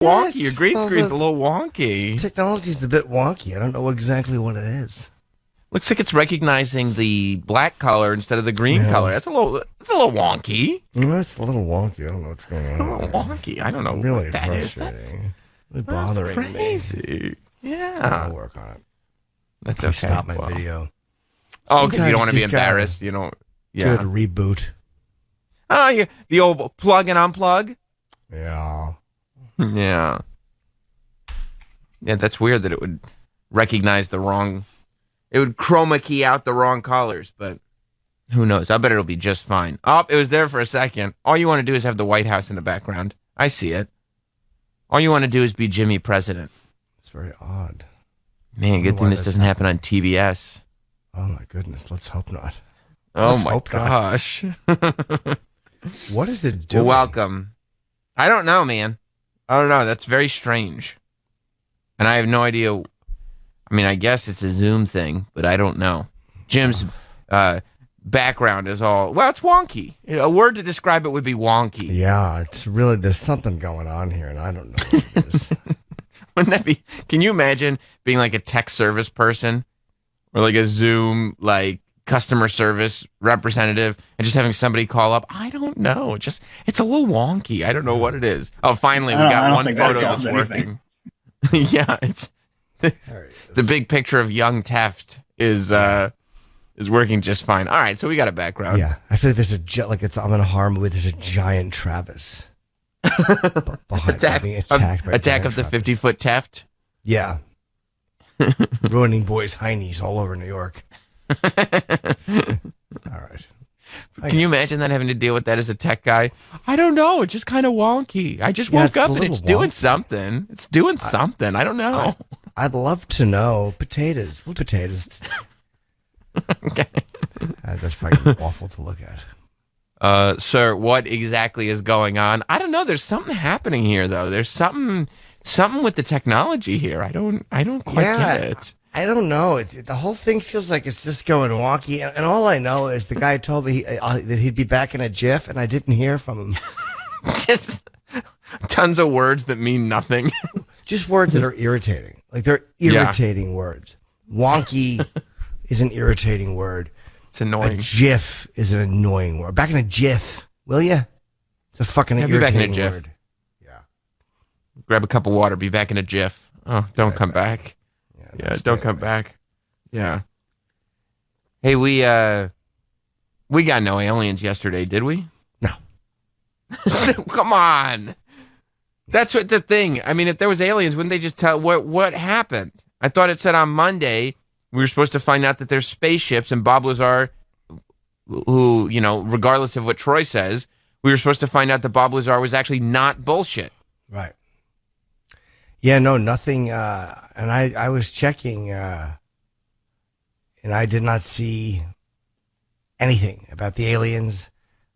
wonky. Your green screen's a little wonky. Technology's a bit wonky. I don't know exactly what it is. Looks like it's recognizing the black color instead of the green color. It's a little wonky. It's a little wonky. I don't know what's going on. A little wonky. I don't know really what that is. That's really bothering crazy. me. Yeah. I'll work on it. That's okay. Stop my video. Oh, because you don't want to be embarrassed. You don't. Yeah. Good reboot. Oh, yeah. The old plug and unplug. Yeah. Yeah. Yeah, that's weird that it would recognize the wrong. It would chroma key out the wrong colors, but who knows? I bet it'll be just fine. Oh, it was there for a second. All you want to do is have the White House in the background. I see it. All you want to do is be Jimmy president. It's very odd. Man, good thing this doesn't happen on TBS. Oh, my goodness. Let's hope not. Oh, my gosh. What is it doing? Well, welcome. I don't know, man. I don't know. That's very strange. And I have no idea. I mean, I guess it's a Zoom thing, but I don't know. Jim's background is all, well, it's wonky. A word to describe it would be wonky. Yeah, it's really, there's something going on here, and I don't know what it is. Wouldn't that be, can you imagine being like a tech service person or like a Zoom, like, customer service representative and just having somebody call up? I don't know. It's a little wonky. I don't know what it is. Oh, finally, we got one photo that's working. Yeah, it's the big picture of young Teft is working just fine. All right, so we got a background. Yeah, I feel like there's I'm in a horror movie. There's a giant Travis behind being attacked by Attack of the 50-foot Teft. Yeah, ruining boys' heinies all over New York. All right. Can you imagine that, having to deal with that as a tech guy? I don't know. It's just kind of wonky. I just woke up and it's doing something. It's doing something. I don't know. I'd love to know. Potatoes. What potatoes? Okay. That's probably awful to look at. Sir, what exactly is going on? I don't know. There's something happening here, though. There's something with the technology here. I don't quite get it. I don't know. The whole thing feels like it's just going wonky. And all I know is the guy told me that he'd be back in a jiff, and I didn't hear from him. Just tons of words that mean nothing. Just words that are irritating. Like, they're irritating words. Wonky is an irritating word. It's annoying. A jiff is an annoying word. Back in a jiff, will you? It's a fucking irritating word. Yeah. Grab a cup of water. Be back in a jiff. Oh, don't come back. Yeah, don't come back. Yeah. Hey, we got no aliens yesterday, did we? No. Come on. That's what the thing. I mean, if there was aliens, wouldn't they just tell what happened? I thought it said on Monday we were supposed to find out that there's spaceships, and Bob Lazar, who, you know, regardless of what Troy says, we were supposed to find out that Bob Lazar was actually not bullshit. Right. Yeah, no, nothing. And I was checking, and I did not see anything about the aliens.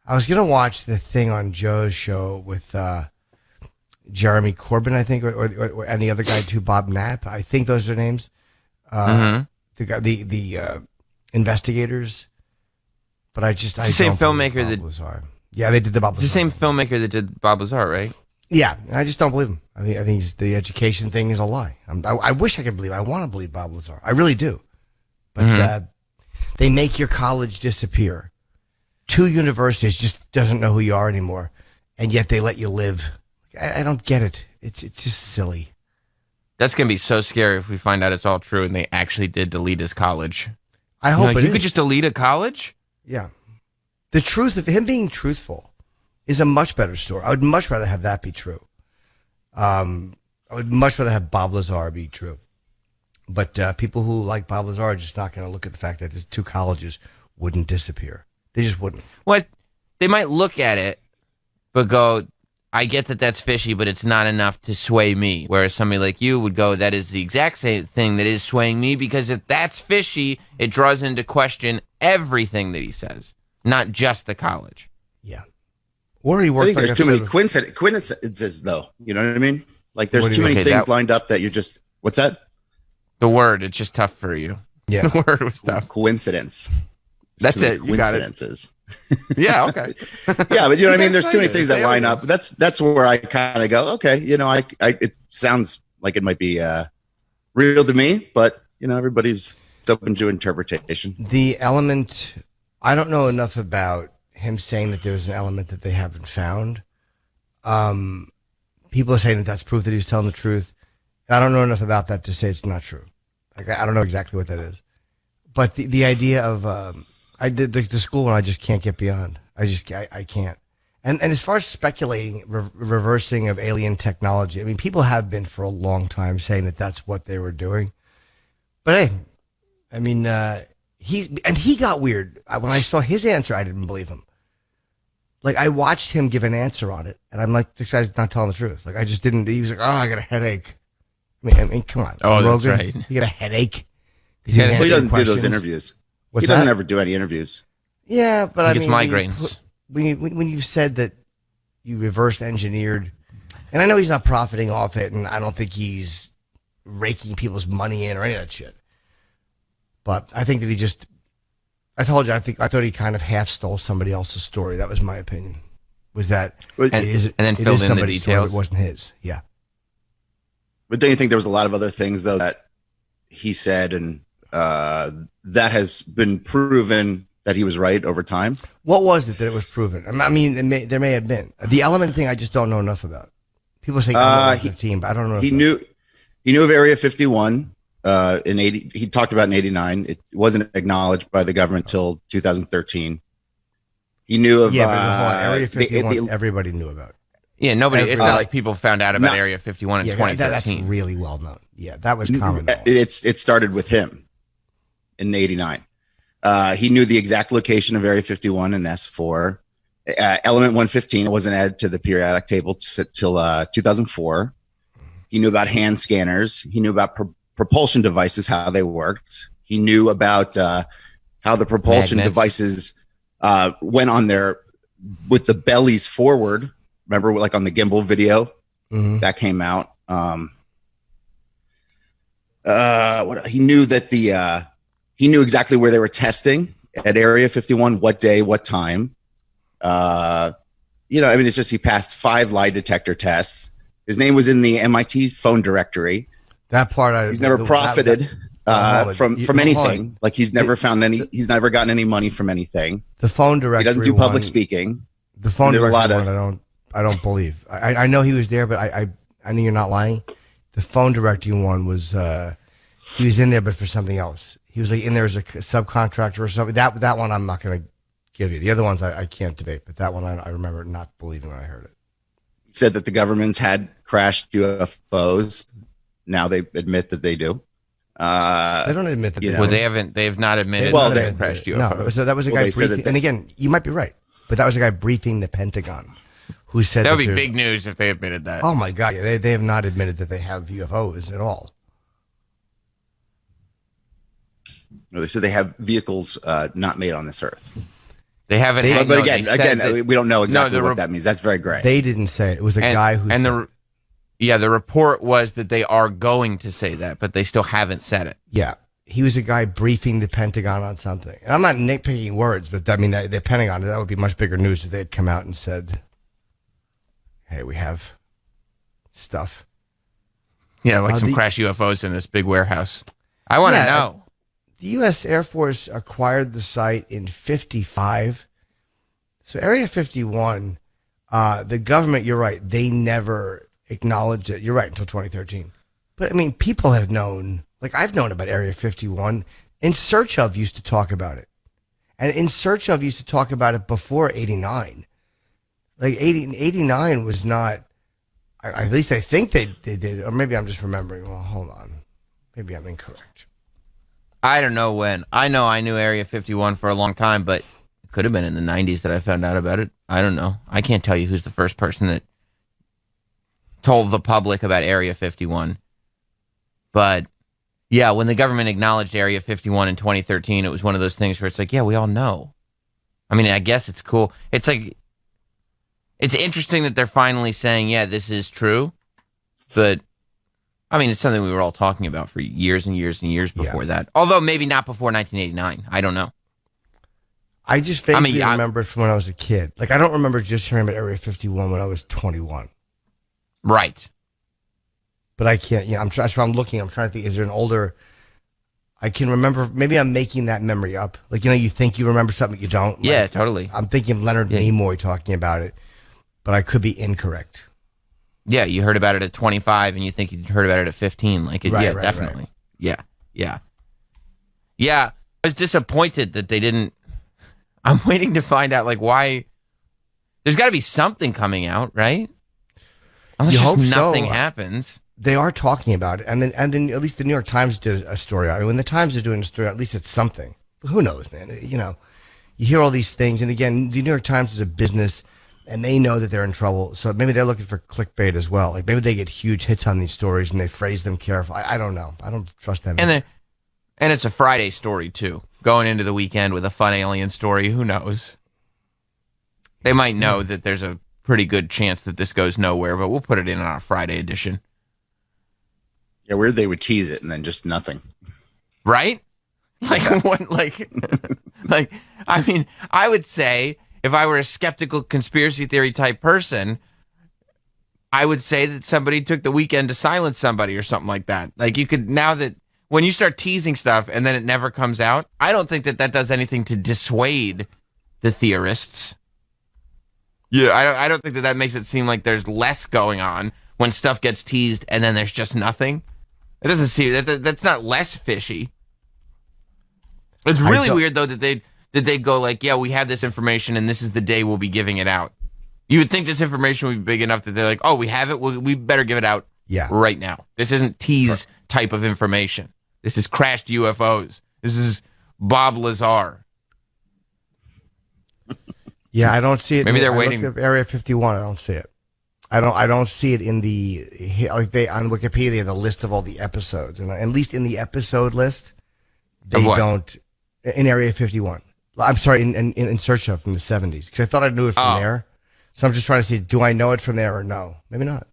I was going to watch the thing on Joe's show with Jeremy Corbyn, I think, or and the other guy too, Bob Knapp. I think those are their names. The investigators. But I same filmmaker that Lazar. Yeah, they did the Bob Lazar. It's the same filmmaker that did Bob Lazar, right? Yeah, I just don't believe him. I think the education thing is a lie. I wish I could believe. I want to believe Bob Lazar. I really do. But they make your college disappear. 2 universities just doesn't know who you are anymore, and yet they let you live. I don't get it. It's just silly. That's gonna be so scary if we find out it's all true and they actually did delete his college. I hope you could just delete a college. Yeah, the truth of him being truthful is a much better story. I would much rather have that be true. I would much rather have Bob Lazar be true. But people who like Bob Lazar are just not going to look at the fact that these 2 colleges wouldn't disappear. They just wouldn't. What? They might look at it, but go, I get that that's fishy, but it's not enough to sway me. Whereas somebody like you would go, that is the exact same thing that is swaying me, because if that's fishy, it draws into question everything that he says, not just the college. Yeah. Or he works. I think there's too many coincidences, though. You know what I mean? Like, there's too many things lined up that you're just. What's that? The word. It's just tough for you. Yeah. The word was tough. Coincidence. That's it. You got it. Coincidences. Yeah, okay. Yeah, but you know what I mean? There's too many things that line aliens. up. That's where I kind of go, okay, it sounds like it might be real to me, but everybody's it's open to interpretation. The element, I don't know enough about him saying that there's an element that they haven't found. People are saying that that's proof that he's telling the truth. I don't know enough about that to say it's not true. Like, I don't know exactly what that is. But the idea of, I did the school one, I just can't get beyond. I can't. And as far as speculating, reversing of alien technology, I mean, people have been for a long time saying that that's what they were doing. But hey, I mean, he got weird. When I saw his answer, I didn't believe him. Like, I watched him give an answer on it, and I'm like, this guy's not telling the truth. Like, I just didn't. He was like, oh, I got a headache. I mean, come on. Oh, Rogan, that's right. You got a headache. He doesn't do those interviews. What's he doesn't that? ever do any interviews. Yeah, but He gets migraines. When you said that you reverse engineered, and I know he's not profiting off it, and I don't think he's raking people's money in or any of that shit. But I think that he just, I told you, I thought he kind of half stole somebody else's story. That was my opinion. Was that and then filled in the details. It wasn't his. Yeah. But don't you think there was a lot of other things though that he said, and that has been proven that he was right over time? What was it that it was proven? I mean, there may have been the element thing. I just don't know enough about. People say 15, but I don't know. He knew of Area 51 in 80. He talked about in 89. It wasn't acknowledged by the government until 2013. He knew of Area 51. Everybody knew about. Yeah, nobody. It's not like people found out about Area 51 in 2013. That's really well known. Yeah, that was common. It started with him in 89. He knew the exact location of Area 51 and S4. Element 115 wasn't added to the periodic table till 2004. He knew about hand scanners. He knew about propulsion devices, how they worked. He knew about how the propulsion devices went on there with the bellies forward. Remember, like on the gimbal video that came out. He knew that he knew exactly where they were testing at Area 51, what day, what time. I mean, it's just he passed 5 lie detector tests. His name was in the MIT phone directory. That part, he's never profited from anything. Like he's never he's never gotten any money from anything. The phone directory. He doesn't do public speaking. The phone directory one, I don't believe. I know he was there, but I know you're not lying. The phone directory one was he was in there, but for something else. He was like in there as a subcontractor or something. That one I'm not going to give you. The other ones I can't debate, but that one I remember not believing when I heard it. He said that the governments had crashed UFOs. Now they admit that they do. They don't admit that. They have not admitted that they crashed UFOs. No, so that was a guy briefing. And again, you might be right, but that was a guy briefing the Pentagon who said that would be big news if they admitted that. Oh my God, they have not admitted that they have UFOs at all. No, they said they have vehicles not made on this earth. They haven't. But again, we don't know exactly what that means. That's very gray. They didn't say it. It was a guy who. And the report was that they are going to say that, but they still haven't said it. Yeah, he was a guy briefing the Pentagon on something. And I'm not nitpicking words, but I mean, the Pentagon, that would be much bigger news if they had come out and said, "Hey, we have stuff." Yeah, like some crash UFOs in this big warehouse. I want to know. The U.S. Air Force acquired the site in 1955. So Area 51, the government, you're right, they never acknowledged it. You're right, until 2013. But, I mean, people have known, like I've known about Area 51. In Search Of used to talk about it. And In Search Of used to talk about it before 89. Like 89 was not, at least I think they did, or maybe I'm just remembering. Well, hold on. Maybe I'm incorrect. I don't know when. I know I knew Area 51 for a long time, but it could have been in the 90s that I found out about it. I don't know. I can't tell you who's the first person that told the public about Area 51. But, yeah, when the government acknowledged Area 51 in 2013, it was one of those things where it's like, yeah, we all know. I mean, I guess it's cool. It's like, it's interesting that they're finally saying, yeah, this is true. But I mean, it's something we were all talking about for years and years and years before that. Although maybe not before 1989. I don't know. I just vaguely remember it from when I was a kid. Like, I don't remember just hearing about Area 51 when I was 21. Right. But I can't, that's why I'm looking. I'm trying to think, is there an older, I can remember, maybe I'm making that memory up. Like, you think you remember something you don't. Yeah, like, totally. I'm thinking of Leonard Nimoy talking about it, but I could be incorrect. Yeah, you heard about it at 25 and you think you heard about it at 15. Like, Right, definitely. Right. Yeah. I was disappointed that they didn't. I'm waiting to find out, like, why. There's got to be something coming out, right? Unless just nothing happens. They are talking about it, and then at least the New York Times did a story. I mean, when the Times is doing a story, at least it's something. But who knows, man? You hear all these things, and again, the New York Times is a business, and they know that they're in trouble. So maybe they're looking for clickbait as well. Like, maybe they get huge hits on these stories and they phrase them carefully. I don't know. I don't trust them. And it's a Friday story too. Going into the weekend with a fun alien story, who knows? They might know that there's a pretty good chance that this goes nowhere, but we'll put it in on our Friday edition. Yeah, weird they would tease it and then just nothing. Right? Like, what, like, I mean, I would say if I were a skeptical conspiracy theory type person, I would say that somebody took the weekend to silence somebody or something like that. Like, you could, now that when you start teasing stuff and then it never comes out, I don't think that does anything to dissuade the theorists. Yeah, I don't think that makes it seem like there's less going on when stuff gets teased and then there's just nothing. It doesn't seem that's not less fishy. It's really weird though that they go like, yeah, we have this information and this is the day we'll be giving it out. You would think this information would be big enough that they're like, oh, we have it, we better give it out right now. This isn't tease type of information. This is crashed UFOs. This is Bob Lazar. Yeah, I don't see it. Maybe they're waiting. Looked at Area 51. I don't see it. I don't see it in the on Wikipedia. They have the list of all the episodes, and at least in the episode list, they don't in Area 51. I'm sorry, in Search Of from the 70s, because I thought I knew it from there. So I'm just trying to see, do I know it from there or no? Maybe not.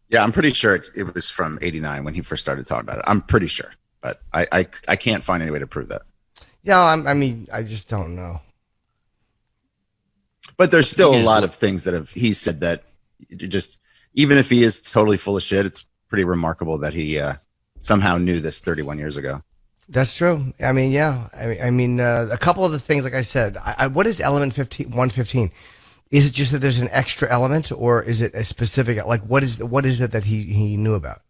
Yeah, I'm pretty sure it was from '89 when he first started talking about it. I'm pretty sure, but I can't find any way to prove that. Yeah, I mean, I just don't know. But there's still a lot of things that he said that just, even if he is totally full of shit, it's pretty remarkable that he somehow knew this 31 years ago. That's true. I mean, yeah. I mean, a couple of the things, like I said, what is element 115? Is it just that there's an extra element, or is it a specific, like, what is it that he knew about?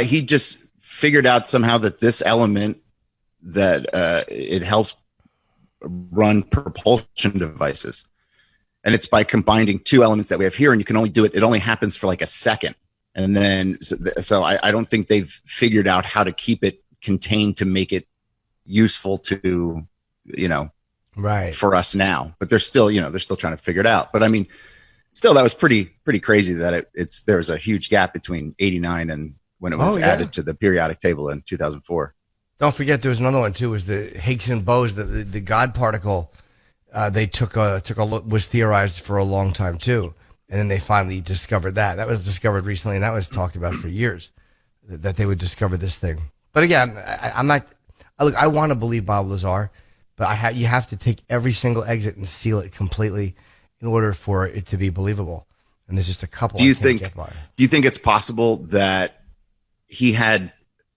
He just figured out somehow that this element, that it helps run propulsion devices, and it's by combining two elements that we have here, and you can only do it only happens for like a second, and then so I don't think they've figured out how to keep it contained to make it useful to right for us now, but they're still trying to figure it out. But I mean, still, that was pretty crazy that there was a huge gap between '89 and when it was added to the periodic table in 2004. Don't forget, there was another one too. Was the Higgs and Bose, the God particle? They took a look, was theorized for a long time too, and then they finally discovered that. That was discovered recently, and that was talked about for years, that they would discover this thing. But again, I'm not. Look, I want to believe Bob Lazar, but you have to take every single exit and seal it completely in order for it to be believable. And there's just a couple. Do you think it's possible that he had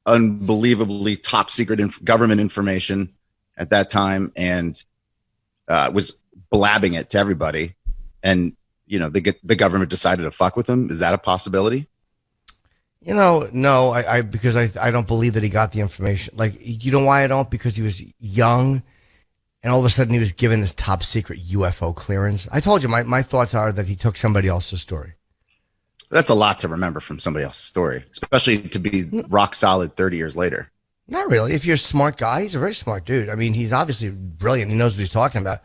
unbelievably top secret government information at that time and was blabbing it to everybody, and the government decided to fuck with him? Is that a possibility? No, because I don't believe that he got the information. Like, you know why I don't? Because he was young, and all of a sudden he was given this top secret UFO clearance. I told you, my thoughts are that he took somebody else's story. That's a lot to remember from somebody else's story, especially to be rock solid 30 years later. Not really. If you're a smart guy, he's a very smart dude. I mean, he's obviously brilliant. He knows what he's talking about.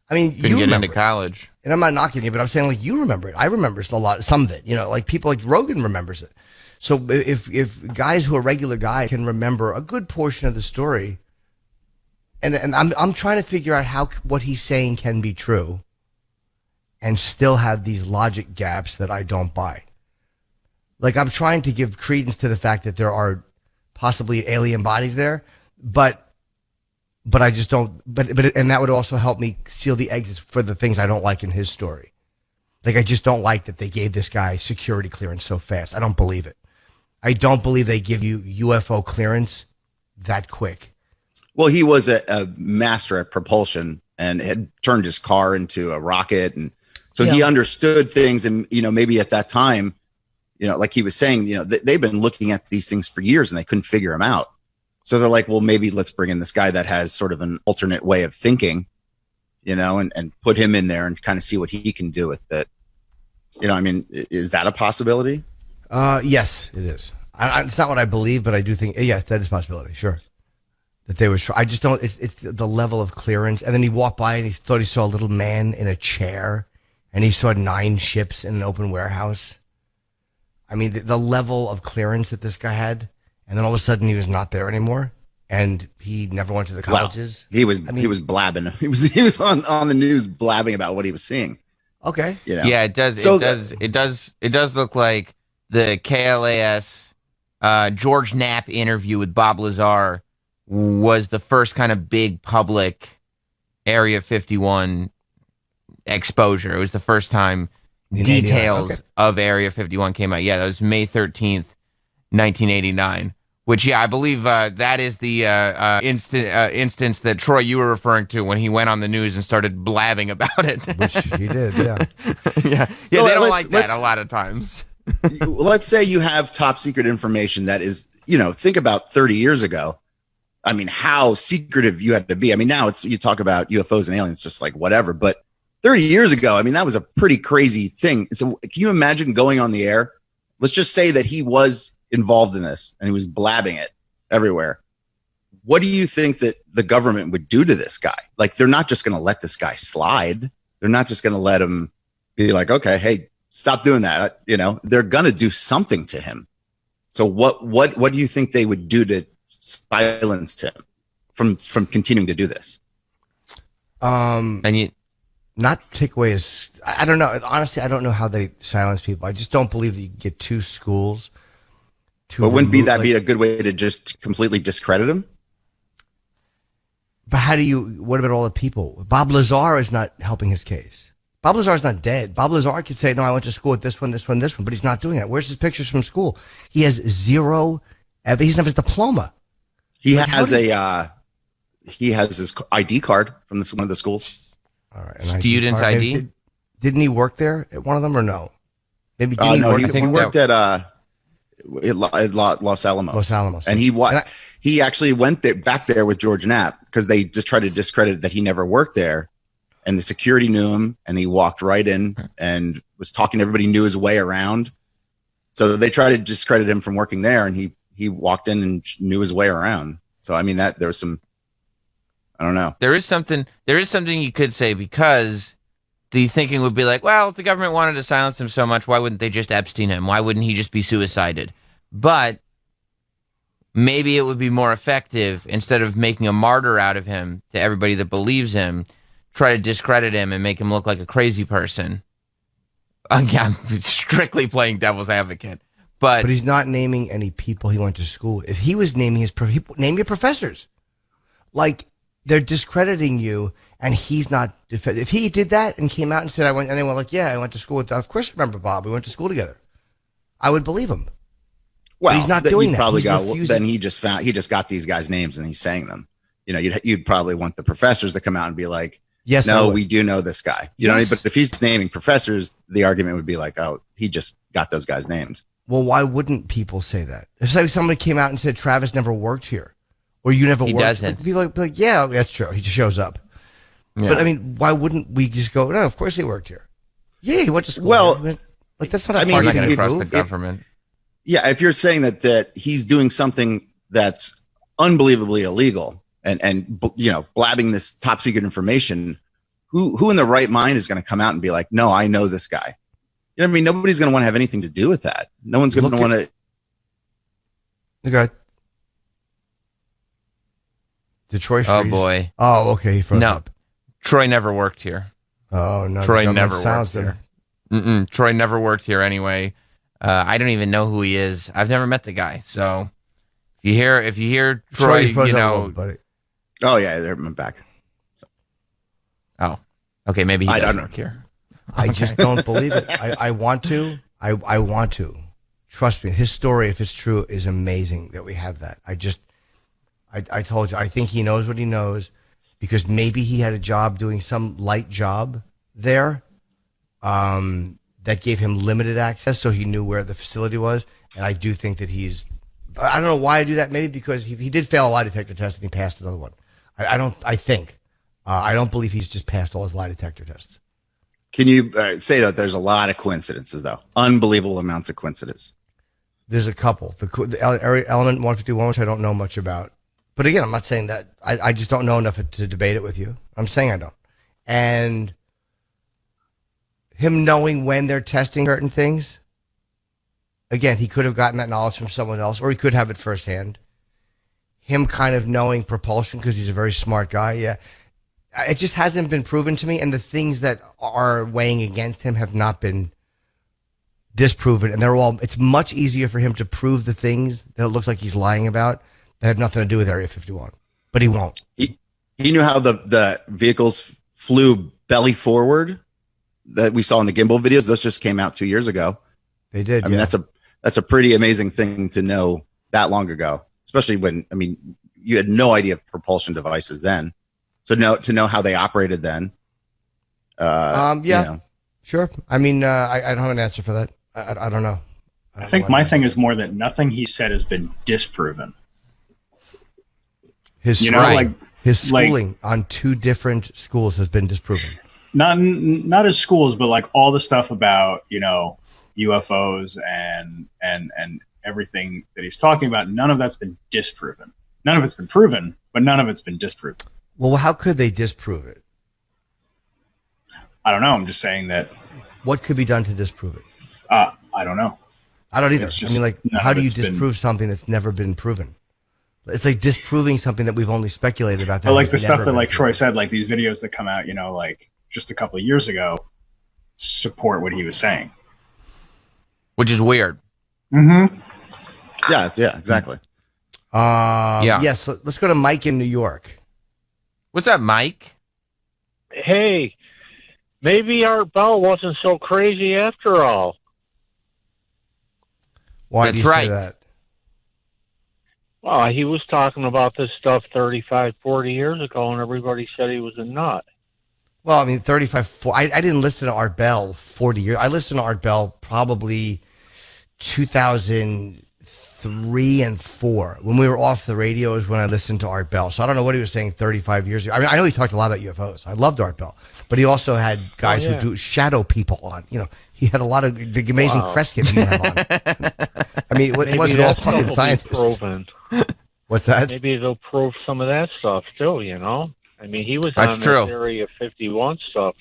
I mean, you get into college. And I'm not knocking you, but I'm saying, like, you remember it. I remember a lot, some of it. Like people like Rogan remembers it. So if guys who are regular guys can remember a good portion of the story, and I'm trying to figure out what he's saying can be true, and still have these logic gaps that I don't buy. Like, I'm trying to give credence to the fact that there are possibly alien bodies there, but but I just don't. And that would also help me seal the exits for the things I don't like in his story. Like, I just don't like that they gave this guy security clearance so fast. I don't believe it. I don't believe they give you UFO clearance that quick. Well, he was a master at propulsion and had turned his car into a rocket. And so he understood things. And, maybe at that time, like he was saying, they've been looking at these things for years and they couldn't figure them out. So they're like, well, maybe let's bring in this guy that has sort of an alternate way of thinking, and put him in there and kind of see what he can do with it. Is that a possibility? Yes, it is. It's not what I believe, but I do think, yes, that is a possibility. Sure. That they would try. I just don't, it's the level of clearance. And then he walked by and he thought he saw a little man in a chair and he saw 9 ships in an open warehouse. I mean, the level of clearance that this guy had. And then all of a sudden he was not there anymore. And he never went to the colleges. Well, he was blabbing. He was on the news blabbing about what he was seeing. Okay. Yeah, it does. So it does look like the KLAS George Knapp interview with Bob Lazar was the first kind of big public Area 51 exposure. It was the first time details of Area 51 came out. Yeah, that was May 13th, 1989. Which, I believe that is the instance that Troy, you were referring to when he went on the news and started blabbing about it. Which he did, yeah. Yeah, they don't like that a lot of times. Let's say you have top secret information that is, think about 30 years ago. I mean, how secretive you had to be. I mean, now you talk about UFOs and aliens, just like whatever. But 30 years ago, I mean, that was a pretty crazy thing. So can you imagine going on the air? Let's just say that he was involved in this and he was blabbing it everywhere. What do you think that the government would do to this guy? Like, they're not just going to let this guy slide. They're not just going to let him be like, okay, hey, stop doing that. They're going to do something to him. So what do you think they would do to silence him from continuing to do this? Not take away his, I don't know. Honestly, I don't know how they silence people. I just don't believe that you get 2 schools. But wouldn't that be a good way to just completely discredit him? But what about all the people? Bob Lazar is not helping his case. Bob Lazar is not dead. Bob Lazar could say, no, I went to school with this one, but he's not doing that. Where's his pictures from school? He has zero, he doesn't have his diploma. He has his ID card from one of the schools. All right. Student ID? Didn't he work there at one of them or no? Maybe no, he worked at Los Alamos. Los Alamos. And he actually went back there with George Knapp because they just tried to discredit that he never worked there. And the security knew him and he walked right in and was talking to everybody, knew his way around. So they tried to discredit him from working there and he walked in and knew his way around. So, I mean, there was some, I don't know. There is something you could say, because the thinking would be like, well, if the government wanted to silence him so much, why wouldn't they just Epstein him? Why wouldn't he just be suicided? But maybe it would be more effective, instead of making a martyr out of him to everybody that believes him, try to discredit him and make him look like a crazy person. Again, strictly playing devil's advocate. But he's not naming any people he went to school with. If he was naming name your professors. Like, they're discrediting you, and he's not. If he did that and came out and said, and they were like, yeah, I went to school with, of course I remember Bob. We went to school together. I would believe him. Well, but he's not doing that. Probably then he just got these guys' names and he's saying them. You'd probably want the professors to come out and be like, yes, no, we do know this guy. But if he's naming professors, the argument would be like, oh, he just got those guys' names. Well, why wouldn't people say that? If somebody came out and said Travis never worked here, or you never worked, he doesn't. Be like, yeah, that's true. He just shows up. Yeah. But I mean, why wouldn't we just go? No, of course he worked here. Yeah, he went to school. Well, that's not. Not going to trust the government. If you're saying that he's doing something that's unbelievably illegal and blabbing this top secret information, who in the right mind is going to come out and be like, no, I know this guy? You know what I mean? Nobody's going to want to have anything to do with that. No one's going to want to. Okay. Detroit. Oh boy. Oh, okay. He froze up. Troy never worked here. Oh no. Troy never worked here. Troy never worked here anyway. I don't even know who he is. I've never met the guy. So if you hear Troy, Oh yeah, they're back. Oh, okay. Maybe he I doesn't don't work here. I just don't believe it. I want to. I want to. Trust me. His story, if it's true, is amazing that we have that. I told you, I think he knows what he knows because maybe he had a job doing some light job there that gave him limited access, so he knew where the facility was. And I do think that I don't know why I do that. Maybe because he did fail a lie detector test and he passed another one. I don't believe he's just passed all his lie detector tests. Can you say that there's a lot of coincidences, though? Unbelievable amounts of coincidence. There's a couple. The element 151, which I don't know much about. But again, I'm not saying that. I just don't know enough to debate it with you. I'm saying I don't. And him knowing when they're testing certain things, again, he could have gotten that knowledge from someone else, or he could have it firsthand. Him kind of knowing propulsion because he's a very smart guy, yeah. It just hasn't been proven to me, and the things that are weighing against him have not been disproven, and it's much easier for him to prove the things that it looks like he's lying about that have nothing to do with Area 51. But he won't. He knew how the vehicles flew belly forward that we saw in the gimbal videos. Those just came out 2 years ago. They did. I mean, that's a pretty amazing thing to know that long ago, especially when, I mean, you had no idea of propulsion devices then. So to know how they operated then. Yeah, you know. Sure. I mean, I don't have an answer for that. I don't know. I think my thing is more that nothing he said has been disproven. His schooling on 2 different schools has been disproven. Not his schools, but like all the stuff about, UFOs and everything that he's talking about. None of that's been disproven. None of it's been proven, but none of it's been disproven. Well, how could they disprove it? I don't know. I'm just saying that. What could be done to disprove it? I don't know. I don't either. How do you disprove something that's never been proven? It's like disproving something that we've only speculated about. But like the stuff that, like Troy said, like these videos that come out, like just a couple of years ago, support what he was saying. Which is weird. Mm-hmm. Yeah, exactly. Yes, let's go to Mike in New York. What's up, Mike? Hey, maybe Art Bell wasn't so crazy after all. Why do you say that? Well, he was talking about this stuff 35, 40 years ago, and everybody said he was a nut. Well, I mean, 35, 40, I didn't listen to Art Bell 40 years. I listened to Art Bell probably 2003 and 4. When we were off the radio is when I listened to Art Bell. So I don't know what he was saying 35 years ago. I mean, I know he talked a lot about UFOs. I loved Art Bell. But he also had guys who do shadow people on. He had a lot of the amazing Kreskin he have on. I mean, it wasn't all fucking scientists. What's that? Maybe they'll prove some of that stuff too, I mean, he was on this Area 51 stuff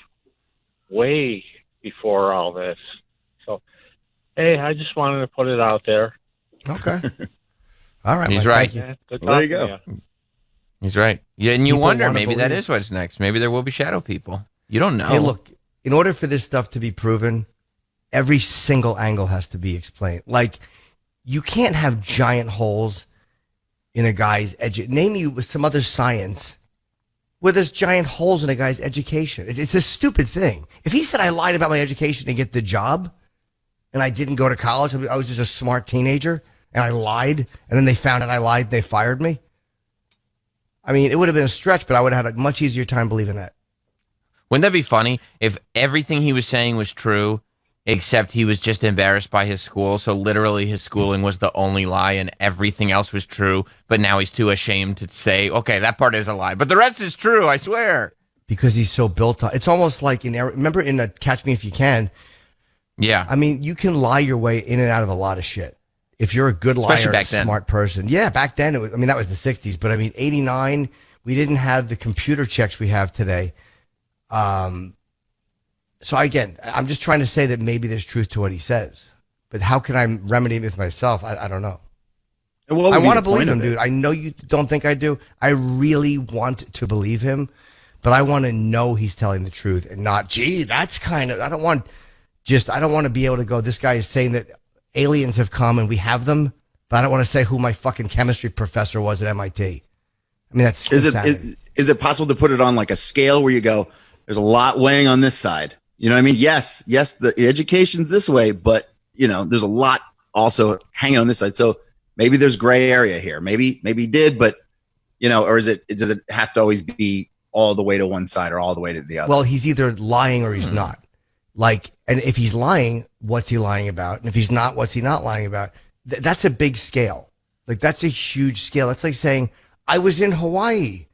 way before all this. So, hey, I just wanted to put it out there. Okay. All right. He's right. Yeah, there you go. He's right. Yeah, and you People wonder, wanna maybe that believe. is what's next. Maybe there will be shadow people. You don't know. Hey, look, in order for this stuff to be proven, every single angle has to be explained. Like, you can't have giant holes in a guy's name me with some other science where there's giant holes in a guy's education. It's a stupid thing. If he said I lied about my education to get the job and I didn't go to college, I was just a smart teenager and I lied, and then they found out I lied and they fired me. I mean, it would have been a stretch, but I would have had a much easier time believing that. Wouldn't that be funny if everything he was saying was true, except he was just embarrassed by his school? So literally his schooling was the only lie and everything else was true, but now he's too ashamed to say, okay, that part is a lie, but the rest is true, I swear. Because he's so built up. It's almost like remember in Catch Me If You Can? Yeah. I mean, you can lie your way in and out of a lot of shit. If you're a good liar, a smart person. Yeah, back then, that was the 60s. But I mean, 89, we didn't have the computer checks we have today. So again, I'm just trying to say that maybe there's truth to what he says. But how can I remedy it with myself? I don't know. I want to believe him, dude. I know you don't think I do. I really want to believe him. But I want to know he's telling the truth and not, gee, that's kind of, I don't want to be able to go, this guy is saying that aliens have come and we have them, but I don't want to say who my fucking chemistry professor was at MIT. I mean, that's is it possible to put it on like a scale where you go, there's a lot weighing on this side? You know what I mean? Yes, the education's this way, but there's a lot also hanging on this side. So maybe there's gray area here. Maybe he did, but or does it have to always be all the way to one side or all the way to the other? Well, he's either lying or he's not. Like, and if he's lying, what's he lying about? And if he's not, what's he not lying about? That's a big scale. Like, that's a huge scale. It's like saying, I was in Hawaii.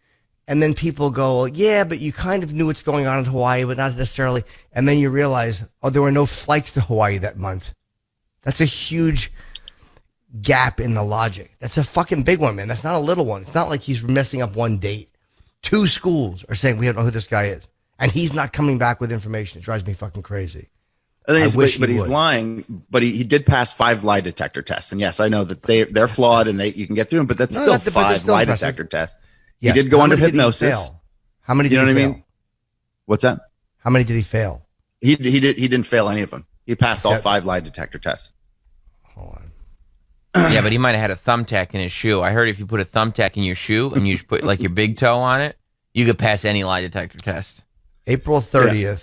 And then people go, well, yeah, but you kind of knew what's going on in Hawaii, but not necessarily. And then you realize, there were no flights to Hawaii that month. That's a huge gap in the logic. That's a fucking big one, man. That's not a little one. It's not like he's messing up one date. 2 schools are saying, we don't know who this guy is. And he's not coming back with information. It drives me fucking crazy. But he's lying. But he did pass 5 lie detector tests. And yes, I know that they're flawed and you can get through them, but that's still 5 lie detector tests. Yes. He did go under hypnosis. How many did he fail? What I mean? What's that? How many did he fail? He didn't fail any of them. He passed all 5 lie detector tests. Hold on. Yeah, but he might have had a thumbtack in his shoe. I heard if you put a thumbtack in your shoe and you put like your big toe on it, you could pass any lie detector test. April 30th. Yeah.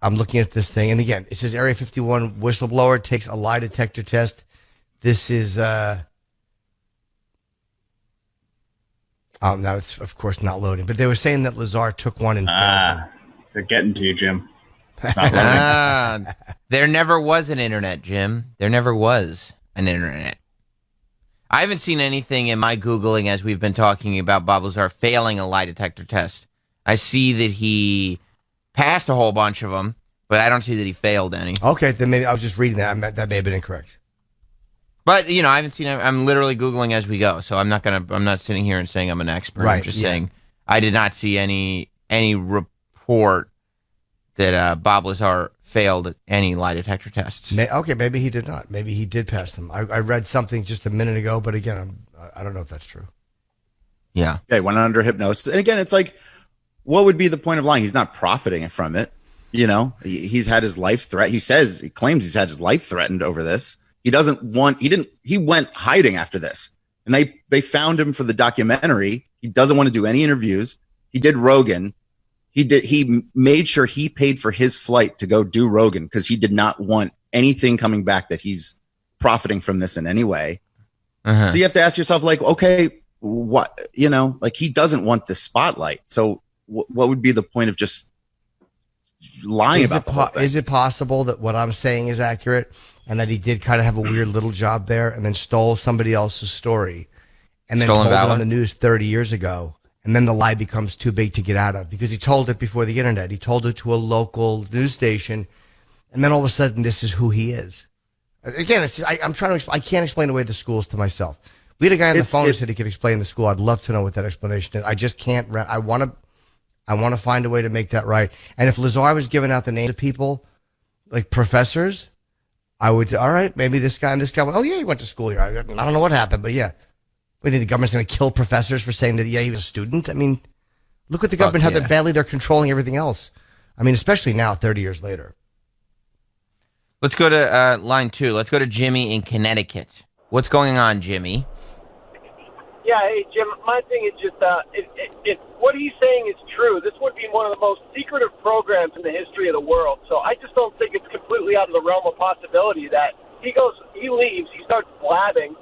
I'm looking at this thing, and again, it says Area 51 whistleblower takes a lie detector test. This is now it's of course not loading, but they were saying that Lazar took one and failed. They're getting to you, Jim. It's not loading. There never was an internet, Jim. There never was an internet. I haven't seen anything in my Googling as we've been talking about Bob Lazar failing a lie detector test. I see that he passed a whole bunch of them, but I don't see that he failed any. Okay, then maybe I was just reading that. That may have been incorrect. But I haven't seen. I'm literally Googling as we go, so I'm not sitting here and saying I'm an expert. Right, I'm just saying I did not see any report that Bob Lazar failed any lie detector tests. Okay, maybe he did not. Maybe he did pass them. I read something just a minute ago, but again, I don't know if that's true. Yeah. Yeah, he went under hypnosis, and again, it's like, what would be the point of lying? He's not profiting from it. He's had his life he claims he's had his life threatened over this. He went hiding after this, and they found him for the documentary. He doesn't want to do any interviews. He did Rogan. He made sure he paid for his flight to go do Rogan because he did not want anything coming back that he's profiting from this in any way. So you have to ask yourself, like, okay, what, like, he doesn't want the spotlight. So what would be the point of just lying about the whole thing? Is it possible that what I'm saying is accurate and that he did kind of have a weird little job there and then stole somebody else's story and then told it on the news 30 years ago, and then the lie becomes too big to get out of because he told it before the internet. He told it to a local news station, and then all of a sudden this is who he is. Again, I'm trying to. I can't explain away the schools to myself. We had a guy on the phone who said he could explain the school. I'd love to know what that explanation is. I just can't. I want to find a way to make that right. And if Lazar was giving out the names of people, like professors, I would. All right, maybe this guy and this guy. Oh yeah, he went to school here. I don't know what happened, but yeah. We think the government's going to kill professors for saying that he was a student. I mean, look what the government how badly they're controlling everything else. I mean, especially now, 30 years later. Let's go to line 2. Let's go to Jimmy in Connecticut. What's going on, Jimmy? Yeah, hey, Jim, my thing is just, if what he's saying is true, this would be one of the most secretive programs in the history of the world. So I just don't think it's completely out of the realm of possibility that he leaves, he starts blabbing,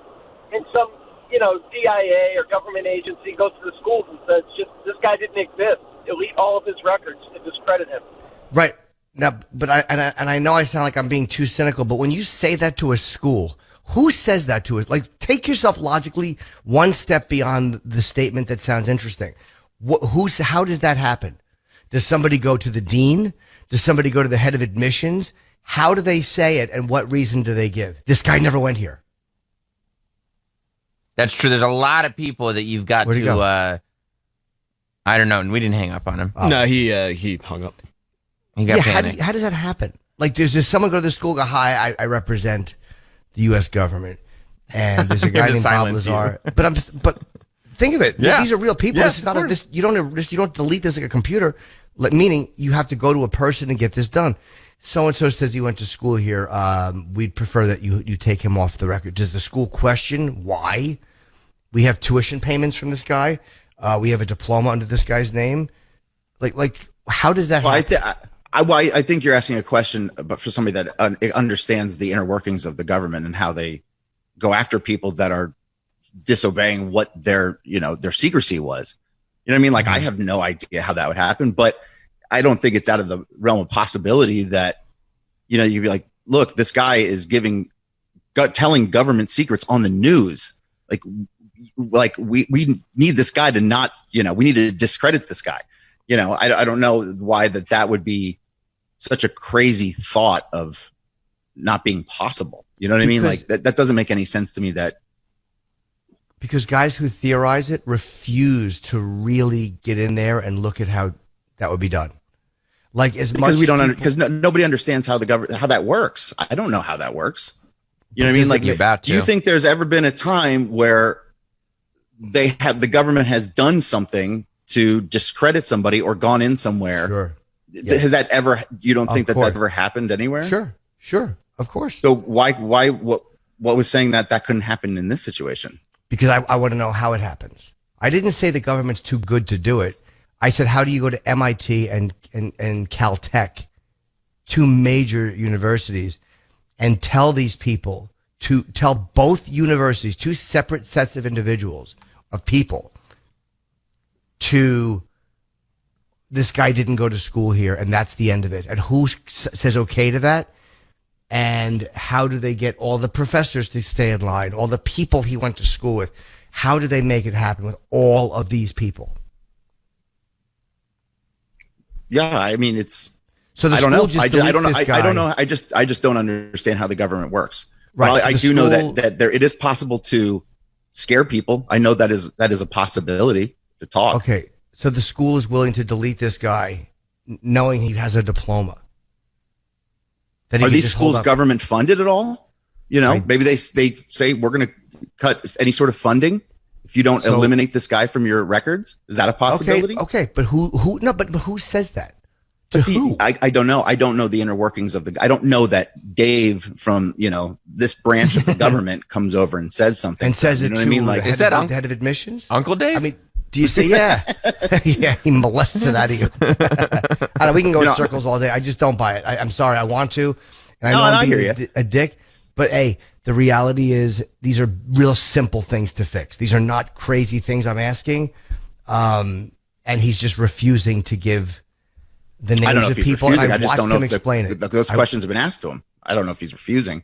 and some, DIA or government agency goes to the schools and says, just this guy didn't exist. Delete all of his records to discredit him. Right. Now, but I know I sound like I'm being too cynical, but when you say that to a school, who says that to it? Like, take yourself logically one step beyond the statement that sounds interesting. How does that happen? Does somebody go to the dean? Does somebody go to the head of admissions? How do they say it, and what reason do they give? This guy never went here. That's true. There's a lot of people that you've got to. I don't know, and we didn't hang up on him. Oh. No, he hung up. He got panicked. How does that happen? Like, does someone go to the school and go, "Hi, I represent the U.S. government," and there's a guy named Bob Lazar. But think of it. Yeah. These are real people. This is not you don't delete this like a computer. Meaning you have to go to a person and get this done. So and so says he went to school here. We'd prefer that you take him off the record. Does the school question why? We have tuition payments from this guy. We have a diploma under this guy's name. Like how does that happen? I think you're asking a question, but for somebody that understands the inner workings of the government and how they go after people that are disobeying what their secrecy was. You know what I mean? Like, I have no idea how that would happen, but I don't think it's out of the realm of possibility that, you'd be like, look, this guy is telling government secrets on the news. Like we need this guy to not, we need to discredit this guy. I don't know why that would be such a crazy thought of not being possible. You know what I mean? Like that doesn't make any sense to me. Because guys who theorize it refuse to really get in there and look at how that would be done. Like because nobody understands how that works. I don't know how that works. You know what I mean? Like, do you think there's ever been a time where the government has done something to discredit somebody or gone in somewhere? Sure. Yes. Has that ever? You don't think that ever happened anywhere? Sure, of course. So why? What was saying that couldn't happen in this situation? Because I want to know how it happens. I didn't say the government's too good to do it. I said, how do you go to MIT and Caltech, two major universities, and tell these people, to tell both universities, two separate sets of individuals, of people, this guy didn't go to school here, and that's the end of it. And who says okay to that? And how do they get all the professors to stay in line, all the people he went to school with? How do they make it happen with all of these people? Yeah, I mean, it's. So I don't know. I don't know. I don't know. I just don't understand how the government works. Right. Well, I do know that it is possible to scare people. I know that is a possibility to talk. Okay, so the school is willing to delete this guy, knowing he has a diploma. Are these schools government funded at all? Right. Maybe they say we're going to cut any sort of funding if you don't eliminate this guy from your records. Is that a possibility? Okay, but who says that? Who? I don't know. I don't know the inner workings of I don't know that Dave from this branch of the government comes over and says something and says it. You know what I mean? Like, is that the head of admissions, Uncle Dave? I mean, do you say yeah? Yeah, he molests it out of you. I know we can go in circles all day. I just don't buy it. I'm sorry. I want to, and I know I'm being a dick, but hey, the reality is these are real simple things to fix. These are not crazy things I'm asking, and he's just refusing to give the names of people. I just don't know if explain it. Those questions have been asked to him. I don't know if he's refusing.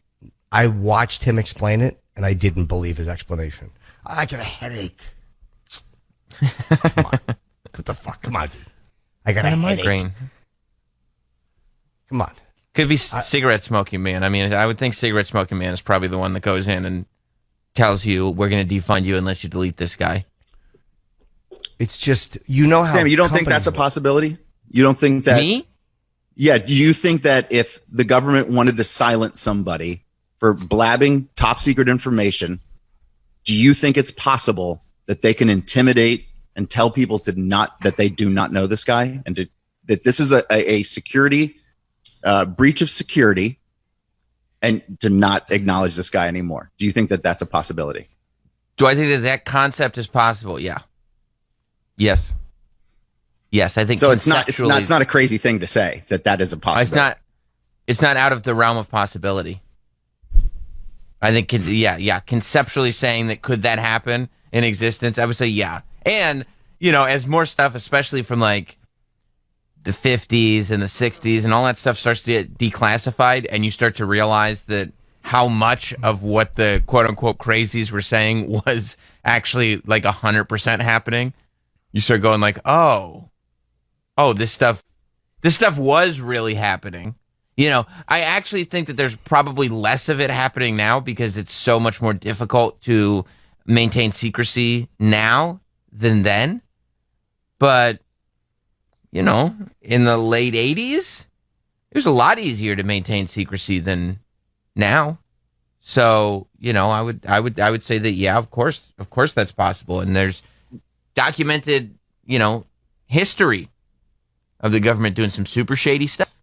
I watched him explain it, and I didn't believe his explanation. I got a headache. Come on. What the fuck? Come on, dude. I got a headache. Migraine. Come on. Could be cigarette smoking man. I mean, I would think cigarette smoking man is probably the one that goes in and tells you we're going to defund you unless you delete this guy. It's just, how Sam, you don't think that's a possibility? You don't think that? Me? Yeah. Do you think that if the government wanted to silence somebody for blabbing top secret information, do you think it's possible that they can intimidate and tell people that they do not know this guy and that this is a security breach of security and to not acknowledge this guy anymore? Do you think that that's a possibility? Do I think that concept is possible? Yeah. Yes, I think so. It's not a crazy thing to say that is a possibility. It's not out of the realm of possibility. I think, conceptually saying that could that happen in existence, I would say yeah. And, as more stuff, especially from like the 50s and the 60s and all that stuff starts to get declassified and you start to realize that how much of what the quote unquote crazies were saying was actually like 100% happening, you start going like, oh, this stuff was really happening. I actually think that there's probably less of it happening now because it's so much more difficult to maintain secrecy now than then. But, in the late 80s, it was a lot easier to maintain secrecy than now. So, I would say that, yeah, of course that's possible. And there's documented, history of the government doing some super shady stuff.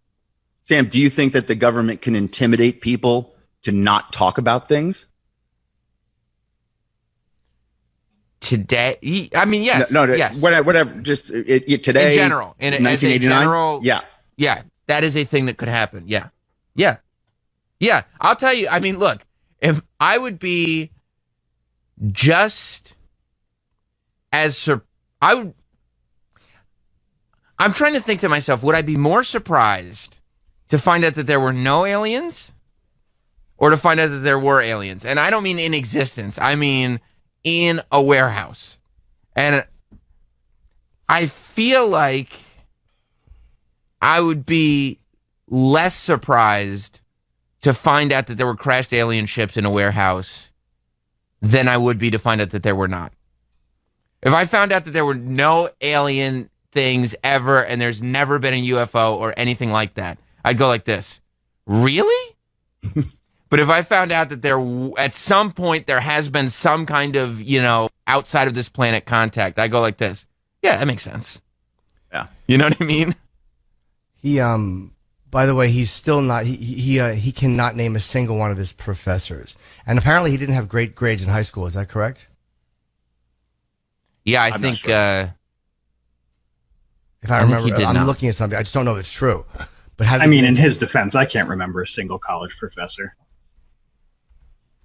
Sam, do you think that the government can intimidate people to not talk about things? today, I mean, yes, yes. Whatever. Just today, in general, in 1989. Yeah, that is a thing that could happen. Yeah. I'll tell you. I mean, look, if I would be just as I'm trying to think to myself, would I be more surprised to find out that there were no aliens, or to find out that there were aliens? And I don't mean in existence. I mean in a warehouse. And I feel like I would be less surprised to find out that there were crashed alien ships in a warehouse than I would be to find out that there were not. If I found out that there were no alien things ever and there's never been a UFO or anything like that, I'd go like this. Really? But if I found out that at some point there has been some kind of, outside of this planet contact, I go like this. Yeah, that makes sense. Yeah. You know what I mean? He, by the way, he's still not, he cannot name a single one of his professors. And apparently he didn't have great grades in high school. Is that correct? Yeah, I think, if I remember, I'm looking at something. I just don't know if it's true. But in his defense, I can't remember a single college professor.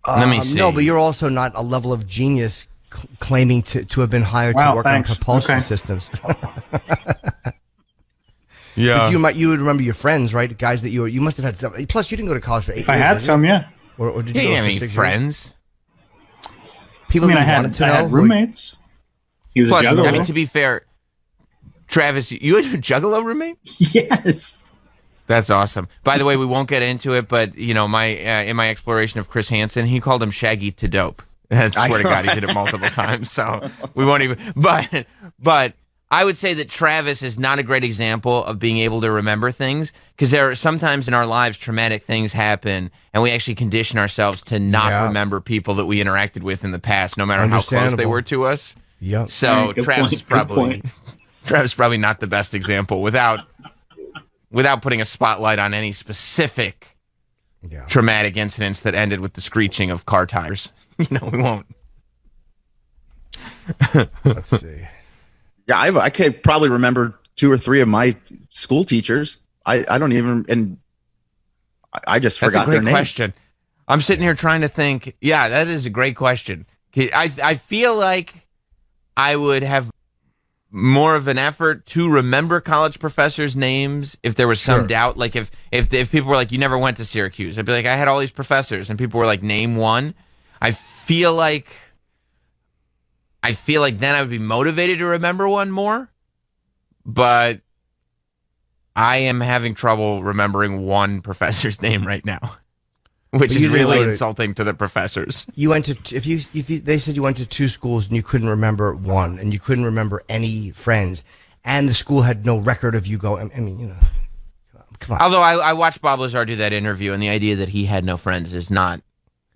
Let me see. No, but you're also not a level of genius claiming to have been hired to work on propulsion systems. Yeah, you would remember your friends, right? Guys that you must have had some. Plus, you didn't go to college for 8 years. If I had some, yeah. Or did you didn't go have any friends? People I had roommates. He was a juggalo. I mean, to be fair, Travis, you had a juggalo roommate? Yes. That's awesome. By the way, we won't get into it, but my in my exploration of Chris Hansen, he called him Shaggy to Dope. I swear to God, he did it multiple times. So we won't even. But I would say that Travis is not a great example of being able to remember things, because there are sometimes in our lives traumatic things happen, and we actually condition ourselves to not remember people that we interacted with in the past, no matter how close they were to us. Yeah. So Travis is probably not the best example without putting a spotlight on any specific traumatic incidents that ended with the screeching of car tires. We won't. Let's see. Yeah, I could probably remember 2 or 3 of my school teachers. I don't even, and I just forgot their name. That's a great question. I'm sitting here trying to think. Yeah, that is a great question. I feel like I would have more of an effort to remember college professors' names if there was some doubt. Like if people were like, you never went to Syracuse, I'd be like, I had all these professors, and people were like, name one. I feel like then I would be motivated to remember one more, but I am having trouble remembering one professor's name right now, which is really insulting to the professors. You went to they said you went to 2 schools and you couldn't remember one, and you couldn't remember any friends, and the school had no record of you going. I mean, come on. Although I watched Bob Lazar do that interview, and the idea that he had no friends is not.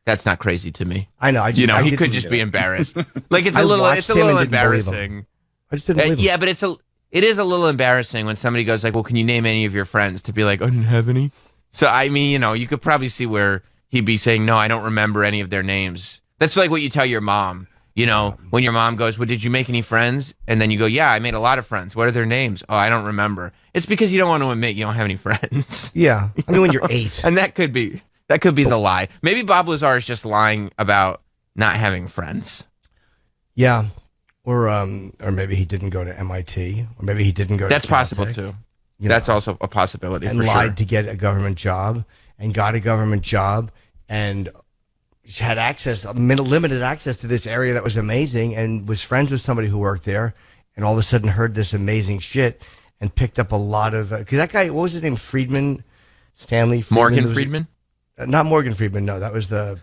That's not crazy to me. I know. He could just be embarrassed. Like it's a little embarrassing. I just didn't believe him. Yeah, but it is a little embarrassing when somebody goes like, "Well, can you name any of your friends?" To be like, "I didn't have any." So I mean, you could probably see where he'd be saying, "No, I don't remember any of their names." That's like what you tell your mom. When your mom goes, "Well, did you make any friends?" And then you go, "Yeah, I made a lot of friends. What are their names?" "Oh, I don't remember." It's because you don't want to admit you don't have any friends. Yeah, I mean, when you're 8, and that could be the lie. Maybe Bob Lazar is just lying about not having friends. Yeah, or maybe he didn't go to MIT, or maybe he didn't go. That's to possible too. That's also a possibility. And for lied sure. to get a government job, and got a government job, and had limited access to this area that was amazing, and was friends with somebody who worked there, and all of a sudden heard this amazing shit, and picked up a lot of because that guy, what was his name, Stanley Friedman? Morgan Friedman. Not Morgan Friedman. No, that was the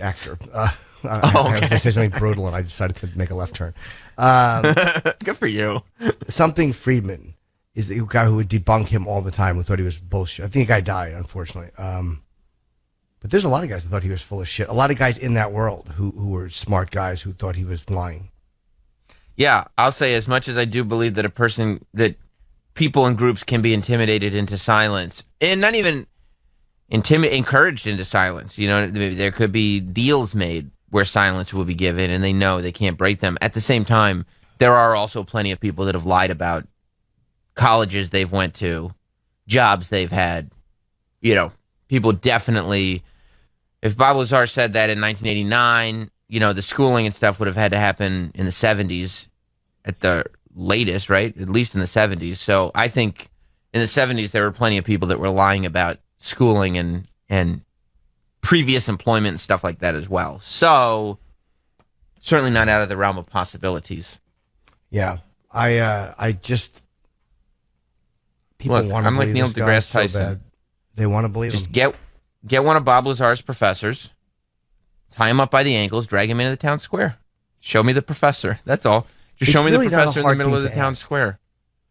actor. I was going to say something brutal, and I decided to make a left turn. Good for you. Something Friedman is the guy who would debunk him all the time, who thought he was bullshit. I think the guy died, unfortunately. But there's a lot of guys that thought he was full of shit. A lot of guys in that world who were smart guys who thought he was lying. Yeah, I'll say, as much as I do believe that people in groups can be intimidated into silence, and not even encouraged into silence. There could be deals made. where silence will be given, and they know they can't break them. At the same time, there are also plenty of people that have lied about colleges they've went to, jobs they've had. You know, people definitely, if Bob Lazar said that in 1989, you know, the schooling and stuff would have had to happen in the 70s at the latest, right? At least in the 70s. So I think in the 70s, there were plenty of people that were lying about schooling and previous employment and stuff like that as well. So certainly not out of the realm of possibilities. Yeah. I just, people want to I'm like believe Neil this guy deGrasse Tyson. so bad. They want to believe Just him. get one of Bob Lazar's professors, tie him up by the ankles, drag him into the town square. Show me the professor. That's all. Just show me really the not a professor in the hard middle of thing the to town ask. square.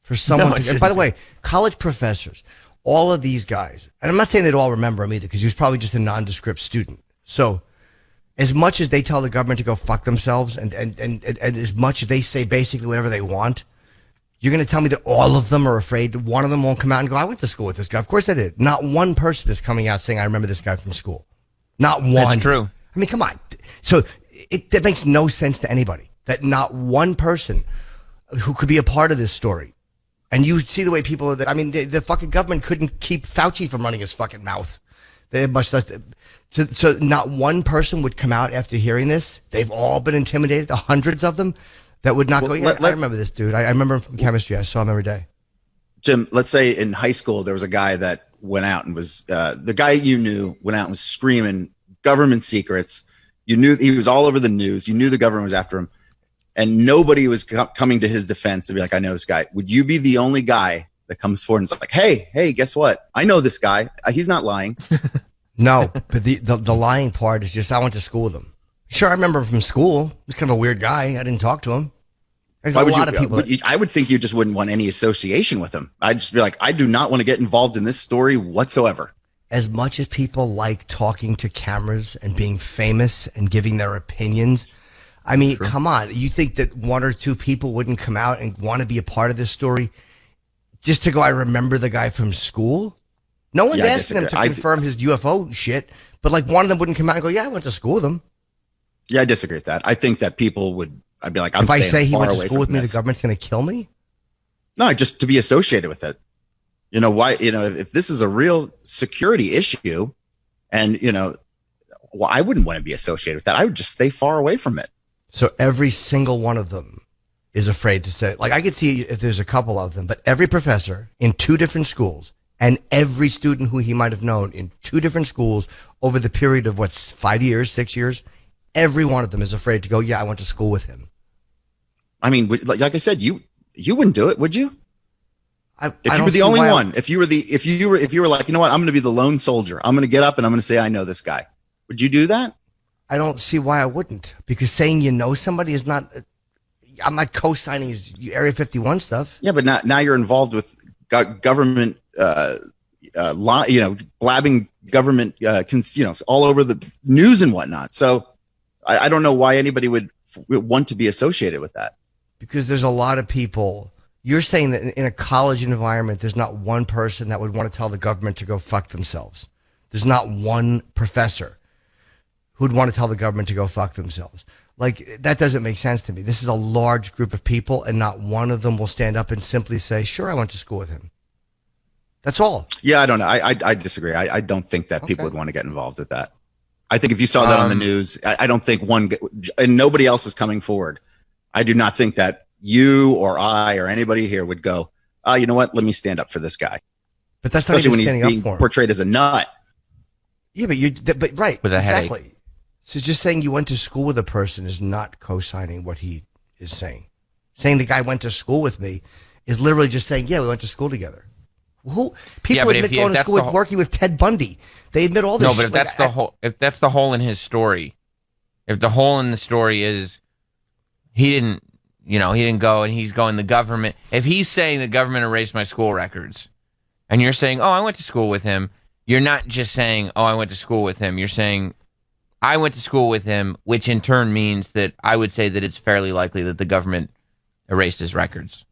For someone No, it to, and shouldn't by the be. way, college professors, all of these guys, and I'm not saying they'd all remember him either, because he was probably just a nondescript student. So as much as they tell the government to go fuck themselves, and as much as they say basically whatever they want, you're going to tell me that all of them are afraid one of them won't come out and go, I went to school with this guy. Of course I did. Not one person is coming out saying, I remember this guy from school. Not one. That's true. I mean, come on. So that makes no sense to anybody, that not one person who could be a part of this story. And you see the way people are that, I mean, the fucking government couldn't keep Fauci from running his fucking mouth. They much less. So not one person would come out after hearing this. They've all been intimidated, hundreds of them that would not go, yeah, I remember this dude. I remember him from chemistry. I saw him every day. Jim, let's say in high school, there was a guy that went out and was, the guy you knew went out and was screaming government secrets. You knew he was all over the news. You knew the government was after him. And nobody was coming to his defense to be like, I know this guy. Would you be the only guy that comes forward and is like, hey, guess what? I know this guy. He's not lying. No, but the lying part is just, I went to school with him. Sure, I remember him from school. He's kind of a weird guy. I didn't talk to him. There's a lot of people. I would think you just wouldn't want any association with him. I'd just be like, I do not want to get involved in this story whatsoever. As much as people like talking to cameras and being famous and giving their opinions, I mean, come on. You think that one or two people wouldn't come out and want to be a part of this story just to go, I remember the guy from school? No one's asking him to confirm his UFO shit, but like one of them wouldn't come out and go, yeah, I went to school with him. Yeah, I disagree with that. I think that people would, I'd be like, if I say he went to school with me, the government's going to kill me? No, just to be associated with it. You know, why, you know, if this is a real security issue and, you know, well, I wouldn't want to be associated with that. I would just stay far away from it. So every single one of them is afraid to say, like, I could see if there's a couple of them, but every professor in two different schools and every student who he might have known in two different schools over the period of 5 years, 6 years, every one of them is afraid to go, yeah, I went to school with him. I mean, like I said, you wouldn't do it, would you? If you were the only one, if you were like, you know what, I'm going to be the lone soldier. I'm going to get up and I'm going to say, I know this guy. Would you do that? I don't see why I wouldn't, because saying you know somebody is not, I'm not co-signing his Area 51 stuff. Yeah, but now you're involved with government, blabbing government, all over the news and whatnot. So I don't know why anybody would want to be associated with that. Because there's a lot of people. You're saying that in a college environment, there's not one person that would want to tell the government to go fuck themselves. There's not one professor who'd want to tell the government to go fuck themselves. Like, that doesn't make sense to me. This is a large group of people, and not one of them will stand up and simply say, sure, I went to school with him. That's all. Yeah, I don't know. I disagree. I don't think that people would want to get involved with that. I think if you saw that on the news, I don't think and nobody else is coming forward. I do not think that you or I or anybody here would go, you know what? Let me stand up for this guy. But that's not especially even when standing he's up for being him. portrayed as a nut. Yeah, but right. With a exactly. headache. So just saying you went to school with a person is not co-signing what he is saying. Saying the guy went to school with me is literally just saying, yeah, we went to school together. People admit going to school with working with Ted Bundy. They admit all this. No, but if that's if that's the hole in his story, if the hole in the story is he didn't go and he's going the government. If he's saying the government erased my school records, and you're saying, oh, I went to school with him, you're not just saying, oh, I went to school with him. You're saying, I went to school with him, which in turn means that I would say that it's fairly likely that the government erased his records.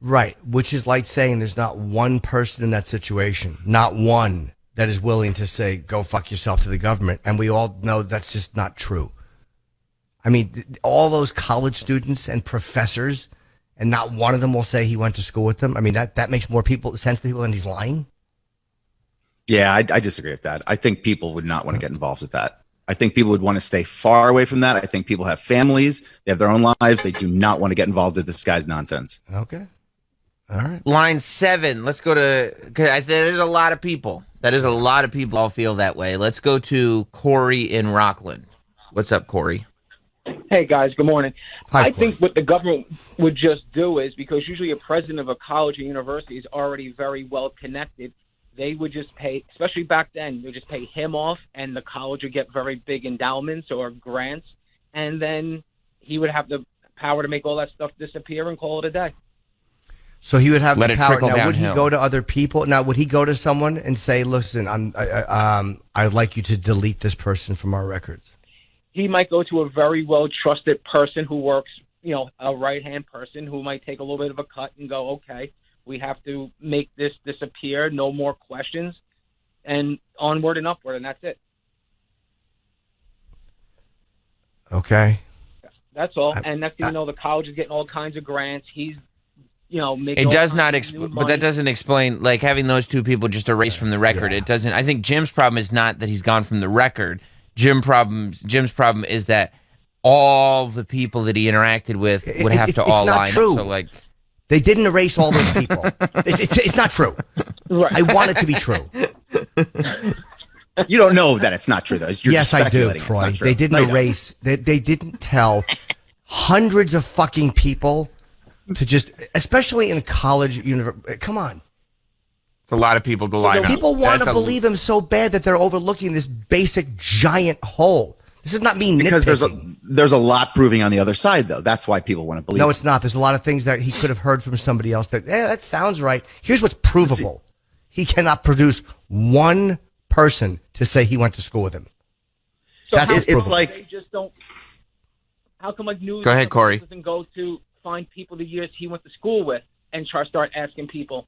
Right, which is like saying there's not one person in that situation, not one, that is willing to say, go fuck yourself to the government. And we all know that's just not true. I mean, all those college students and professors, and not one of them will say he went to school with them. I mean, that makes more sense to people than he's lying. Yeah, I disagree with that. I think people would not want to get involved with that. I think people would want to stay far away from that. I think people have families. They have their own lives. They do not want to get involved with this guy's nonsense. Okay. All right. Line 7. Let's go to, because there's a lot of people. That is a lot of people all feel that way. Let's go to Corey in Rockland. What's up, Corey? Hey, guys. Good morning. Hi, I think what the government would just do is, because usually a president of a college or university is already very well connected, they would just pay, especially back then, they would just pay him off, and the college would get very big endowments or grants, and then he would have the power to make all that stuff disappear and call it a day. So he would have Let the it power. trickle Now, would he downhill. go to other people? Now, would he go to someone and say, "Listen, I'd like you to delete this person from our records"? He might go to a very well-trusted person who works, a right-hand person who might take a little bit of a cut and go, okay, we have to make this disappear, no more questions, and onward and upward, and that's it. Okay. That's all. And next thing you know, the college is getting all kinds of grants. He's, making It does all not, kinds of new but that money. doesn't explain, like, having those two people just erased from the record. Yeah. It doesn't. I think Jim's problem is not that he's gone from the record. Jim's problem is that all the people that he interacted with would have to all not line true. up. So, like, They didn't erase all those people. It's not true. Right. I want it to be true. You don't know that it's not true, though. You're Yes, just I do, speculating it's not Troy. true. They didn't No, you don't. erase. They didn't tell hundreds of fucking people to just, especially in college, come on. it's a lot of people to line up. People want That's to believe him so bad that they're overlooking this basic giant hole. This is not me Because nitpicking. there's a lot proving on the other side, though. That's why people want to believe. No, it's not. There's a lot of things that he could have heard from somebody else that, that sounds right. Here's what's provable. He cannot produce one person to say he went to school with him. So That's how what's it's provable. like they just don't. How come news? Go ahead, Corey. Doesn't go to find people the years he went to school with and start asking people,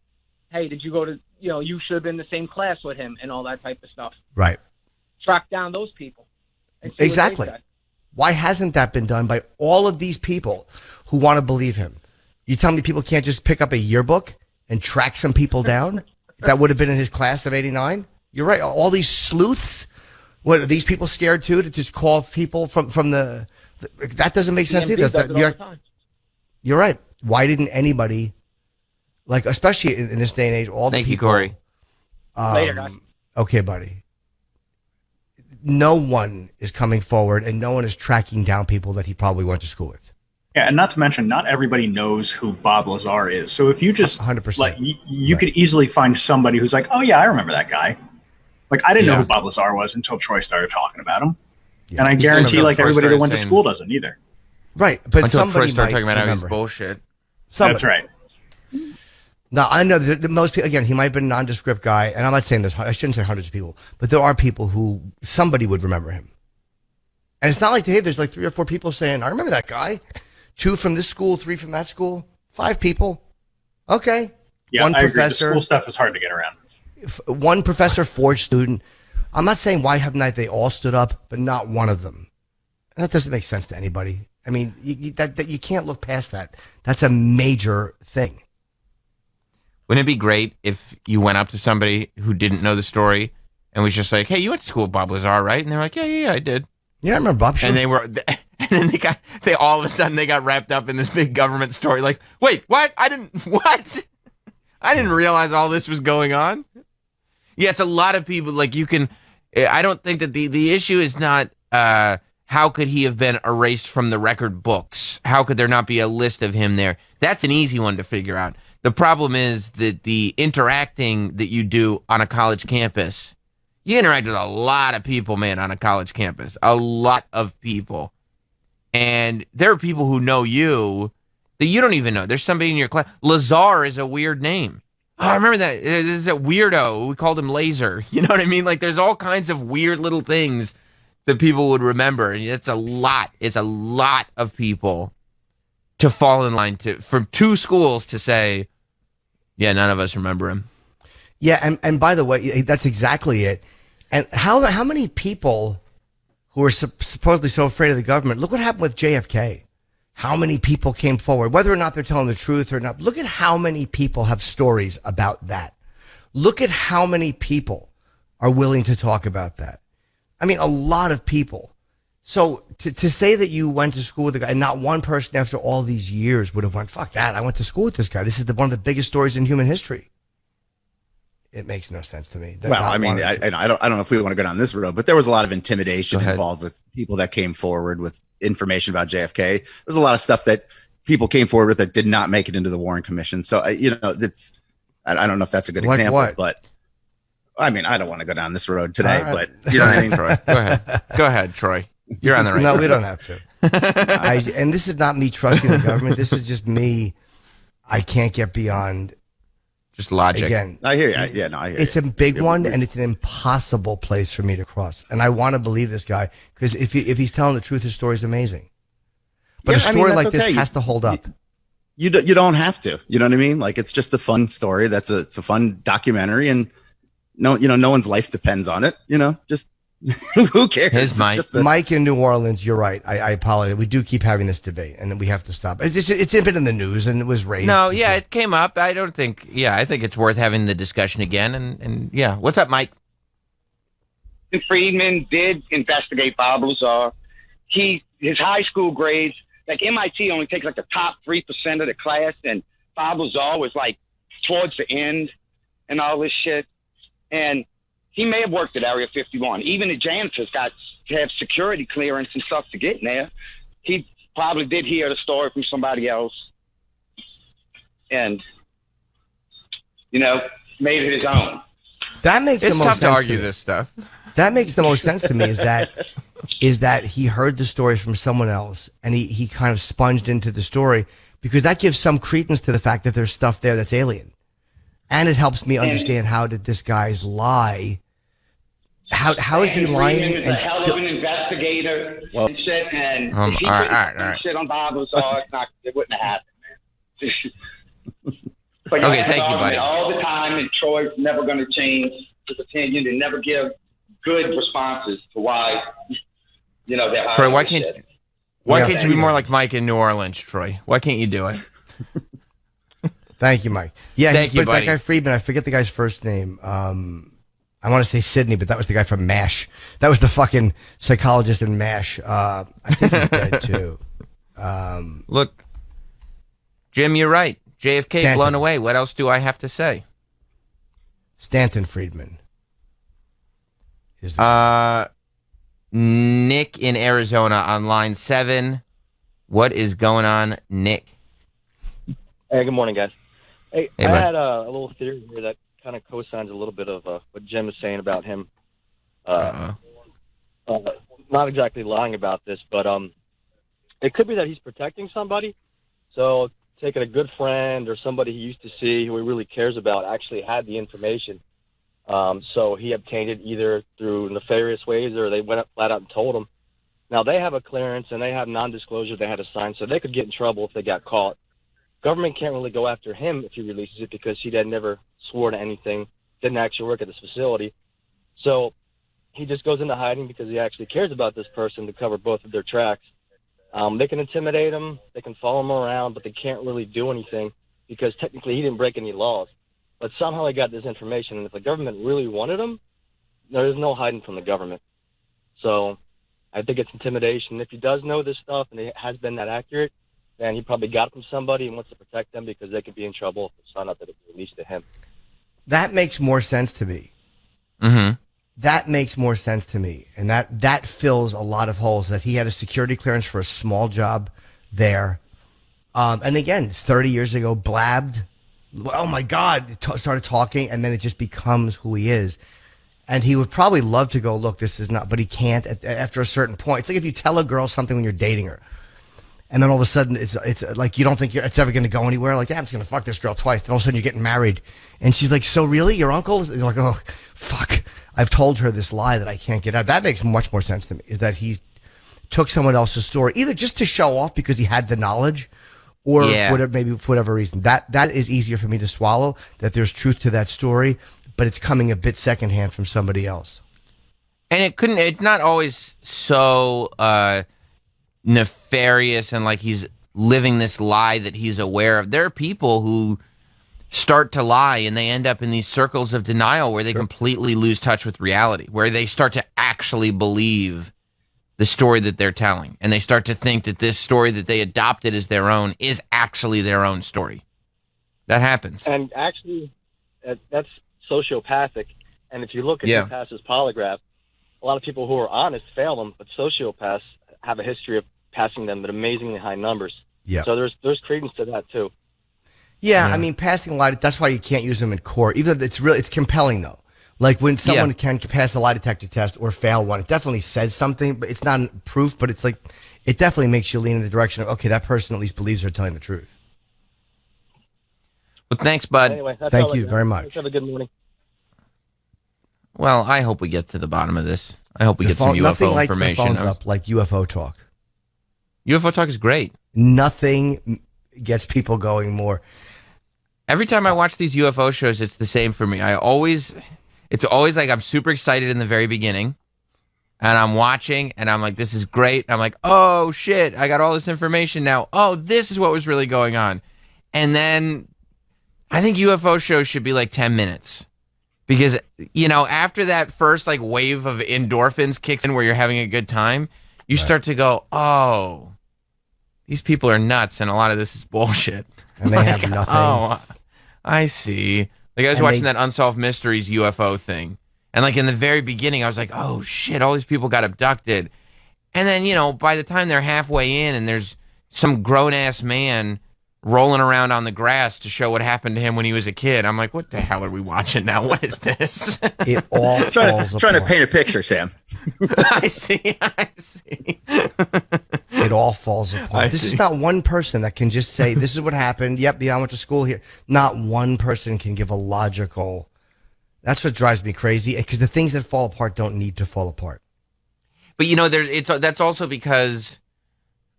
hey, did you go to? You should have been in the same class with him and all that type of stuff. Right. Track down those people. And see what they Exactly. say. Why hasn't that been done by all of these people who want to believe him? You tell me people can't just pick up a yearbook and track some people down that would have been in his class of 89? You're right. All these sleuths, what are these people scared too to just call people from the that doesn't make sense DMV either. does it all the time. You're right. Why didn't anybody, like, especially in this day and age, all the Thank you, people, Corey. Later, guys. Okay, buddy. No one is coming forward and no one is tracking down people that he probably went to school with. Yeah, and not to mention, not everybody knows who Bob Lazar is. So if you just 100%. like, you could easily find somebody who's like, oh yeah, I remember that guy. Like, I didn't know who Bob Lazar was until Troy started talking about him. Yeah. And I guarantee, until like, Troy everybody that started went to saying- school doesn't either. Right, but Until Troy somebody started might talking about how he's remember. bullshit. Somebody. That's right. Now, I know that most people, again, he might have been a nondescript guy, and I'm not saying this, I shouldn't say hundreds of people, but there are people who somebody would remember him. And it's not like, hey, there's like 3 or 4 people saying, I remember that guy. 2 from this school, 3 from that school, 5 people. Okay. Yeah, One I agree. The professor. school stuff is hard to get around. 1 professor, 4 student. I'm not saying why haven't they all stood up, but not one of them. And that doesn't make sense to anybody. I mean, you can't look past that. That's a major thing. Wouldn't it be great if you went up to somebody who didn't know the story and was just like, hey, you went to school with Bob Lazar, right? And they're like, yeah, I did. Yeah, I remember Bob. Sure. And then they all of a sudden they got wrapped up in this big government story. Like, wait, what? I didn't realize all this was going on. Yeah, it's a lot of people. Like, I don't think that the issue is not how could he have been erased from the record books? How could there not be a list of him there? That's an easy one to figure out. The problem is that the interacting that you do on a college campus, you interact with a lot of people, man, on a college campus. A lot of people. And there are people who know you that you don't even know. There's somebody in your class. Lazar is a weird name. Oh, I remember that. There's a weirdo. We called him Lazar. You know what I mean? Like, there's all kinds of weird little things that people would remember. And it's a lot. It's a lot of people to fall in line for 2 schools to say, yeah, none of us remember him. Yeah, and by the way, that's exactly it. And how many people who are supposedly so afraid of the government. Look what happened with JFK. How many people came forward, whether or not they're telling the truth or not. Look at how many people have stories about that. Look at how many people are willing to talk about that. I mean, a lot of people. So to say that you went to school with a guy, and not one person after all these years would have went, fuck that, I went to school with this guy. This is one of the biggest stories in human history. It makes no sense to me. Well, I mean, I don't know if we want to go down this road, but there was a lot of intimidation involved with people that came forward with information about JFK. There's a lot of stuff that people came forward with that did not make it into the Warren Commission. So, I don't know if that's a good example, but I mean, I don't want to go down this road today, but you know what I mean, Troy? Go ahead, Troy. You're on the right. No, we don't have to. And this is not me trusting the government. This is just me. I can't get beyond. Just logic. Again, I hear you. Yeah, no, I hear you. It's a big one, and it's an impossible place for me to cross. And I want to believe this guy because if he's telling the truth, his story is amazing. But a story like this has to hold up. You don't have to. You know what I mean? Like, it's just a fun story. It's a fun documentary, and no one's life depends on it. Just who cares? Here's Mike. Mike in New Orleans, you're right. I apologize. We do keep having this debate, and we have to stop. It's been in the news, and it was raised. No, yeah, it came up. I think it's worth having the discussion again. And yeah, what's up, Mike? Friedman did investigate Bob Lazar. His high school grades, like MIT only takes like the top 3% of the class, and Bob Lazar was like towards the end and all this shit. And he may have worked at Area 51. Even the janitors got to have security clearance and stuff to get in there. He probably did hear the story from somebody else and, made it his own. That makes it's the most tough sense to argue me. This stuff. That makes the most sense to me is that he heard the stories from someone else and he kind of sponged into the story because that gives some credence to the fact that there's stuff there that's alien. And it helps me understand how did this guy's lie. How is he lying? Freeman is a hell of an investigator and shit. And if he didn't shit on Bob Lazar, it wouldn't have happened, man. But okay, thank you, buddy. All the time, and Troy's never going to change his opinion and never give good responses to why, they're Troy, why can't you be more like Mike in New Orleans, Troy? Why can't you do it? Thank you, Mike. Yeah, thank you, buddy. That guy Friedman, I forget the guy's first name. I want to say Sydney, but that was the guy from MASH. That was the fucking psychologist in MASH. I think he's dead too. Look, Jim, you're right. JFK Stanton. Blown away. What else do I have to say? Stanton Friedman. Nick in Arizona on line 7. What is going on, Nick? Hey, good morning, guys. Hey, I bud. had a little theory here that kind of co-signs a little bit of what Jim is saying about him. Not exactly lying about this, but it could be that he's protecting somebody. So taking a good friend or somebody he used to see who he really cares about actually had the information. So he obtained it either through nefarious ways or they went up flat out and told him. Now, they have a clearance and they have non-disclosure they had to sign, so they could get in trouble if they got caught. Government can't really go after him if he releases it because he had never swore to anything, didn't actually work at this facility. So he just goes into hiding because he actually cares about this person to cover both of their tracks. They can intimidate him, they can follow him around, but they can't really do anything because technically he didn't break any laws. But somehow he got this information, and if the government really wanted him, there's no hiding from the government. So I think it's intimidation. If he does know this stuff and it has been that accurate, then he probably got it from somebody and wants to protect them because they could be in trouble if it's found out that it was released to him. That makes more sense to me. Mm-hmm. That makes more sense to me. And that fills a lot of holes, that he had a security clearance for a small job there. And again, 30 years ago, blabbed. Oh, my God, started talking, and then it just becomes who he is. And he would probably love to go, look, this is not, but he can't after a certain point. It's like if you tell a girl something when you're dating her, and then all of a sudden it's like you don't think it's ever going to go anywhere. Like, yeah, I'm just going to fuck this girl twice. Then all of a sudden you're getting married. And she's like, so really? Your uncle? You're like, oh, fuck. I've told her this lie that I can't get out. That makes much more sense to me, is that he took someone else's story, either just to show off because he had the knowledge, or maybe for whatever reason. That is easier for me to swallow, that there's truth to that story, but it's coming a bit secondhand from somebody else. And it's not always so nefarious and like he's living this lie that he's aware of. There are people who start to lie and they end up in these circles of denial where they completely lose touch with reality, where they start to actually believe the story that they're telling. And they start to think that this story that they adopted as their own is actually their own story. That happens. And actually, that's sociopathic. And if you look at who passes polygraph, a lot of people who are honest fail them, but sociopaths have a history of passing them at amazingly high numbers. Yeah. So there's credence to that too. Yeah, I mean, passing a lie, that's why you can't use them in court. Either it's compelling though. Like when someone can pass a lie detector test or fail one, it definitely says something, but it's not proof, but it's like, it definitely makes you lean in the direction of, okay, that person at least believes they're telling the truth. Well, thanks, bud. Anyway, thank you very much. Have a good morning. Well, I hope we get to the bottom of this. I hope we get some UFO nothing information. Nothing lights the phones up like UFO talk. UFO talk is great. Nothing gets people going more. Every time I watch these UFO shows, it's the same for me. It's always like I'm super excited in the very beginning, and I'm watching, and I'm like, this is great. I'm like, oh, shit, I got all this information now. Oh, this is what was really going on. And then I think UFO shows should be like 10 minutes. Because, after that first like wave of endorphins kicks in where you're having a good time, you start to go, oh, these people are nuts, and a lot of this is bullshit. And they have nothing. Oh, I see. Like I was watching that Unsolved Mysteries UFO thing. And like in the very beginning, I was like, oh shit, all these people got abducted. And then, by the time they're halfway in and there's some grown-ass man rolling around on the grass to show what happened to him when he was a kid, I'm like, what the hell are we watching now? What is this? It all falls trying to paint a picture, Sam. I see. It all falls apart. This is not one person that can just say, this is what happened. Yep, I went to school here. Not one person can give a logical. That's what drives me crazy, because the things that fall apart don't need to fall apart. But, that's also because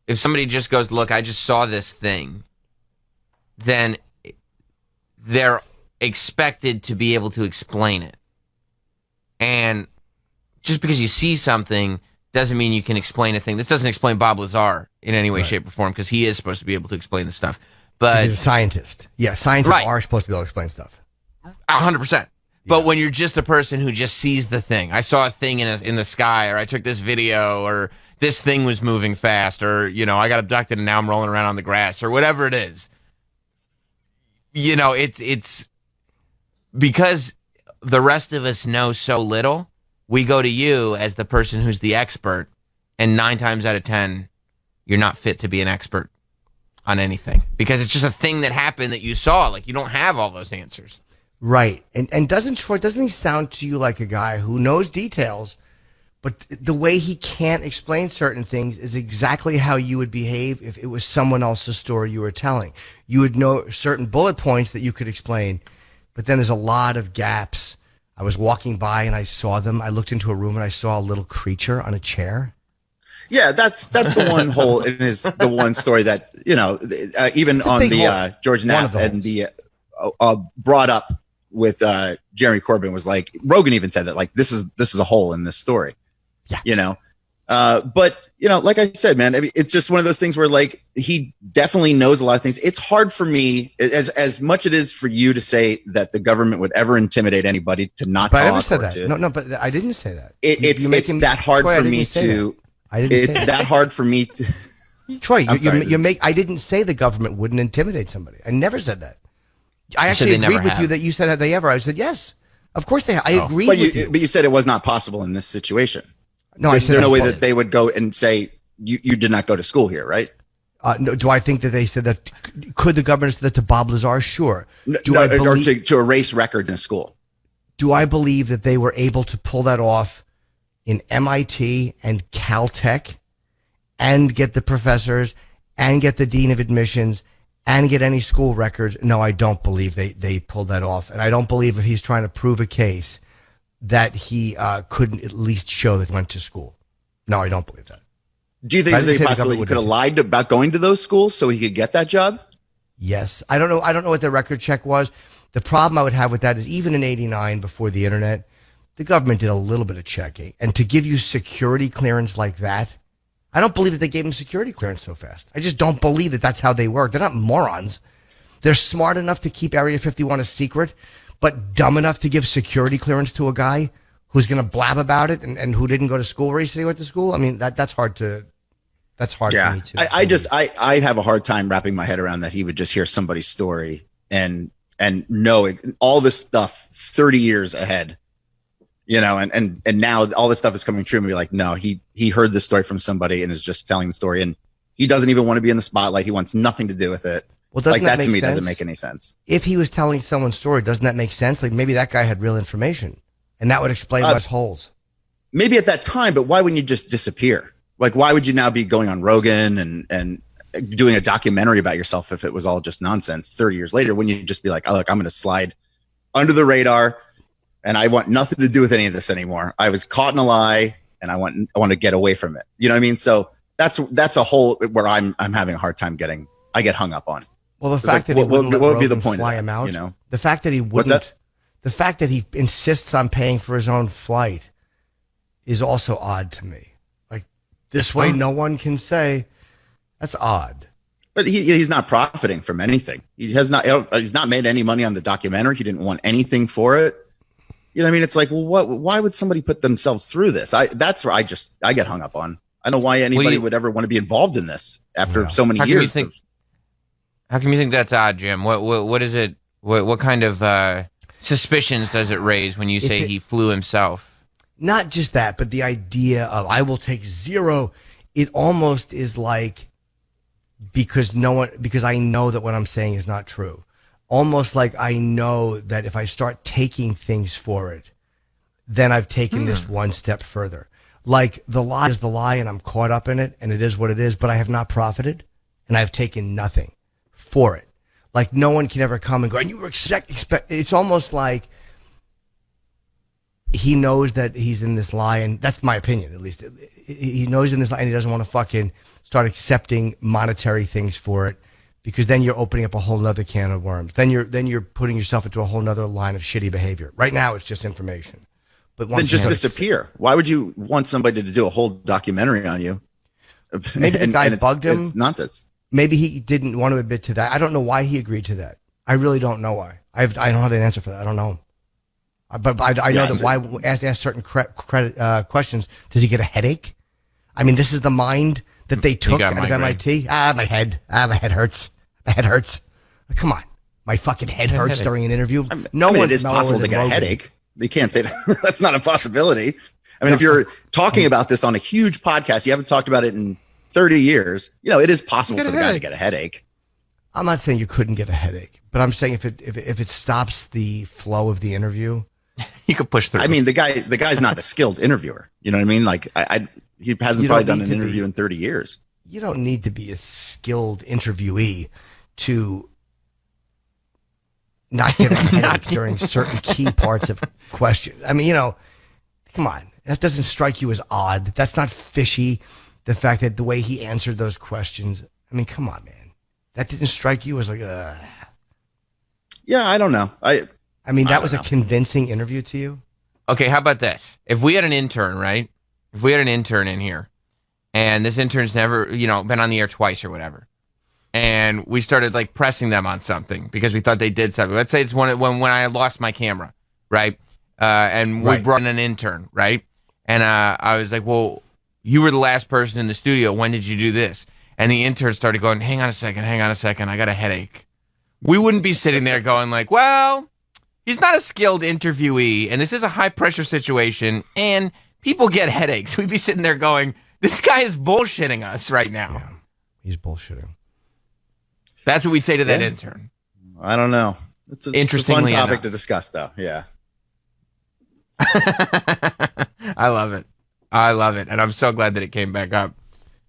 if somebody just goes, look, I just saw this thing, then they're expected to be able to explain it. And just because you see something doesn't mean you can explain a thing. This doesn't explain Bob Lazar in any way, shape, or form, because he is supposed to be able to explain the stuff. But he's a scientist. Yeah, scientists are supposed to be able to explain stuff. 100%. But when you're just a person who just sees the thing, I saw a thing in the sky, or I took this video, or this thing was moving fast, or, I got abducted and now I'm rolling around on the grass, or whatever it is. It's because the rest of us know so little, we go to you as the person who's the expert, and 9 times out of 10, you're not fit to be an expert on anything because it's just a thing that happened that you saw. Like, you don't have all those answers. Right. And doesn't he sound to you like a guy who knows details, but the way he can't explain certain things is exactly how you would behave if it was someone else's story you were telling. You would know certain bullet points that you could explain, but then there's a lot of gaps. I was walking by and I saw them. I looked into a room and I saw a little creature on a chair. Yeah, that's the one hole in the one story that, even on the George Knapp and the brought up with Jeremy Corbyn was like, Rogan even said that, like, this is a hole in this story. Yeah. But like I said, man, I mean, it's just one of those things where, like, he definitely knows a lot of things. It's hard for me, as much it is for you to say that the government would ever intimidate anybody to not talk. But I never said that. No, but I didn't say that. It's that hard for me to. It's that hard for me to. Troy, I didn't say the government wouldn't intimidate somebody. I never said that. I actually agreed with you that you said, have they ever? I said, yes, of course they have. I agree with you. But you said it was not possible in this situation. No, I said there's no way that they would go and say, you did not go to school here, right? No, do I think that they said that? Could the government say that to Bob Lazar? Sure. Or to erase records in a school. Do I believe that they were able to pull that off in MIT and Caltech and get the professors and get the dean of admissions and get any school records? No, I don't believe they pulled that off. And I don't believe if he's trying to prove a case that he couldn't at least show that he went to school. No, I don't believe that. Do you think there's any possibility he could have lied about going to those schools so he could get that job? Yes. I don't know what the record check was. The problem I would have with that is even in '89, before the internet, the government did a little bit of checking. And to give you security clearance like that, I don't believe that they gave him security clearance so fast. I just don't believe that that's how they work. They're not morons. They're smart enough to keep Area 51 a secret, but dumb enough to give security clearance to a guy who's going to blab about it and who didn't go to school where he said he went to school. I mean, that's hard for me too. I have a hard time wrapping my head around that he would just hear somebody's story and know all this stuff 30 years ahead. And now all this stuff is coming true and be like, no, he heard this story from somebody and is just telling the story, and he doesn't even want to be in the spotlight. He wants nothing to do with it. Well, doesn't that make to me sense? Doesn't make any sense. If he was telling someone's story, doesn't that make sense? Like maybe that guy had real information, and that would explain those holes. Maybe at that time, but why wouldn't you just disappear? Like, why would you now be going on Rogan and doing a documentary about yourself if it was all just nonsense 30 years later? Wouldn't you just be like, oh, look, I'm going to slide under the radar, and I want nothing to do with any of this anymore. I was caught in a lie, and I want to get away from it. You know what I mean? So that's a whole where I'm having a hard time getting. I get hung up on. Well, the fact that he wouldn't let Rogan fly him out, the fact that he wouldn't, the fact that he insists on paying for his own flight is also odd to me. Like this way, no one can say that's odd. But he's not profiting from anything. He's not made any money on the documentary. He didn't want anything for it. You know what I mean? It's like, well, why would somebody put themselves through this? That's where I get hung up on. I don't know why anybody would ever want to be involved in this after so many years. How come you think that's odd, Jim? What is it? What kind of suspicions does it raise when you say he flew himself? Not just that, but the idea of I will take zero. It almost is like because I know that what I'm saying is not true. Almost like I know that if I start taking things for it, then I've taken this one step further. Like the lie is the lie, and I'm caught up in it, and it is what it is. But I have not profited, and I've taken nothing for it. Like no one can ever come and go, and you expect. It's almost like he knows that he's in this lie, and that's my opinion, at least. He knows in this lie, and he doesn't want to fucking start accepting monetary things for it, because then you're opening up a whole nother can of worms. Then you're putting yourself into a whole nother line of shitty behavior. Right now, it's just information. But then just disappear. Why would you want somebody to do a whole documentary on you? Maybe the guy bugged him. It's nonsense. Maybe he didn't want to admit to that. I don't know why he agreed to that. I really don't know why. I don't have an answer for that. I don't know. But I know that why ask certain questions. Does he get a headache? I mean, this is the mind that they took out of MIT. My head hurts. My head hurts. Come on. My fucking head hurts during an interview. It is possible to get a headache. You can't say that. That's not a possibility. I mean, if you're talking about this on a huge podcast, you haven't talked about it in 30 years, it is possible for the guy to get a headache. I'm not saying you couldn't get a headache, but I'm saying if it stops the flow of the interview, you could push through. I mean, the guy's not a skilled interviewer. You know what I mean? Like he hasn't probably done an interview in 30 years. You don't need to be a skilled interviewee to not get a headache during certain key parts of questions. I mean, come on. That doesn't strike you as odd. That's not fishy. The fact that the way he answered those questions, I mean, come on, man. That didn't strike you as like, Yeah, I don't know. I mean, that was a convincing interview to you? Okay, how about this? If we had an intern, right? If we had an intern in here, and this intern's never, been on the air twice or whatever, and we started like pressing them on something because we thought they did something. Let's say it's when I lost my camera, right? And we brought in an intern, right? And I was like, well, you were the last person in the studio. When did you do this? And the intern started going, hang on a second. I got a headache. We wouldn't be sitting there going like, well, he's not a skilled interviewee, and this is a high-pressure situation, and people get headaches. We'd be sitting there going, this guy is bullshitting us right now. Yeah, he's bullshitting. That's what we'd say to that intern. I don't know. It's a fun topic to discuss, though. Yeah. I love it. And I'm so glad that it came back up.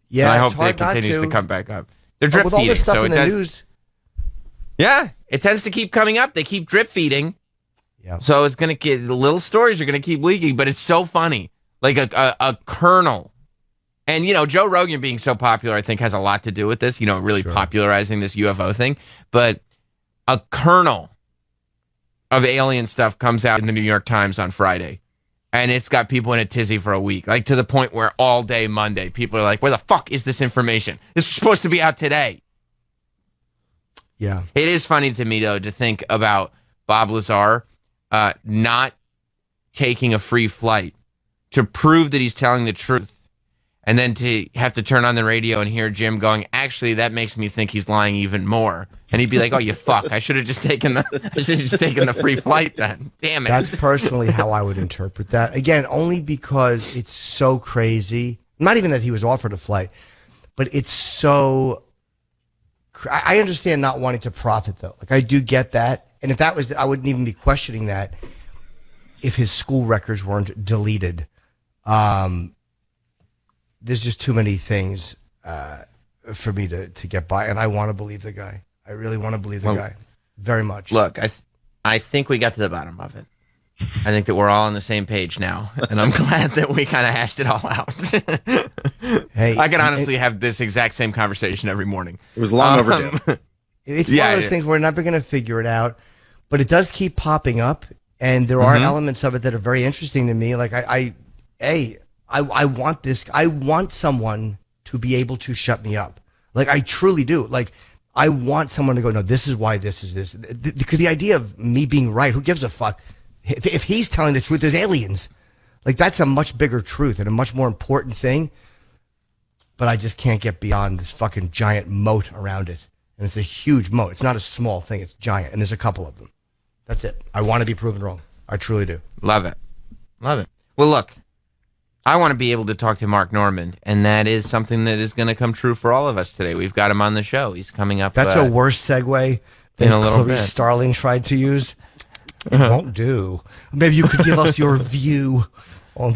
Yeah, and I hope that it continues to come back up. They're drip with feeding. All this stuff in the news. Yeah, it tends to keep coming up. They keep drip feeding. Yeah. So it's going to get, the little stories are going to keep leaking, but it's so funny. Like a colonel. And, Joe Rogan being so popular, I think, has a lot to do with this, really popularizing this UFO thing. But a kernel of alien stuff comes out in the New York Times on Friday. And it's got people in a tizzy for a week, like to the point where all day Monday, people are like, where the fuck is this information? This was supposed to be out today. Yeah. It is funny to me, though, to think about Bob Lazar not taking a free flight to prove that he's telling the truth. And then to have to turn on the radio and hear Jim going, actually, that makes me think he's lying even more. And he'd be like, oh, you fuck. I should have just taken the free flight then. Damn it. That's personally how I would interpret that. Again, only because it's so crazy. Not even that he was offered a flight, but it's so... I understand not wanting to profit, though. Like, I do get that. And if that was... I wouldn't even be questioning that if his school records weren't deleted. There's just too many things for me to get by, and I want to believe the guy. I really want to believe the guy very much. Look, I think we got to the bottom of it. I think that we're all on the same page now, and I'm glad that we kind of hashed it all out. Hey, I could honestly have this exact same conversation every morning. It was long overdue. It's one of those things we're never going to figure it out, but it does keep popping up, and there are elements of it that are very interesting to me. Like I want this. I want someone to be able to shut me up. Like I truly do. Like I want someone to go, no, this is why this is this. Because the idea of me being right, who gives a fuck? If he's telling the truth, there's aliens. Like that's a much bigger truth and a much more important thing. But I just can't get beyond this fucking giant moat around it. And it's a huge moat. It's not a small thing. It's giant. And there's a couple of them. That's it. I want to be proven wrong. I truly do. Love it. Love it. Well, look, I want to be able to talk to Mark Normand, and that is something that is going to come true for all of us today. We've got him on the show. He's coming up. That's a worse segue than Clarice Starling tried to use. It won't do. Maybe you could give us your view on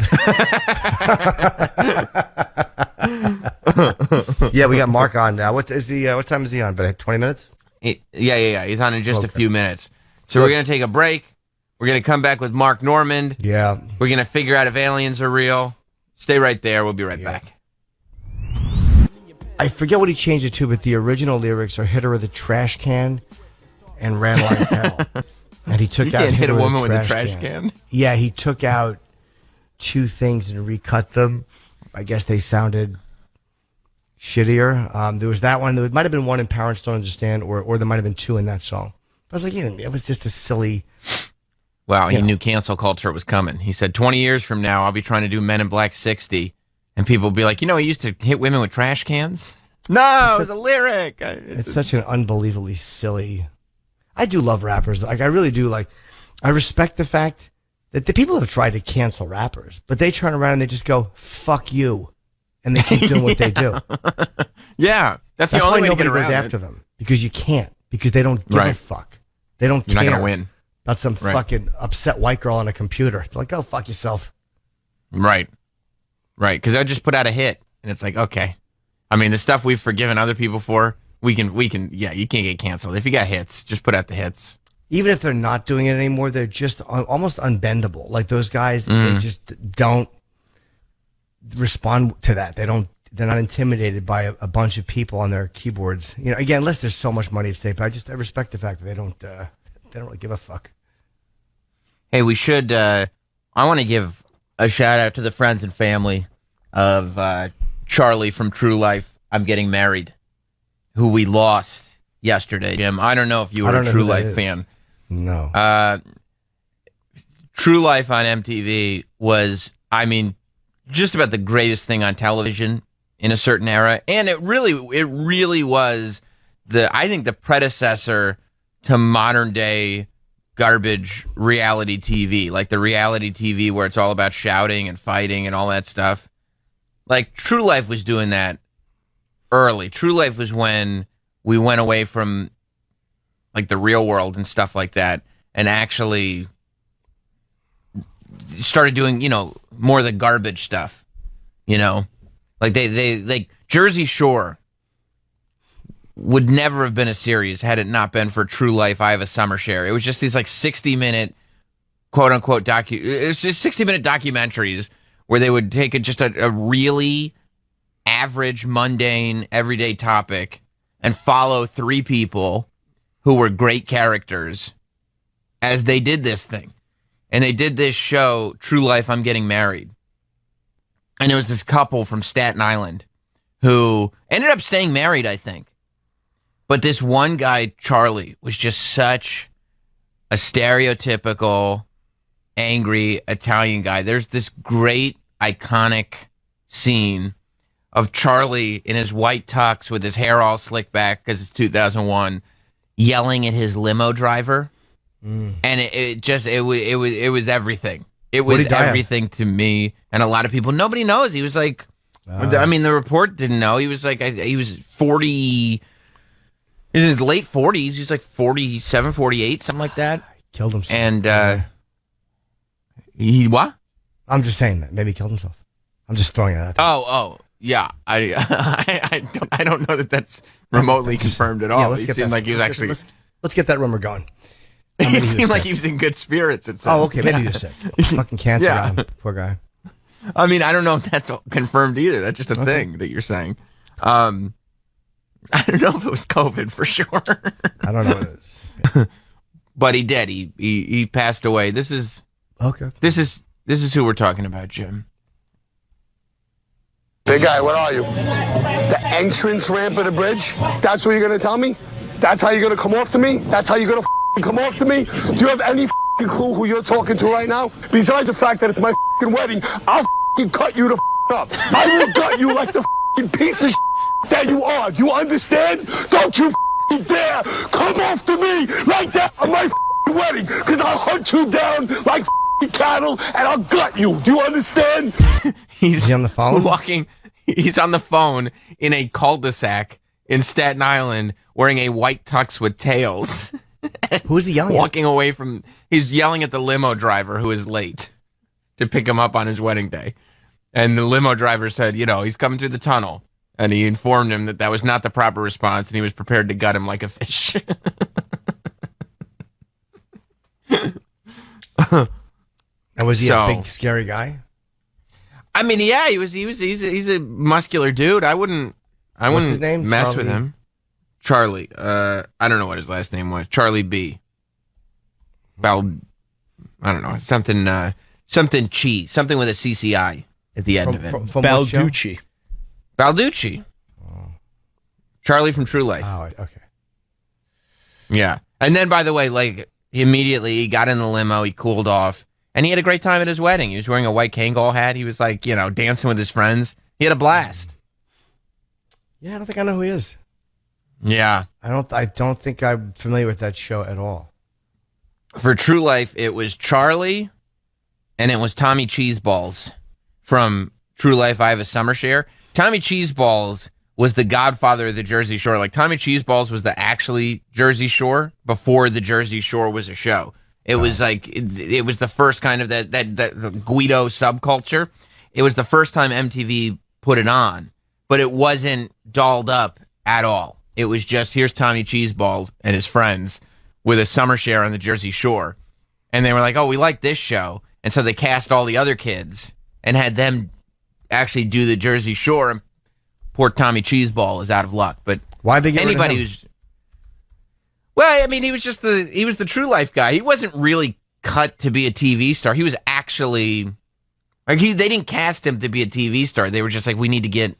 Yeah, we got Mark on now. What time is he on? But 20 minutes? Yeah. He's on in just a few minutes. So we're going to take a break. We're going to come back with Mark Normand. Yeah. We're going to figure out if aliens are real. Stay right there. We'll be right back. I forget what he changed it to, but the original lyrics are hit her with a trash can and ran like hell. And he took you out can't hit a woman with a trash can. Yeah, he took out two things and recut them. I guess they sounded shittier. There was that one. There might have been one in Parents Don't Understand, or there might have been two in that song. I was like, it was just a silly... Wow, he knew cancel culture was coming. He said, 20 years from now, I'll be trying to do Men in Black 60, and people will be like, he used to hit women with trash cans? No, it was a lyric. It's such an unbelievably silly... I do love rappers. Like, I really do. Like, I respect the fact that the people have tried to cancel rappers, but they turn around and they just go, fuck you, and they keep doing what they do. Yeah, that's the only way nobody to get goes around after them, because you can't, because they don't give a fuck. They don't You're care. not going to win. About some fucking upset white girl on a computer. They're like, go fuck yourself. Right. Because I just put out a hit, and it's like, okay. I mean, the stuff we've forgiven other people for, we can. Yeah, you can't get canceled. If you got hits, just put out the hits. Even if they're not doing it anymore, they're just almost unbendable. Like those guys, they just don't respond to that. They're not intimidated by a bunch of people on their keyboards. Again, unless there's so much money at stake. But I respect the fact that they don't really give a fuck. Hey, we should. I want to give a shout out to the friends and family of Charlie from True Life. I'm Getting Married, who we lost yesterday. Jim, I don't know if you were a True Life fan. No. True Life on MTV was, just about the greatest thing on television in a certain era, and it really was I think the predecessor to modern day garbage reality TV, like the reality TV where it's all about shouting and fighting and all that stuff. Like True Life was doing that early. True Life was when we went away from like the real world and stuff like that and actually started doing, more of the garbage stuff, like they Jersey Shore would never have been a series had it not been for True Life. I Have a Summer Share. It was just these like 60-minute quote unquote it's just 60-minute documentaries where they would take just a really average, mundane, everyday topic and follow three people who were great characters as they did this thing. and they did this show, True Life, I'm Getting Married. And it was this couple from Staten Island who ended up staying married, I think. But this one guy, Charlie, was just such a stereotypical, angry Italian guy. There's this great, iconic scene of Charlie in his white tux with his hair all slicked back because it's 2001, yelling at his limo driver. And it was everything. It was everything to me and a lot of people. Nobody knows. He was like, I mean, the report didn't know. He was like, he was 40, in his late 40s. He's like 47, 48, something like that. Killed himself. And he what? I'm just saying that. Maybe he killed himself. I'm just throwing it out there. Oh, yeah. I don't know that that's remotely confirmed at all. Yeah, He seemed like he was actually. Let's get that rumor going. He seemed like he was in good spirits. Okay. Maybe he was sick. Fucking cancer on him. Poor guy. I mean, I don't know if that's confirmed either. That's just a thing that you're saying. I don't know if it was COVID for sure. I don't know what it is. Yeah. But he did. He passed away. This is okay. This is who we're talking about, Jim. Big guy, what are you? The entrance ramp of the bridge? That's what you're gonna tell me? That's how you're gonna come off to me? That's how you're gonna come off to me? Do you have any clue who you're talking to right now? Besides the fact that it's my wedding, I'll cut you the up. I will gut you like the piece of that you are. Do you understand? Don't you dare come off to me like that on my wedding, because I'll hunt you down like cattle and I'll gut you. Do you understand? Is he on the phone? He's on the phone in a cul-de-sac in Staten Island wearing a white tux with tails. Who's he yelling at? He's yelling at the limo driver who is late to pick him up on his wedding day. And the limo driver said, he's coming through the tunnel. And he informed him that was not the proper response, and he was prepared to gut him like a fish. And was he a big, scary guy? I mean, yeah, he's a muscular dude. I wouldn't his name? mess Charlie? with him. Charlie. I don't know what his last name was. Charlie B. I don't know. Something Chi. Something with a CCI at the end of it. From Balducci. Balducci. Oh. Charlie from True Life. Oh, okay. Yeah. And then, by the way, he got in the limo, he cooled off, and he had a great time at his wedding. He was wearing a white Kangol hat. He was dancing with his friends. He had a blast. Yeah, I don't think I know who he is. Yeah. I don't think I'm familiar with that show at all. For True Life, it was Charlie, and it was Tommy Cheeseballs from True Life, I Have a Summer Share. Tommy Cheeseballs was the godfather of the Jersey Shore. Like, Tommy Cheeseballs was the actually Jersey Shore before the Jersey Shore was a show. It was like, it was the first kind of that Guido subculture. It was the first time MTV put it on, but it wasn't dolled up at all. It was just, here's Tommy Cheeseballs and his friends with a summer share on the Jersey Shore. And they were like, oh, we like this show. And so they cast all the other kids and had them actually do the Jersey Shore, and poor Tommy Cheeseball is out of luck. But why'd they get anybody rid of him? who's, well, I mean, he was the True Life guy. He wasn't really cut to be a TV star. He was actually they didn't cast him to be a TV star. They were just like, we need to get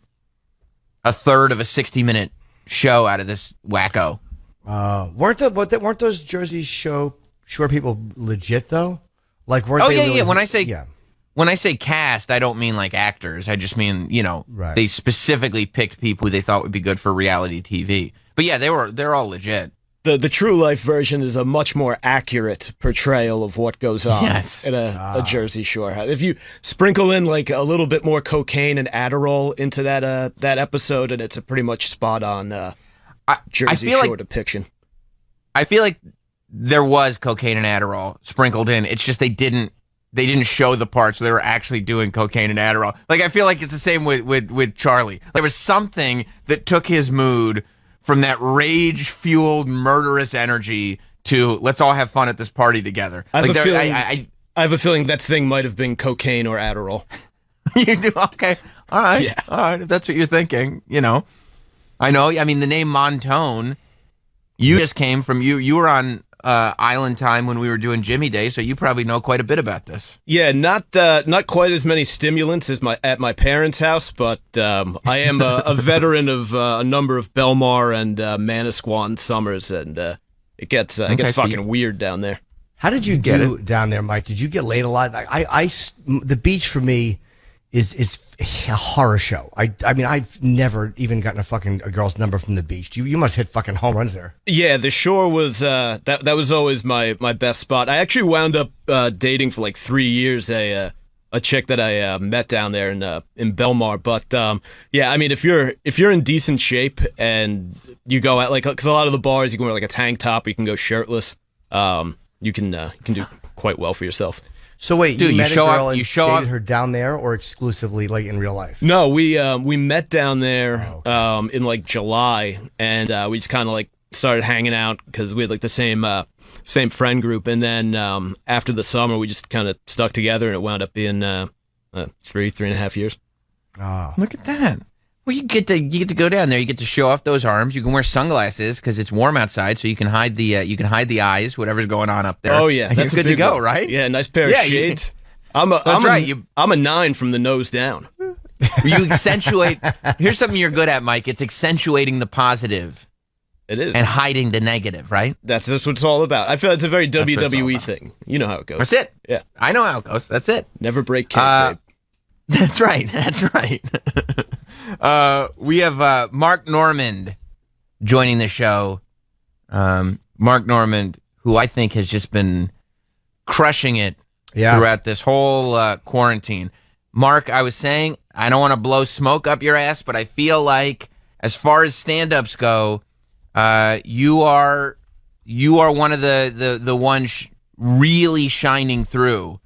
a third of a 60-minute show out of this wacko. Weren't those Jersey Shore people legit though? Like, weren't they? Yeah. When I say cast, I don't mean like actors. I just mean, right. They specifically picked people who they thought would be good for reality TV. But yeah, they're all legit. The True Life version is a much more accurate portrayal of what goes on in a Jersey Shore. If you sprinkle in like a little bit more cocaine and Adderall into that episode, and it's a pretty much spot on Jersey Shore depiction. I feel like there was cocaine and Adderall sprinkled in. It's just they didn't show the parts where they were actually doing cocaine and Adderall. Like, I feel like it's the same with Charlie. There was something that took his mood from that rage-fueled, murderous energy to let's all have fun at this party together. I have a feeling that thing might have been cocaine or Adderall. You do? Okay. All right. Yeah. All right. If that's what you're thinking, I know. I mean, the name Montone, you just came from, you were on island time when we were doing Jimmy Day, so you probably know quite a bit about this. Yeah, not quite as many stimulants as at my parents' house, but I am a veteran of a number of Belmar and Manasquan summers, and it gets fucking weird down there. How did you do down there, Mike? Did you get laid a lot? The beach for me is a horror show. I mean, I've never even gotten a girl's number from the beach. You must hit fucking home runs there. Yeah, the shore was that was always my best spot. I actually wound up dating for like 3 years a chick that I met down there in Belmar. But yeah, I mean, if you're in decent shape and you go out, like, because a lot of the bars you can wear like a tank top, you can go shirtless. You can do quite well for yourself. So wait, dude, you met a girl and dated up her down there, or exclusively like in real life? No, we met down there in like July, and we just kind of like started hanging out because we had like the same friend group, and then after the summer we just kind of stuck together, and it wound up being 3.5 years. Oh, look at that! Well, you get to go down there. You get to show off those arms. You can wear sunglasses because it's warm outside, so you can hide the eyes, whatever's going on up there. Oh yeah, and that's good to go, right? Yeah, nice pair of shades. I'm a 9 from the nose down. You accentuate. Here's something you're good at, Mike. It's accentuating the positive. It is, and hiding the negative, right? That's what it's all about. I feel it's a very WWE thing. You know how it goes. That's it. Yeah, I know how it goes. That's it. Never break kayfabe. That's right. That's right. We have Mark Normand joining the show. Mark Normand, who I think has just been crushing it throughout this whole quarantine. Mark, I was saying, I don't want to blow smoke up your ass, but I feel like as far as stand-ups go, you are one of the ones really shining through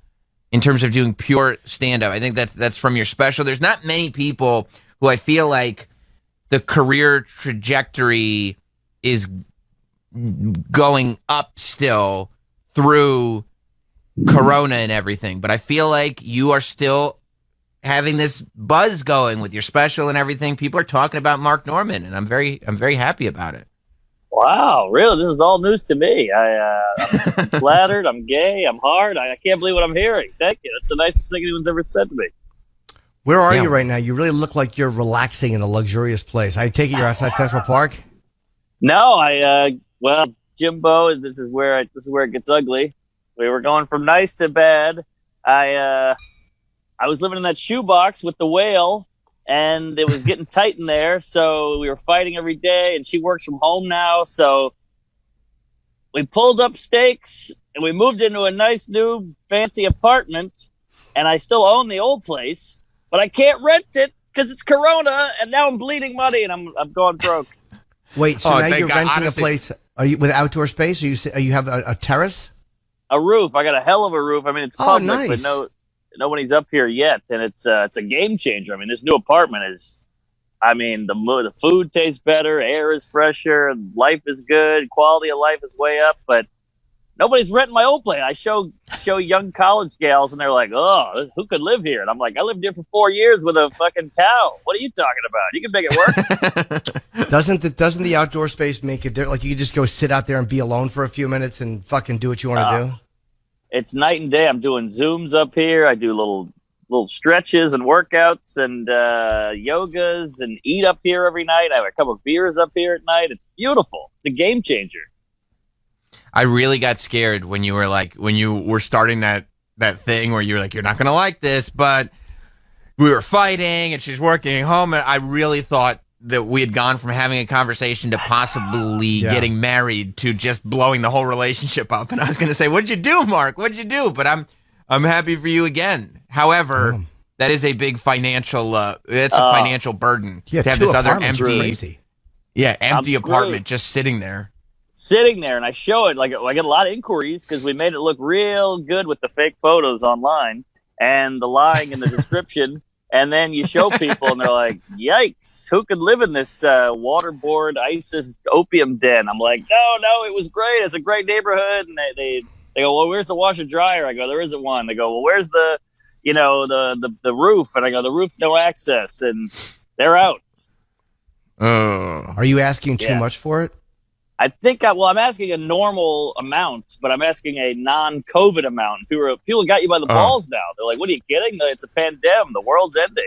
in terms of doing pure stand-up. I think that's from your special. There's not many people who I feel like the career trajectory is going up still through Corona and everything. But I feel like you are still having this buzz going with your special and everything. People are talking about Mark Normand, and I'm very happy about it. Wow, really? This is all news to me. I'm flattered. I'm gay. I'm hard. I can't believe what I'm hearing. Thank you. That's the nicest thing anyone's ever said to me. Where are you right now? You really look like you're relaxing in a luxurious place. I take it you're outside Central Park? No, well, Jimbo, this is where it gets ugly. We were going from nice to bad. I was living in that shoebox with the whale, and it was getting tight in there, so we were fighting every day, and she works from home now, so we pulled up stakes, and we moved into a nice new fancy apartment, and I still own the old place, but I can't rent it because it's Corona, and now I'm bleeding money, and I'm going broke. Wait, so now you're renting a place? Are you with outdoor space? Or you have a terrace? A roof. I got a hell of a roof. I mean, it's public, nice. but nobody's up here yet, and it's a game changer. I mean, this new apartment is, I mean, the food tastes better, air is fresher, life is good, quality of life is way up, but nobody's renting my old place. I show young college gals, and they're like, "Oh, who could live here?" And I'm like, "I lived here for 4 years with a fucking cow. What are you talking about? You can make it work." Doesn't the outdoor space make it like you can just go sit out there and be alone for a few minutes and fucking do what you want to do? It's night and day. I'm doing Zooms up here. I do little stretches and workouts and yogas and eat up here every night. I have a couple of beers up here at night. It's beautiful. It's a game changer. I really got scared when you were starting that thing where you were like, you're not going to like this, but we were fighting and she's working at home. And I really thought that we had gone from having a conversation to possibly getting married to just blowing the whole relationship up. And I was going to say, what'd you do, Mark? What'd you do? But I'm happy for you again. However, that is a big financial, financial burden to have this other empty apartment just sitting there. And I show it, like I get a lot of inquiries because we made it look real good with the fake photos online and the lying in the description. And then you show people and they're like, yikes, who could live in this waterboard ISIS opium den? I'm like, no, it was great. It's a great neighborhood. And they go, well, where's the washer dryer? I go, there isn't one. They go, well, where's the roof? And I go, the roof, no access. And they're out. Are you asking too much for it? I'm asking a normal amount, but I'm asking a non-COVID amount. People got you by the balls now. They're like, what are you kidding? It's a pandemic. The world's ending.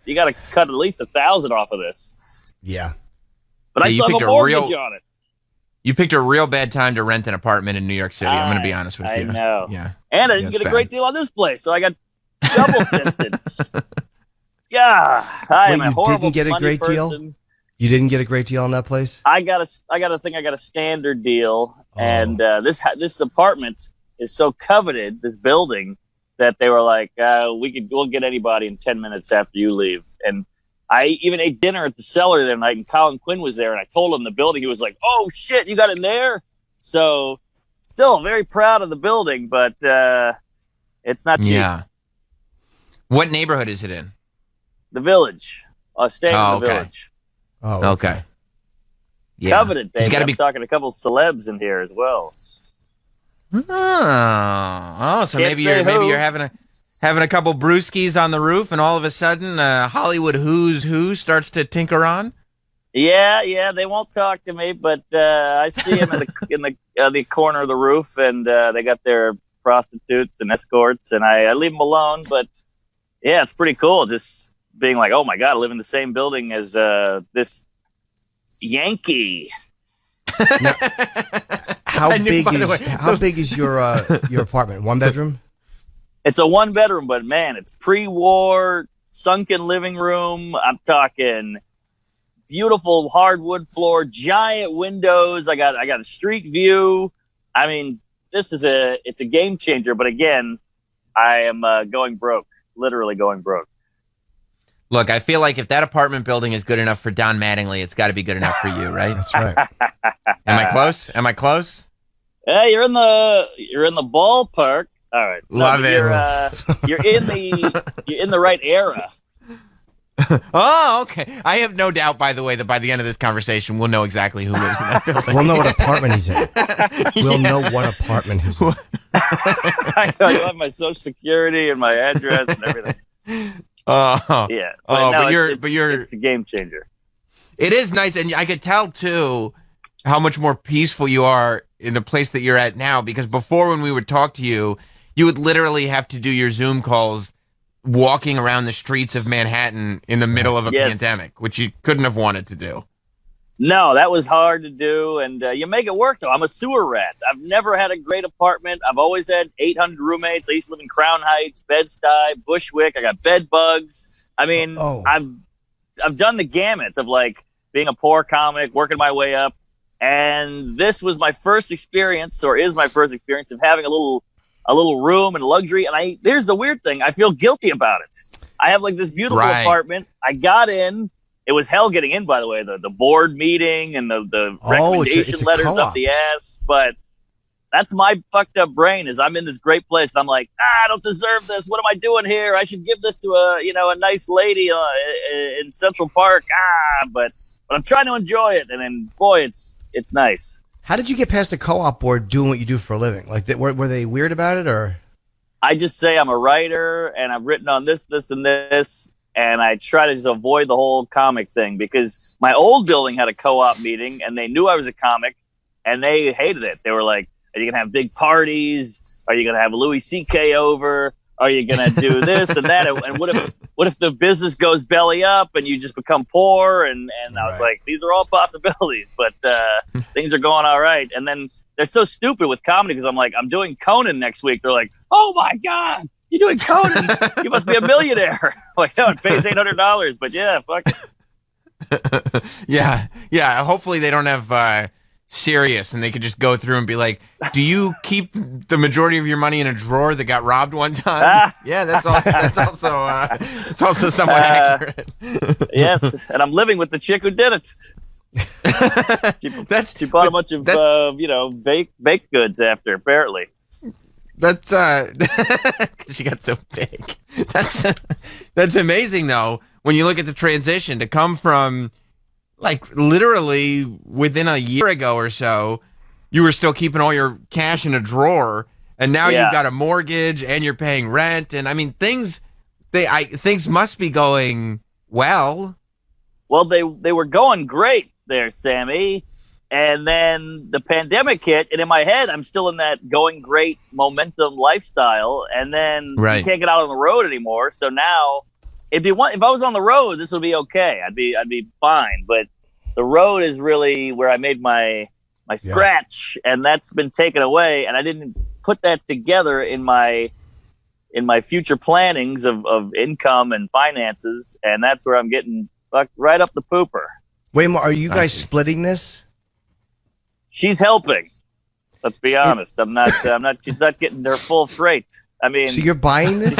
You got to cut at least 1,000 off of this. Yeah. But I still have a mortgage on it. You picked a real bad time to rent an apartment in New York City. I'm going to be honest with you. I know. Yeah. And I didn't get a great deal on this place, so I got double fisted. Yeah. I am a horrible didn't get a great deal? You didn't get a great deal on that place? I got a standard deal, and this apartment is so coveted, this building, that they were like, we'll get anybody in 10 minutes after you leave. And I even ate dinner at the cellar that night, and Colin Quinn was there, and I told him the building. He was like, "Oh shit, you got in there!" So, still very proud of the building, but it's not cheap. Yeah. What neighborhood is it in? The Village. Staying in the Village. Oh, okay. Yeah. Coveted, baby. I'm talking a couple celebs in here as well. So maybe you're having a couple brewskis on the roof, and all of a sudden, Hollywood who's who starts to tinker on. Yeah, they won't talk to me, but I see them in the corner of the roof, and they got their prostitutes and escorts, and I leave them alone. But yeah, it's pretty cool, just being like, oh my god, I live in the same building as this Yankee. Now, how big is your apartment? One bedroom? It's a 1 bedroom, but man, it's pre-war, sunken living room. I'm talking beautiful hardwood floor, giant windows. I got a street view. I mean, it's a game changer. But again, I am going broke, literally going broke. Look, I feel like if that apartment building is good enough for Don Mattingly, it's got to be good enough for you, right? That's right. Am I close? Yeah, you're in the ballpark. All right, love it. You're in the right era. Oh, okay. I have no doubt, by the way, that by the end of this conversation, we'll know exactly who lives in that building. We'll know what apartment he's in. We'll know what apartment he's in. I know, you'll have my social security and my address and everything. Yeah. It's a game changer. It is nice, and I could tell too how much more peaceful you are in the place that you're at now. Because before, when we would talk to you, you would literally have to do your Zoom calls walking around the streets of Manhattan in the middle of a pandemic, which you couldn't have wanted to do. No, that was hard to do, and you make it work, though. I'm a sewer rat. I've never had a great apartment. I've always had 800 roommates. I used to live in Crown Heights, Bed-Stuy, Bushwick. I got bed bugs. I mean, I've done the gamut of, like, being a poor comic, working my way up, and this was my first experience, or is my first experience, of having a little room and luxury. And here's the weird thing. I feel guilty about it. I have, like, this beautiful apartment. I got in. It was hell getting in, by the way, the board meeting and the recommendation letters up the ass. But that's my fucked up brain, is I'm in this great place. And I'm like, I don't deserve this. What am I doing here? I should give this to a nice lady in Central Park. But I'm trying to enjoy it. And then, boy, it's nice. How did you get past the co-op board doing what you do for a living? Like, were they weird about it, or? I just say I'm a writer, and I've written on this, and this. And I try to just avoid the whole comic thing, because my old building had a co-op meeting, and they knew I was a comic, and they hated it. They were like, are you going to have big parties? Are you going to have Louis C.K. over? Are you going to do this and that? And what if the business goes belly up and you just become poor? And I was like, these are all possibilities, but things are going all right. And then they're so stupid with comedy, because I'm like, I'm doing Conan next week. They're like, oh my God, you're doing Conan. You must be a millionaire. Like, no, it pays $800, but yeah, fuck it. Yeah. Hopefully they don't have Sirius, and they could just go through and be like, do you keep the majority of your money in a drawer that got robbed one time? Yeah, that's also somewhat accurate. Yes, and I'm living with the chick who did it. She bought a bunch of baked goods after, apparently. That's she got so big. That's amazing, though, when you look at the transition to come from, like, literally within a year ago or so, you were still keeping all your cash in a drawer, and now you've got a mortgage and you're paying rent, and I mean, things must be going well. Well, they were going great there, Sammy. And then the pandemic hit, and in my head, I'm still in that going great momentum lifestyle. And then you can't get out on the road anymore. So now, if I was on the road, this would be okay. I'd be fine. But the road is really where I made my scratch, and that's been taken away. And I didn't put that together in my future plannings of income and finances, and that's where I'm getting fucked right up the pooper. Wait, are you guys splitting this? She's helping. Let's be honest. She's not getting her full freight. I mean, so you're buying this?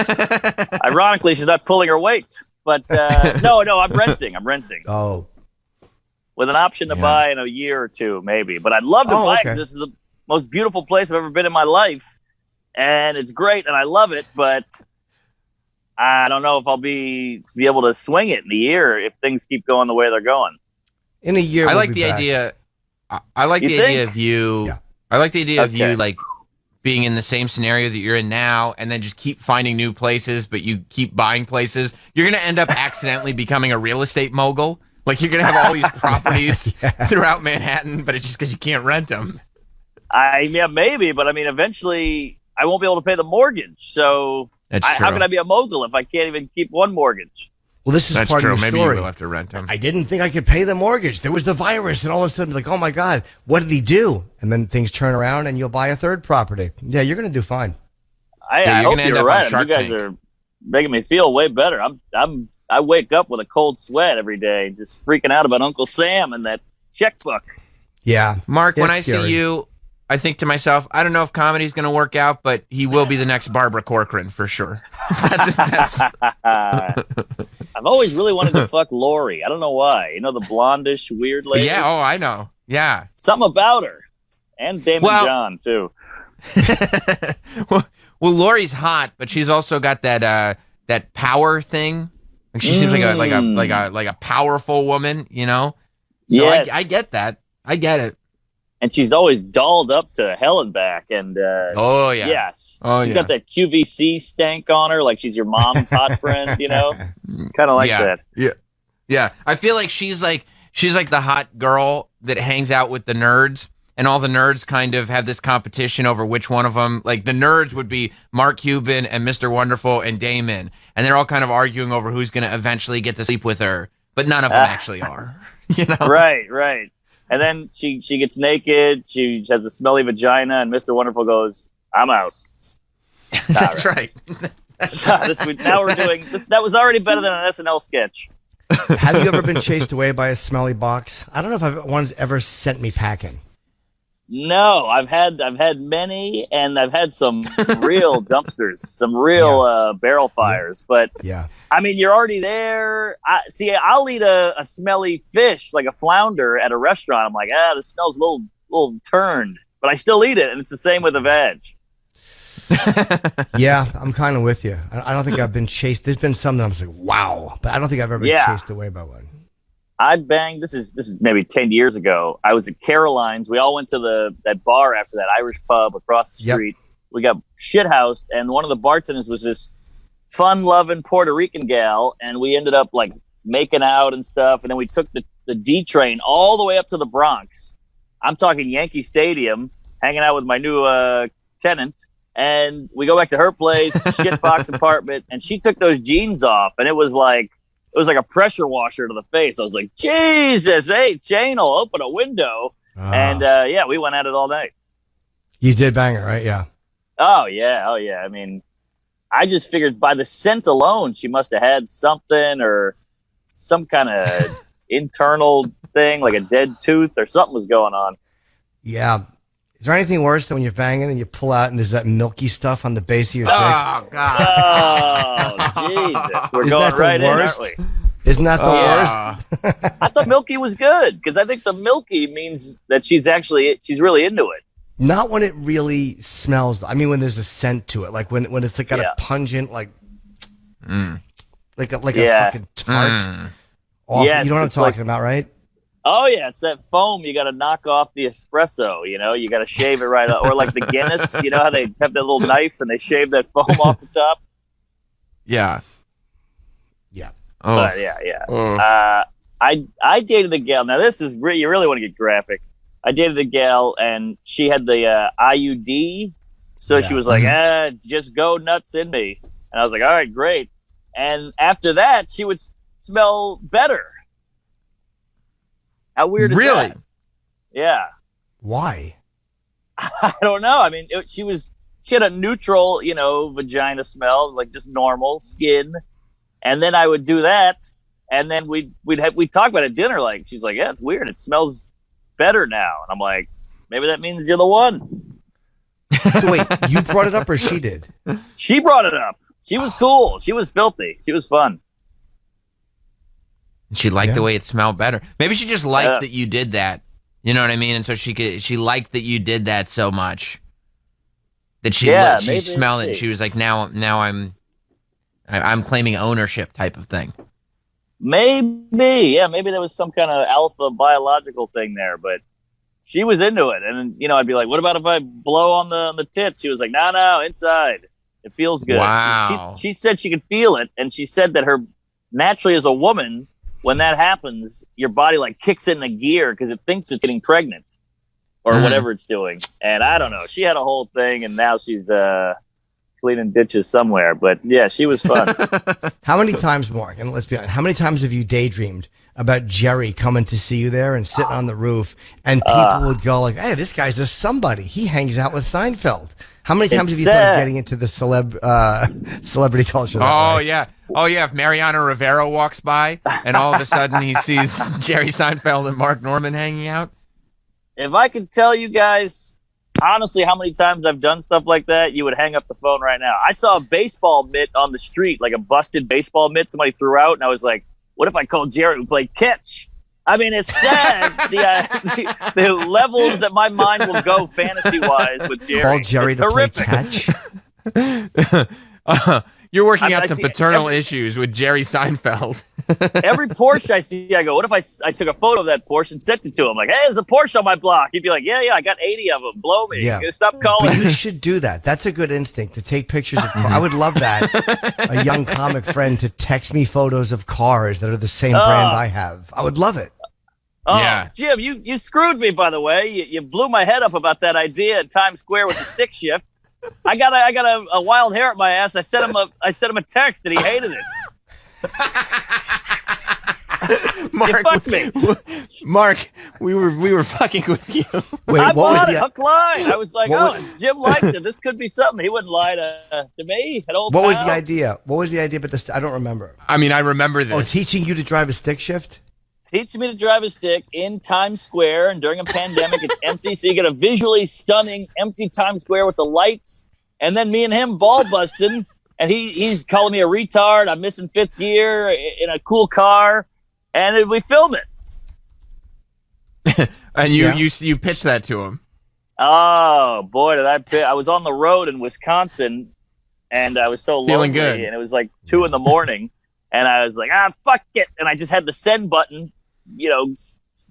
Ironically, she's not pulling her weight. But no, I'm renting. Oh, with an option to buy in a year or two, maybe. But I'd love to buy it because this is the most beautiful place I've ever been in my life, and it's great, and I love it. But I don't know if I'll be able to swing it in a year if things keep going the way they're going. In a year, I like the idea. I like the idea of you. Yeah. I like the idea of you like being in the same scenario that you're in now, and then just keep finding new places, but you keep buying places. You're gonna end up accidentally becoming a real estate mogul. Like you're gonna have all these properties throughout Manhattan, but it's just because you can't rent them. Maybe, but I mean, eventually I won't be able to pay the mortgage. So how can I be a mogul if I can't even keep one mortgage? Well, this is part of your story. Maybe you will have to rent them. I didn't think I could pay the mortgage. There was the virus, and all of a sudden, like, oh my God, what did he do? And then things turn around, and you'll buy a third property. Yeah, you're going to do fine. I hope you're right. You guys are making me feel way better. I wake up with a cold sweat every day, just freaking out about Uncle Sam and that checkbook. Yeah, Mark. When I see you, I think to myself, I don't know if comedy's going to work out, but he will be the next Barbara Corcoran for sure. I've always really wanted to fuck Lori. I don't know why. You know, the blondish, weird lady? Yeah, I know. Yeah. Something about her. And Damon John, too. well, Lori's hot, but she's also got that power thing. Like she seems like a powerful woman, you know? So yes. I get that. I get it. And she's always dolled up to hell and back. And yes, she's got that QVC stank on her, like she's your mom's hot friend, you know, kind of like that. Yeah. I feel like she's like the hot girl that hangs out with the nerds, and all the nerds kind of have this competition over which one of them. Like the nerds would be Mark Cuban and Mr. Wonderful and Damon, and they're all kind of arguing over who's going to eventually get to sleep with her, but none of them actually are. You know, right. And then she gets naked. She has a smelly vagina, and Mr. Wonderful goes, "I'm out." That's right. Now we're doing this. That was already better than an SNL sketch. Have you ever been chased away by a smelly box? I don't know if one's ever sent me packing. No, I've had many, and I've had some real dumpsters, some real barrel fires. But I mean, you're already there. I'll eat a smelly fish like a flounder at a restaurant. I'm like, this smells a little turned, but I still eat it, and it's the same with a veg. Yeah, I'm kind of with you. I don't think I've been chased. There's been some that I'm just like, wow, but I don't think I've ever been chased away by one. I banged. This is maybe 10 years ago. I was at Caroline's. We all went to that bar after that Irish pub across the street. We got shithoused, and one of the bartenders was this fun-loving Puerto Rican gal, and we ended up like making out and stuff. And then we took the D train all the way up to the Bronx. I'm talking Yankee Stadium, hanging out with my new tenant. And we go back to her place, shitbox apartment, and she took those jeans off, and it was like a pressure washer to the face. I was like, Jesus, hey, Jane will open a window. And we went at it all night. You did bang her, right? Yeah. Oh, yeah. I mean, I just figured by the scent alone, she must have had something or some kind of internal thing, like a dead tooth or something was going on. Yeah. Is there anything worse than when you're banging and you pull out and there's that milky stuff on the base of your dick? Oh, God. Oh, Jesus. We're going right in, aren't we? Isn't that the worst? I thought milky was good because I think the milky means that she's really into it. Not when it really smells. I mean, when there's a scent to it, like when it's like got a pungent, like a fucking tart. Yes, you know what I'm talking about, right? Oh yeah, it's that foam you got to knock off the espresso. You know, you got to shave it right up, or like the Guinness. You know how they have that little knife and they shave that foam off the top. Yeah. Oh. But yeah. I dated a gal. Now this is you really want to get graphic. I dated a gal, and she had the IUD, so she was like, just go nuts in me. And I was like, all right, great. And after that, she would smell better. How weird is that? Yeah. Why? I don't know. I mean, she had a neutral, vagina smell, like just normal skin. And then I would do that, and then we'd talk about it at dinner. Like, she's like, yeah, it's weird. It smells better now. And I'm like, maybe that means you're the one. So wait, you brought it up or she did? She brought it up. She was cool. She was filthy. She was fun. She liked the way it smelled better. Maybe she just liked that you did that. You know what I mean? And so she liked that you did that so much that she smelled it. And she was like, now I'm claiming ownership type of thing. Maybe there was some kind of alpha biological thing there, but she was into it. And I'd be like, what about if I blow on the tits? She was like, no, inside. It feels good. Wow. She said she could feel it, and she said that her naturally as a woman, when that happens, your body like kicks into gear because it thinks it's getting pregnant or whatever it's doing. And I don't know. She had a whole thing, and now she's cleaning ditches somewhere. But yeah, she was fun. How many times, Mark, and let's be honest, how many times have you daydreamed about Jerry coming to see you there and sitting on the roof, and people would go like, hey, this guy's a somebody. He hangs out with Seinfeld. How many times have you thought of getting into the celebrity culture? Yeah. If Mariano Rivera walks by and all of a sudden he sees Jerry Seinfeld and Mark Norman hanging out. If I could tell you guys honestly how many times I've done stuff like that, you would hang up the phone right now. I saw a baseball mitt on the street, like a busted baseball mitt somebody threw out, and I was like, what if I called Jerry and played catch? I mean, it's sad the levels that my mind will go fantasy-wise with Jerry. Call Jerry it's to horrific. play catch? You're working out some paternal issues with Jerry Seinfeld. Every Porsche I see, I go, what if I took a photo of that Porsche and sent it to him? Like, hey, there's a Porsche on my block. He'd be like, yeah, I got 80 of them. Blow me. Yeah. Stop calling. You should do that. That's a good instinct, to take pictures of cars. I would love that. A young comic friend to text me photos of cars that are the same brand I have. I would love it. Oh, yeah. Jim, you screwed me, by the way. You blew my head up about that idea at Times Square with the stick shift. I got a wild hair at my ass. I sent him a text and he hated it. Mark, we were fucking with you. Wait, I bought it, hook line. I was like, Jim liked it. This could be something. He wouldn't lie to me. What was the idea? What was the idea? But I don't remember. I mean, I remember this. Oh, teaching you to drive a stick shift? Teaching me to drive a stick in Times Square, and during a pandemic, it's empty, so you get a visually stunning empty Times Square with the lights, and then me and him ball busting, and he's calling me a retard. I'm missing fifth gear in a cool car, and then we film it. And you pitched that to him. Oh boy, did I was on the road in Wisconsin, and I was so lonely, feeling good, and it was like 2 a.m, and I was like, fuck it, and I just had the send button,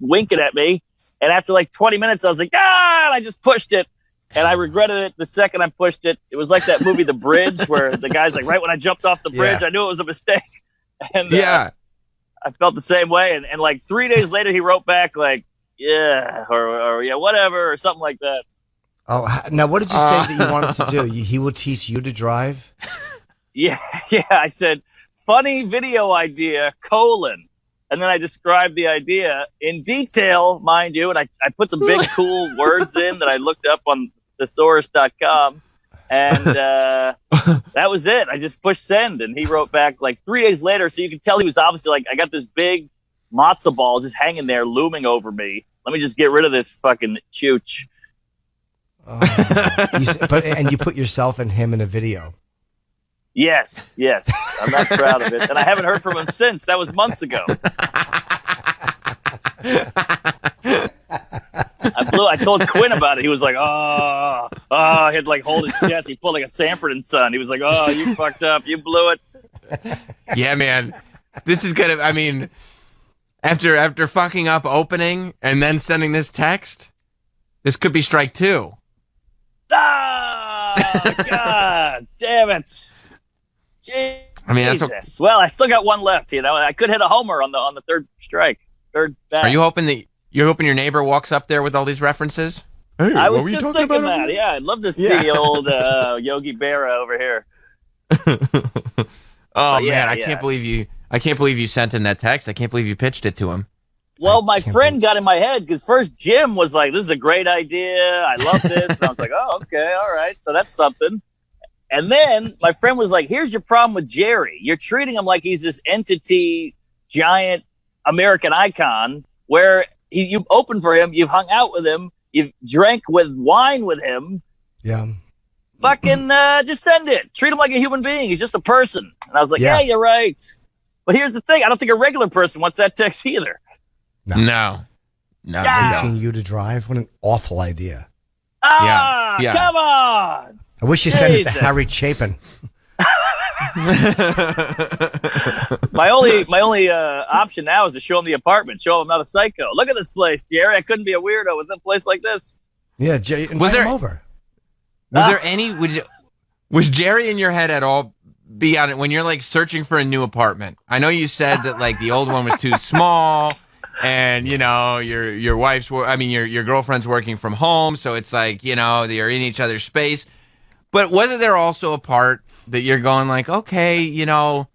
winking at me. And after like 20 minutes, I was like, and I just pushed it. And I regretted it the second I pushed it. It was like that movie, The Bridge, where the guy's like, right when I jumped off the bridge, I knew it was a mistake. And I felt the same way. And like 3 days later, he wrote back like, yeah, or yeah, whatever, or something like that. Oh, now what did you say that you wanted to do? He will teach you to drive? Yeah. I said, funny video idea, : and then I described the idea in detail, mind you, and I put some big cool words in that I looked up on thesaurus.com, and that was it. I just pushed send, and he wrote back like 3 days later, so you can tell he was obviously like, I got this big matzo ball just hanging there looming over me. Let me just get rid of this fucking chooch. And you put yourself and him in a video. Yes. I'm not proud of it. And I haven't heard from him since. That was months ago. I told Quinn about it. He was like, he had like hold his chest. He pulled like a Sanford and Son. He was like, you fucked up. You blew it. Yeah, man. This is gonna, I mean, after fucking up opening and then sending this text, this could be strike 2. God damn it. Jesus. I mean, that's well, I still got one left. I could hit a homer on the third strike, third bat. Are you hoping that You're hoping your neighbor walks up there with all these references? Hey, I was just thinking that. Yeah, I'd love to see old Yogi Berra over here. Man, I can't believe you sent him that text. I can't believe you pitched it to him. Well, my friend got in my head because first Jim was like, "This is a great idea. I love this." And I was like, "Oh, okay, all right. So that's something." And then my friend was like, "Here's your problem with Jerry. You're treating him like he's this entity, giant American icon. Where you opened for him, you've hung out with him, you've drank with wine with him. Yeah." Fucking just send it. Treat him like a human being. He's just a person. And I was like, yeah, you're right. But here's the thing. I don't think a regular person wants that text either. No. Teaching you to drive? What an awful idea. Come on. I wish you sent it to Harry Chapin. My only option now is to show him the apartment. Show him I'm not a psycho. Look at this place, Jerry. I couldn't be a weirdo with a place like this. Yeah, Jay, invite him over. Was there any? Was Jerry in your head at all? Be on it when you're like searching for a new apartment. I know you said that like the old one was too small, and your wife's. Your girlfriend's working from home, so it's like they're in each other's space. But wasn't there also a part that you're going like, okay, I'm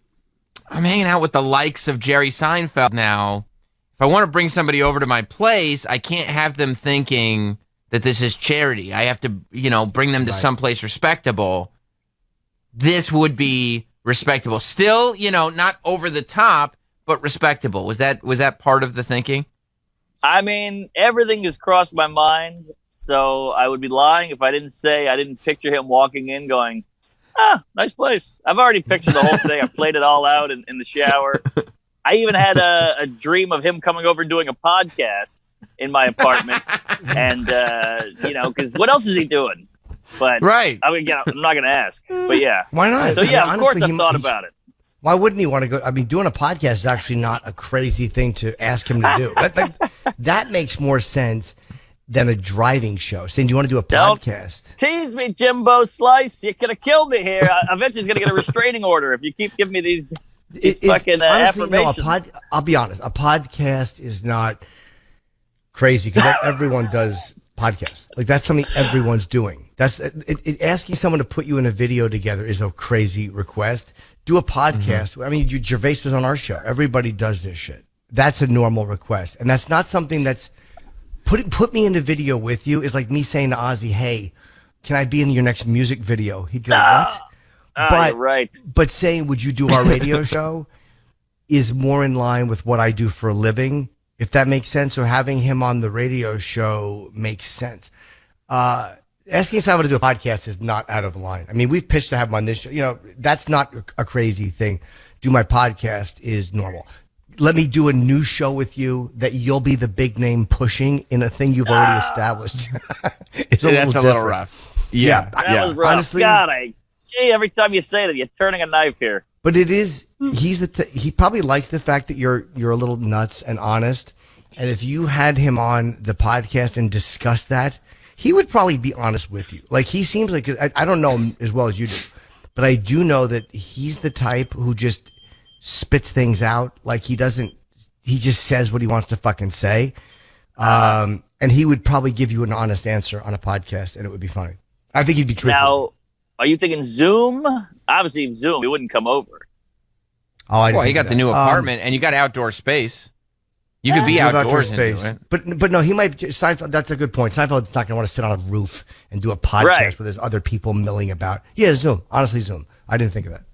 hanging out with the likes of Jerry Seinfeld now. If I want to bring somebody over to my place, I can't have them thinking that this is charity. I have to, bring them to someplace respectable. This would be respectable. Still, not over the top, but respectable. Was that part of the thinking? I mean, everything has crossed my mind, so I would be lying if I didn't say I didn't picture him walking in going, nice place. I've already pictured the whole thing. I played it all out in the shower. I even had a dream of him coming over and doing a podcast in my apartment, and because what else is he doing? But right, I'm not going to ask. But yeah, why not? So yeah, of course I've thought about it. Why wouldn't he want to go? I mean, doing a podcast is actually not a crazy thing to ask him to do. That makes more sense than a driving show. Saying, do you want to do a podcast? Don't tease me, Jimbo Slice. You're gonna kill me here. Eventually, he's gonna get a restraining order if you keep giving me these fucking affirmations. No, I'll be honest. A podcast is not crazy because everyone does podcasts. Like that's something everyone's doing. That's asking someone to put you in a video together is a crazy request. Do a podcast. Mm-hmm. I mean, Gervais was on our show. Everybody does this shit. That's a normal request, and that's not something that's put me in a video with you. Is like me saying to Ozzy, "Hey, can I be in your next music video?" He'd go, "What?" But you're right. But saying, "Would you do our radio show?" is more in line with what I do for a living. If that makes sense, or having him on the radio show makes sense. Asking someone to do a podcast is not out of line. I mean, we've pitched to have him on this show. That's not a crazy thing. Do my podcast is normal. Let me do a new show with you that you'll be the big name pushing in a thing you've already established. That's a little rough. Yeah. That was rough. Honestly, God, every time you say that, you're turning a knife here. But it is, he probably likes the fact that you're a little nuts and honest. And if you had him on the podcast and discussed that, he would probably be honest with you. Like he seems like, I don't know him as well as you do, but I do know that he's the type who just spits things out. Like he just says what he wants to fucking say. And he would probably give you an honest answer on a podcast and it would be funny. I think he'd be truthful. Now, are you thinking Zoom? Obviously, Zoom. He wouldn't come over. Oh, you got the new apartment and you got outdoor space. You could be outdoors and do it. But no, he might. Seinfeld, that's a good point. Seinfeld's not going to want to sit on a roof and do a podcast where there's other people milling about. Yeah, Zoom. Honestly, Zoom. I didn't think of that.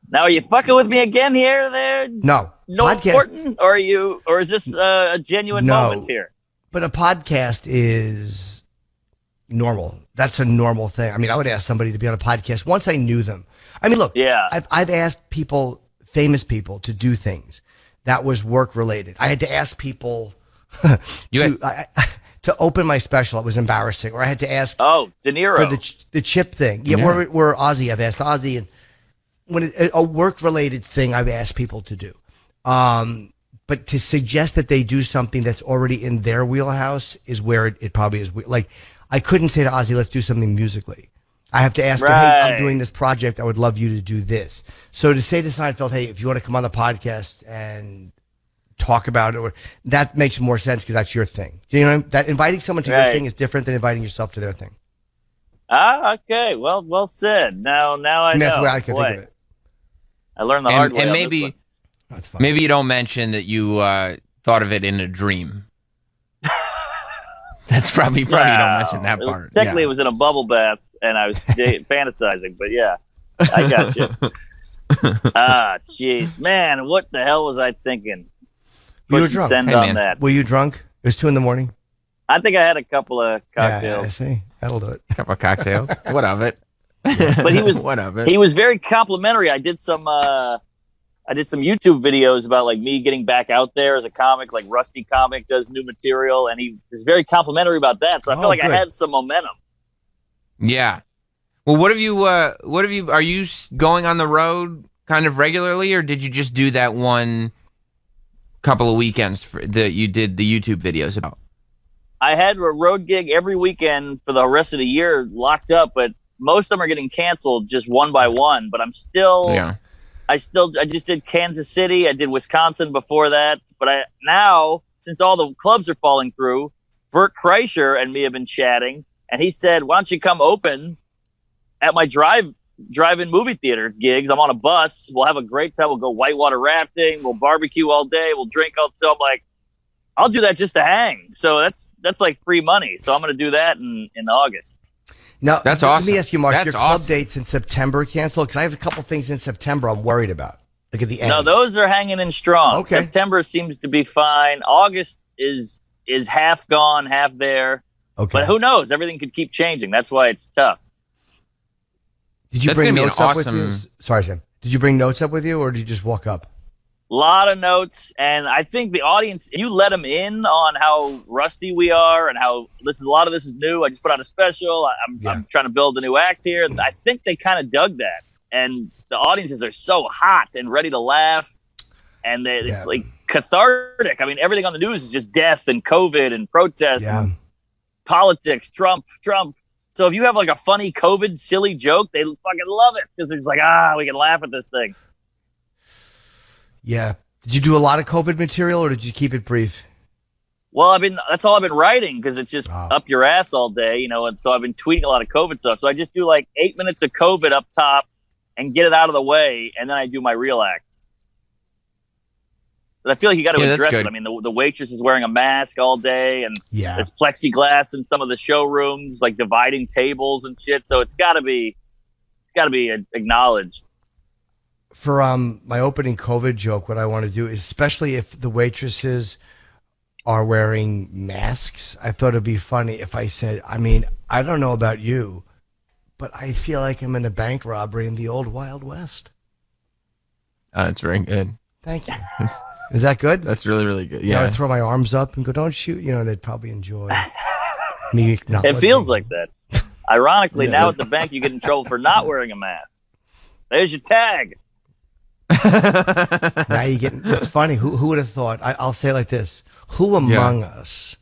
Now, are you fucking with me again here, there? No. Norton? Or is this a genuine moment here? But a podcast is normal. That's a normal thing. I mean, I would ask somebody to be on a podcast once I knew them. I mean, look, I've asked people, famous people, to do things that was work related. I had to ask people to open my special. It was embarrassing. Or I had to ask De Niro for the chip thing. Yeah, where Ozzy. I've asked Ozzy, and when a work related thing, I've asked people to do. But to suggest that they do something that's already in their wheelhouse is where it probably is. Like I couldn't say to Ozzy, "Let's do something musically." I have to ask him, "Hey, I'm doing this project. I would love you to do this." So to say to Seinfeld, "Hey, if you want to come on the podcast and talk about it. That makes more sense because that's your thing. You know, that inviting someone to your thing is different than inviting yourself to their thing. Okay. Well said. Now I know. That's the way I can think of it. I learned the hard way. And maybe you don't mention that you thought of it in a dream. That's probably you don't mention that part. Technically, it was in a bubble bath, and I was fantasizing. But yeah, I got you. Jeez, man, what the hell was I thinking? You were drunk. Send on that. Were you drunk? It was 2 a.m. I think I had a couple of cocktails. Yeah, I see. That'll do it. A couple of cocktails. What of it? But he was very complimentary. I did some YouTube videos about like me getting back out there as a comic, like Rusty Comic does new material, and he is very complimentary about that. So I feel like I had some momentum. Yeah. Well, what have you? Are you going on the road kind of regularly, or did you just do that one couple of weekends that you did the YouTube videos about? I had a road gig every weekend for the rest of the year locked up, but most of them are getting canceled just one by one. But I'm still, I just did Kansas City. I did Wisconsin before that. But now, since all the clubs are falling through, Bert Kreischer and me have been chatting, and he said, "Why don't you come open at my drive-in movie theater gigs? I'm on a bus. We'll have a great time. We'll go whitewater rafting. We'll barbecue all day. We'll drink all." So I'm like, I'll do that just to hang. So that's like free money. So I'm going to do that in August. Now, that's awesome. Let me ask you, Mark, that's your club awesome. dates in September canceled? Because I have a couple things in September I'm worried about. Like at the end. No, those are hanging in strong. Okay. September seems to be fine. August is half gone, half there. Okay. But who knows? Everything could keep changing. That's why it's tough. Did you bring notes up with you? Sorry, Sam. Did you bring notes up with you, or did you just walk up? A lot of notes, and I think the audience, if you let them in on how rusty we are and how a lot of this is new. I just put out a special. I'm trying to build a new act here. I think they kind of dug that, and the audiences are so hot and ready to laugh, and it's like cathartic. I mean, everything on the news is just death and COVID and protests, and politics, Trump. So if you have like a funny COVID silly joke, they fucking love it because it's like, we can laugh at this thing. Yeah. Did you do a lot of COVID material, or did you keep it brief? Well, that's all I've been writing because it's just up your ass all day, and so I've been tweeting a lot of COVID stuff. So I just do like 8 minutes of COVID up top and get it out of the way, and then I do my real act. But I feel like you got to address it. I mean, the waitress is wearing a mask all day, and there's plexiglass in some of the showrooms, like dividing tables and shit. So it's got to be acknowledged. For my opening COVID joke, what I want to do is, especially if the waitresses are wearing masks, I thought it'd be funny if I said, I mean, I don't know about you, but I feel like I'm in a bank robbery in the old Wild West. That's very good. Thank you. Is that good? That's really, really good. Yeah. I'd throw my arms up and go, "Don't shoot," they'd probably enjoy me. It feels like that. Ironically, now at the bank, you get in trouble for not wearing a mask. There's your tag. Now you get. It's funny. Who would have thought? I'll say it like this: who among us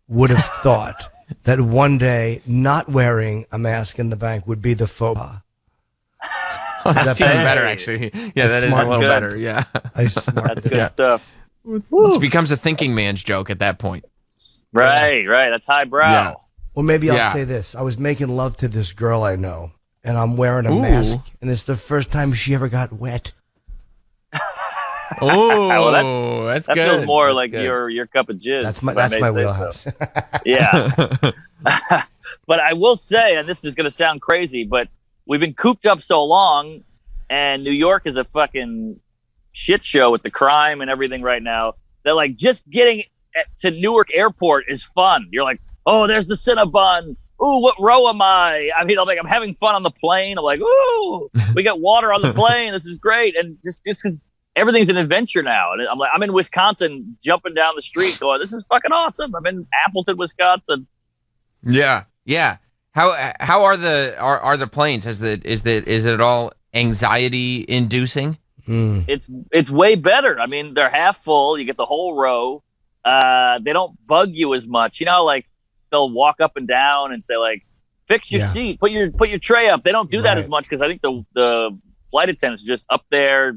would have thought that one day not wearing a mask in the bank would be the faux pas? That's even better, actually. Yeah, that is a little better. Yeah, that's good stuff. It becomes a thinking man's joke at that point. Right. That's highbrow. Yeah. Well, maybe I'll say this: I was making love to this girl I know, and I'm wearing a mask, and it's the first time she ever got wet. Oh, that's that good. Feels more like your cup of jizz. That's my wheelhouse. So. Yeah. But I will say, and this is going to sound crazy, but we've been cooped up so long, and New York is a fucking shit show with the crime and everything right now. That like just getting to Newark Airport is fun. You're like, oh, there's the Cinnabon. Ooh, what row am I? I mean, I'm having fun on the plane. I'm like, ooh, we got water on the plane. This is great. And just because everything's an adventure now. And I'm in Wisconsin jumping down the street going, this is fucking awesome. I'm in Appleton, Wisconsin. Yeah. How are the planes? Is it all anxiety inducing? It's way better. I mean, they're half full. You get the whole row. They don't bug you as much. Like they'll walk up and down and say like, fix your seat, put your tray up. They don't do that as much because I think the flight attendants are just up there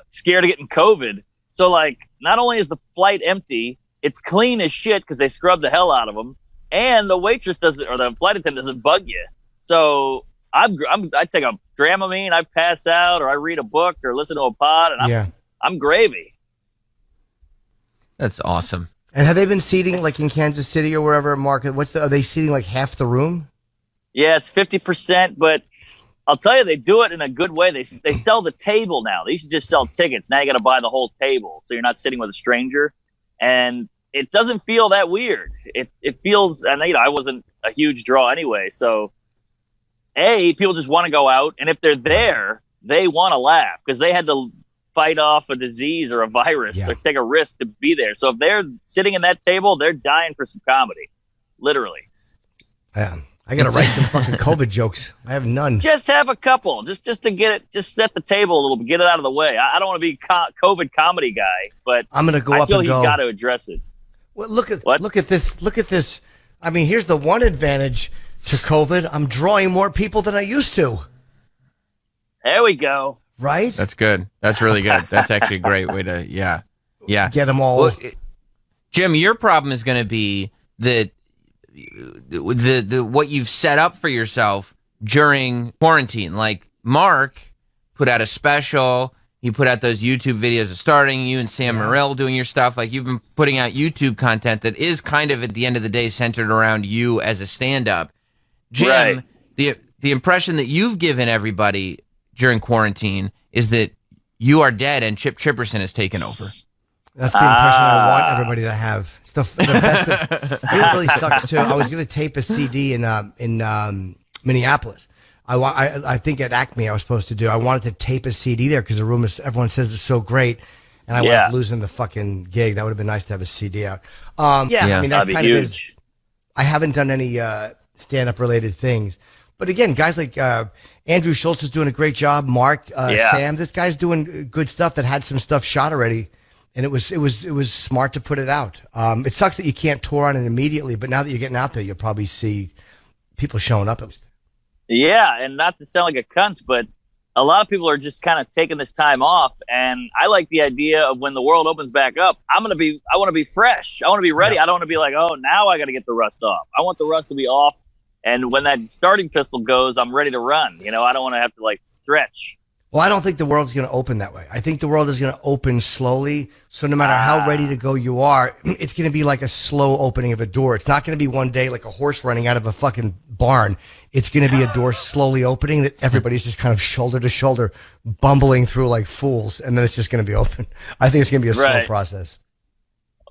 scared of getting COVID. So, like, not only is the flight empty, it's clean as shit because they scrub the hell out of them, and the waitress doesn't, or the flight attendant doesn't bug you. So I take a Dramamine, I pass out, or I read a book, or listen to a pod, and I'm gravy. That's awesome. And have they been seating like in Kansas City or wherever, Mark? Are they seating like half the room? Yeah, it's 50%, but I'll tell you, they do it in a good way. They sell the table now. They used to just sell tickets. Now you got to buy the whole table, so you're not sitting with a stranger, and it doesn't feel that weird. It feels, and I wasn't a huge draw anyway, so people just want to go out, and if they're there, they want to laugh because they had to fight off a disease or a virus or take a risk to be there. So if they're sitting in that table, they're dying for some comedy, literally. Yeah, I got to write some fucking COVID jokes. I have none. Just have a couple, just to get it, just set the table a little bit, get it out of the way. I don't want to be COVID comedy guy, but I'm going to go I up feel and he's go. got to address it. Well, look at this. I mean, here's the one advantage to COVID. I'm drawing more people than I used to. There we go. Right? That's good. That's really good. That's actually a great way to, get them all. Well, Jim, your problem is going to be that the what you've set up for yourself during quarantine. Like Mark put out a special. He put out those YouTube videos of starting you and Sam Morril doing your stuff. Like you've been putting out YouTube content that is kind of at the end of the day centered around you as a stand-up. Jim, the impression that you've given everybody during quarantine is that you are dead and Chip Chipperson has taken over. That's the impression I want everybody to have. It's the best. It really sucks too. I was going to tape a CD in Minneapolis. I think at Acme I was supposed to do. I wanted to tape a CD there because the room everyone says it's so great, and I wound up losing the fucking gig. That would have been nice to have a CD out. I mean that kind of is. I haven't done any stand-up related things, but again, guys like Andrew Schultz is doing a great job. Mark, Sam, this guy's doing good stuff that had some stuff shot already. And it was smart to put it out. It sucks that you can't tour on it immediately, but now that you're getting out there, you'll probably see people showing up at least. Yeah, and not to sound like a cunt, but a lot of people are just kind of taking this time off, and I like the idea of when the world opens back up, I want to be fresh. I want to be ready. I don't want to be like, oh, now I got to get the rust off. I want the rust to be off, and when that starting pistol goes, I'm ready to run. I don't want to have to like stretch. Well, I don't think the world's going to open that way. I think the world is going to open slowly. So no matter how ready to go you are, it's going to be like a slow opening of a door. It's not going to be one day like a horse running out of a fucking barn. It's going to be a door slowly opening that everybody's just kind of shoulder to shoulder bumbling through like fools. And then it's just going to be open. I think it's going to be a slow process.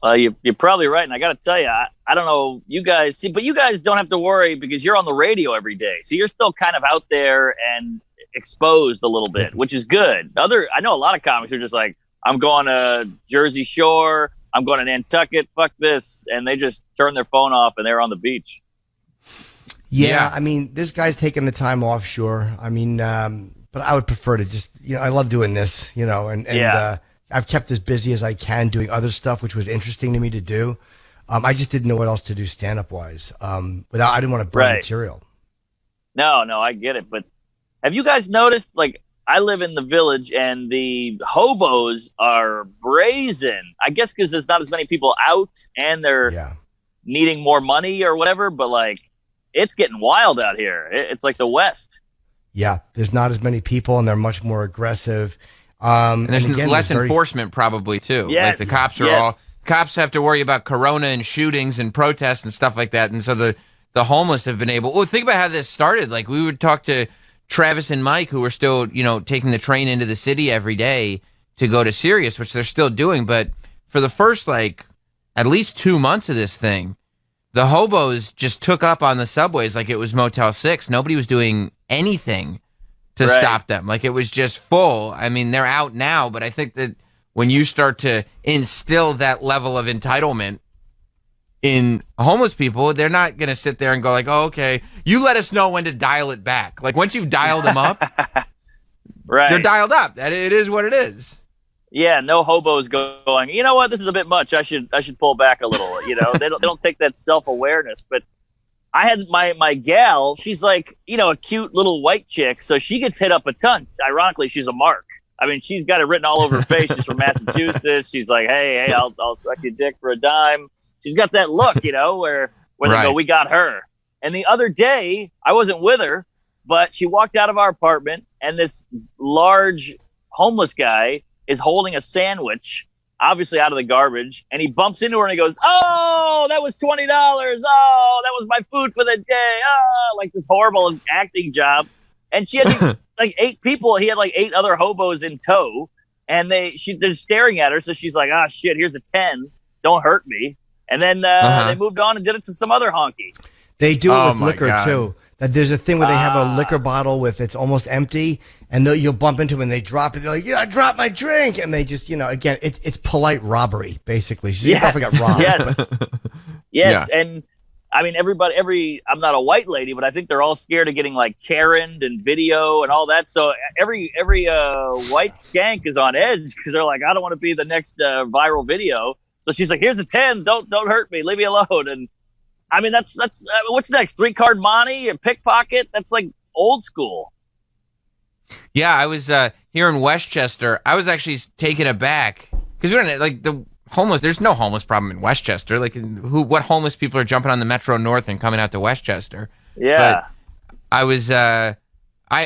You're probably right. And I got to tell you, I don't know you guys, but you guys don't have to worry because you're on the radio every day. So you're still kind of out there and exposed a little bit, which is good. I know a lot of comics are just like, I'm going to Jersey Shore, I'm going to Nantucket, fuck this, and they just turn their phone off and they're on the beach. Yeah, I mean, this guy's taking the time off, sure. I mean, but I would prefer to just, I love doing this, and I've kept as busy as I can doing other stuff, which was interesting to me to do. I just didn't know what else to do stand-up wise. I didn't want to burn material. No, I get it, but have you guys noticed, like, I live in the Village, and the hobos are brazen. I guess because there's not as many people out, and they're needing more money or whatever, but, like, it's getting wild out here. It's like the West. Yeah, there's not as many people, and they're much more aggressive. And there's less enforcement probably, too. Yes, like, the cops are cops have to worry about corona and shootings and protests and stuff like that, and so the homeless have been able... Well, think about how this started. Like, we would talk to Travis and Mike, who were still, taking the train into the city every day to go to Sirius, which they're still doing. But for the first, at least 2 months of this thing, the hobos just took up on the subways like it was Motel 6. Nobody was doing anything to stop them. Like, it was just full. I mean, they're out now, but I think that when you start to instill that level of entitlement in homeless people, they're not going to sit there and go like, oh, okay, you let us know when to dial it back. Like, once you've dialed them up, they're dialed up. It is what it is. Yeah, no hobos going, you know what, this is a bit much. I should pull back a little. They don't take that self-awareness. But I had my gal, she's like, a cute little white chick, so she gets hit up a ton. Ironically, she's a mark. I mean, she's got it written all over her face. She's from Massachusetts. She's like, hey, I'll suck your dick for a dime. She's got that look, where they go, we got her. And the other day, I wasn't with her, but she walked out of our apartment, and this large homeless guy is holding a sandwich, obviously out of the garbage, and he bumps into her and he goes, oh, that was $20. Oh, that was my food for the day. Oh, like this horrible acting job. And she had these, like 8 people. He had like 8 other hobos in tow, and they're staring at her. So she's like, ah, shit, here's a 10. Don't hurt me. And then they moved on and did it to some other honky. They do it with liquor too. That there's a thing where they have a liquor bottle with it's almost empty, and you'll bump into them and they drop it. They're like, "Yeah, I dropped my drink," and they just, again, it's polite robbery basically. She probably got robbed. Yes, and I mean I'm not a white lady, but I think they're all scared of getting like Karen'd and video and all that. So every white skank is on edge because they're like, I don't want to be the next viral video. So she's like, here's a 10. Don't hurt me. Leave me alone. And I mean, that's what's next? 3-card money, a pickpocket? That's like old school. Yeah, I was here in Westchester. I was actually taken aback because we don't like the homeless. There's no homeless problem in Westchester. Like, what homeless people are jumping on the Metro North and coming out to Westchester? Yeah, but I was. I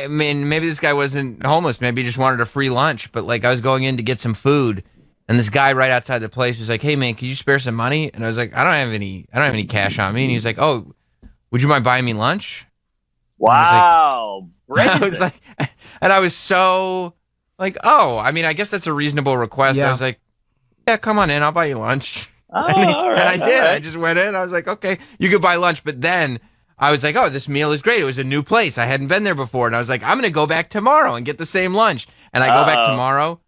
mean, maybe this guy wasn't homeless. Maybe he just wanted a free lunch. But like, I was going in to get some food. And this guy right outside the place was like, "Hey man, can you spare some money?" And I was like, "I don't have any cash on me." And he was like, "Oh, would you mind buying me lunch?" Wow, I was like, and I was so like, "Oh, I mean, I guess that's a reasonable request." Yeah. I was like, "Yeah, come on in, I'll buy you lunch." Oh, and I did. Right. I just went in. I was like, "Okay, you could buy lunch." But then I was like, "Oh, this meal is great. It was a new place. I hadn't been there before." And I was like, "I'm going to go back tomorrow and get the same lunch." And I go back tomorrow.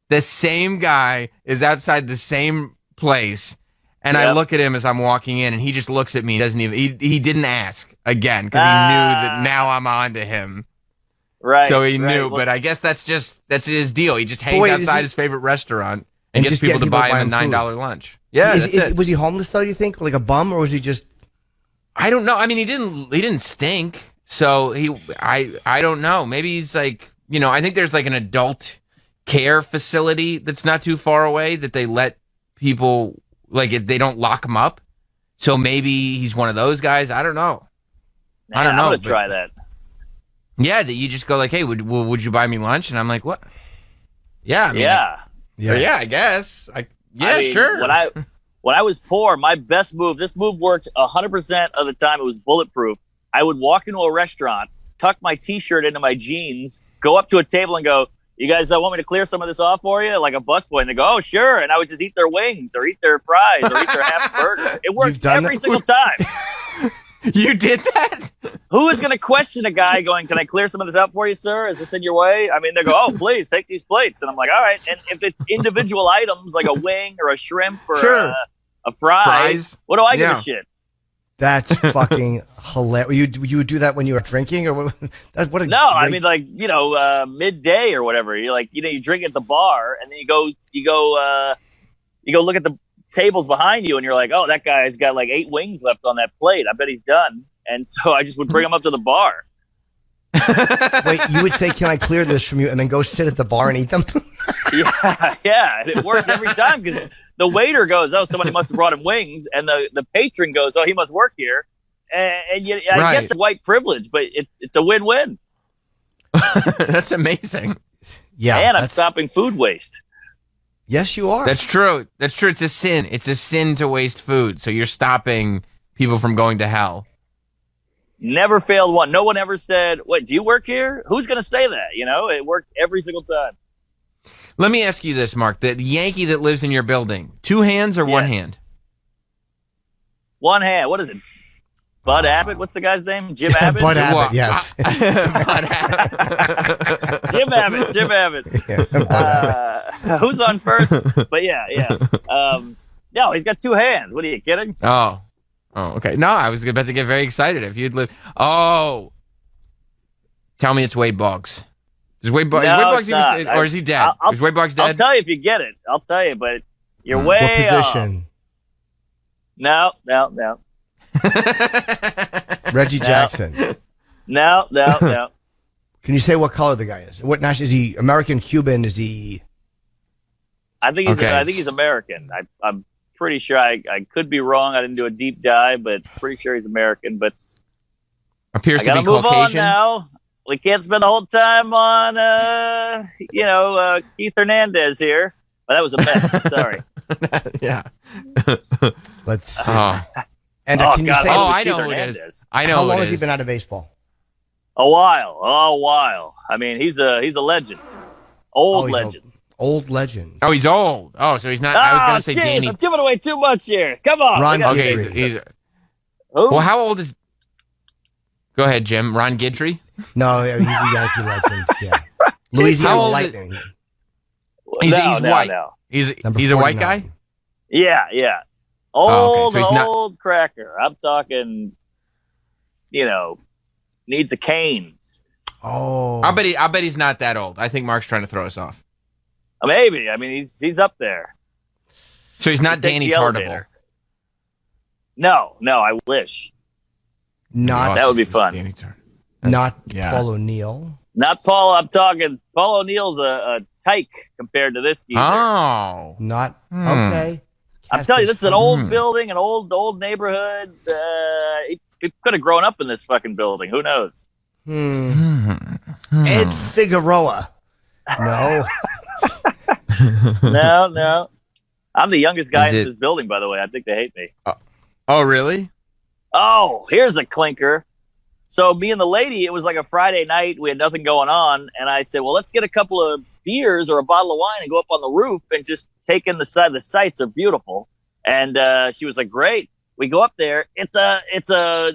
The same guy is outside the same place, and I look at him as I'm walking in, and he just looks at me. He doesn't even. He didn't ask again because he knew that now I'm on to him. Right. So he knew, but I guess that's his deal. He just hangs outside his favorite restaurant and gets people to buy him a $9 lunch. Yeah. Was he homeless though? You think, like a bum, or was he just? I don't know. I mean, he didn't stink. So I don't know. Maybe he's like, I think there's like an adult care facility that's not too far away that they let people, like, if they don't lock them up. So maybe he's one of those guys. I don't know. I don't know. I'm gonna try that. Yeah, that you just go like, "Hey, would you buy me lunch?" And I'm like, "What?" Yeah, I mean, yeah, I guess. Sure. When I was poor, my best move. This move worked 100% of the time. It was bulletproof. I would walk into a restaurant, tuck my T-shirt into my jeans, go up to a table, and go, "You guys want me to clear some of this off for you?" Like a busboy. And they go, "Oh, sure." And I would just eat their wings or eat their fries or eat their half burger. It worked every single time. You did that? Who is going to question a guy going, "Can I clear some of this out for you, sir? Is this in your way?" I mean, they go, "Oh, please take these plates." And I'm like, all right. And if it's individual items like a wing or a shrimp or a fries, what do I give a shit? That's fucking hilarious. You would do that when you were drinking, or what? I mean, like, midday or whatever. You're like, you drink at the bar, and then you go look at the tables behind you, and you're like, "Oh, that guy's got like 8 wings left on that plate. I bet he's done." And so I just would bring him up to the bar. Wait, you would say, "Can I clear this from you?" and then go sit at the bar and eat them? yeah, and it worked every time because the waiter goes, "Oh, somebody must have brought him wings," and the patron goes, "Oh, he must work here." I guess it's white privilege, but it's a win-win. That's amazing. Yeah, and I'm stopping food waste. Yes, you are. That's true. It's a sin. It's a sin to waste food. So you're stopping people from going to hell. Never failed one. No one ever said, "What, do you work here?" Who's going to say that? It worked every single time. Let me ask you this, Mark. The Yankee that lives in your building, 2 hands or 1 hand? 1 hand. What is it? Bud Abbott? What's the guy's name? Jim Abbott? Bud Abbott, yes. Bud Abbott. Jim Abbott. Who's on first? But yeah. No, he's got 2 hands. What are you kidding? Oh, okay. No, I was about to get very excited if you'd live. Oh, tell me it's Wade Boggs. Is Wade Boggs even, or is he dead? Is Wade Boggs dead? I'll tell you if you get it. I'll tell you, but you're way What position? No. Reggie Jackson. No. Can you say what color the guy is? What national is he? American, Cuban? Is he? I think he's American. I'm pretty sure. I could be wrong. I didn't do a deep dive, but pretty sure he's American. But appears to be move Caucasian. On now. We can't spend the whole time on Keith Hernandez here. But that was a mess. Sorry. Yeah. Let's see. And can you say? I know who it is. I know. How long has he been out of baseball? A while. I mean, he's a legend. Old legend. Old legend. Oh, he's old. Oh, so he's not. I was going to say Danny. I'm giving away too much here. Come on. Ron Guidry. He's well, how old is? Go ahead, Jim. Ron Guidry? No, he's a Yankee legend. Yeah. Louisiana Lightning. He's white. No. He's a white guy? Yeah. Old cracker. I'm talking, needs a cane. Oh. I bet he's not that old. I think Mark's trying to throw us off. Maybe. I mean, he's up there. So he's not Danny Tartabull. No, I wish. That would be fun. Not Paul O'Neill. Not Paul. I'm talking. Paul O'Neill's a tyke compared to this geezer. Oh, not okay. I'm telling you, this is an old building, an old neighborhood. He could have grown up in this fucking building. Who knows? Ed Figueroa. No. No. I'm the youngest guy in this building, by the way. I think they hate me. Oh, really? Oh, here's a clinker. So me and the lady, it was like a Friday night. We had nothing going on. And I said, well, let's get a couple of beers or a bottle of wine and go up on the roof and just take in the side. The sights are beautiful. And she was like, great. We go up there. It's a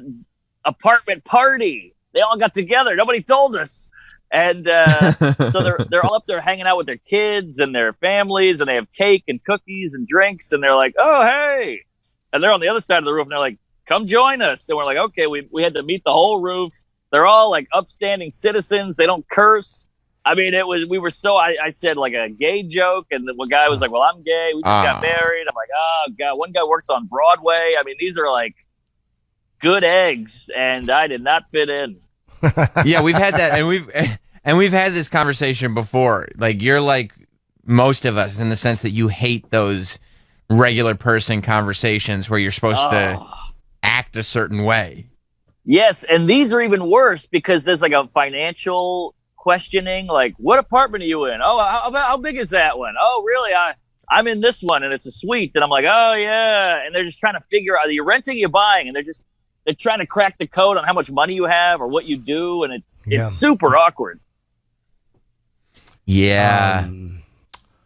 apartment party. They all got together. Nobody told us. And so they're all up there hanging out with their kids and their families, and they have cake and cookies and drinks. And they're like, oh, hey. And they're on the other side of the roof, and they're like, come join us. And we're like, okay, we had to meet the whole roof. They're all like upstanding citizens. They don't curse. I mean, I said like a gay joke, and the guy was like, well, I'm gay. We just got married. I'm like, oh, God. One guy works on Broadway. I mean, these are like good eggs, and I did not fit in. Yeah, we've had that, and we've had this conversation before. Like, you're like most of us in the sense that you hate those regular person conversations where you're supposed to act a certain way. Yes, and these are even worse because there's like a financial questioning, like, what apartment are you in? Oh, how big is that one? Oh, really? I'm in this one, and it's a suite. And I'm like, oh, yeah. And they're just trying to figure out, are you renting or you buying? And they're trying to crack the code on how much money you have or what you do, and it's super awkward. Yeah.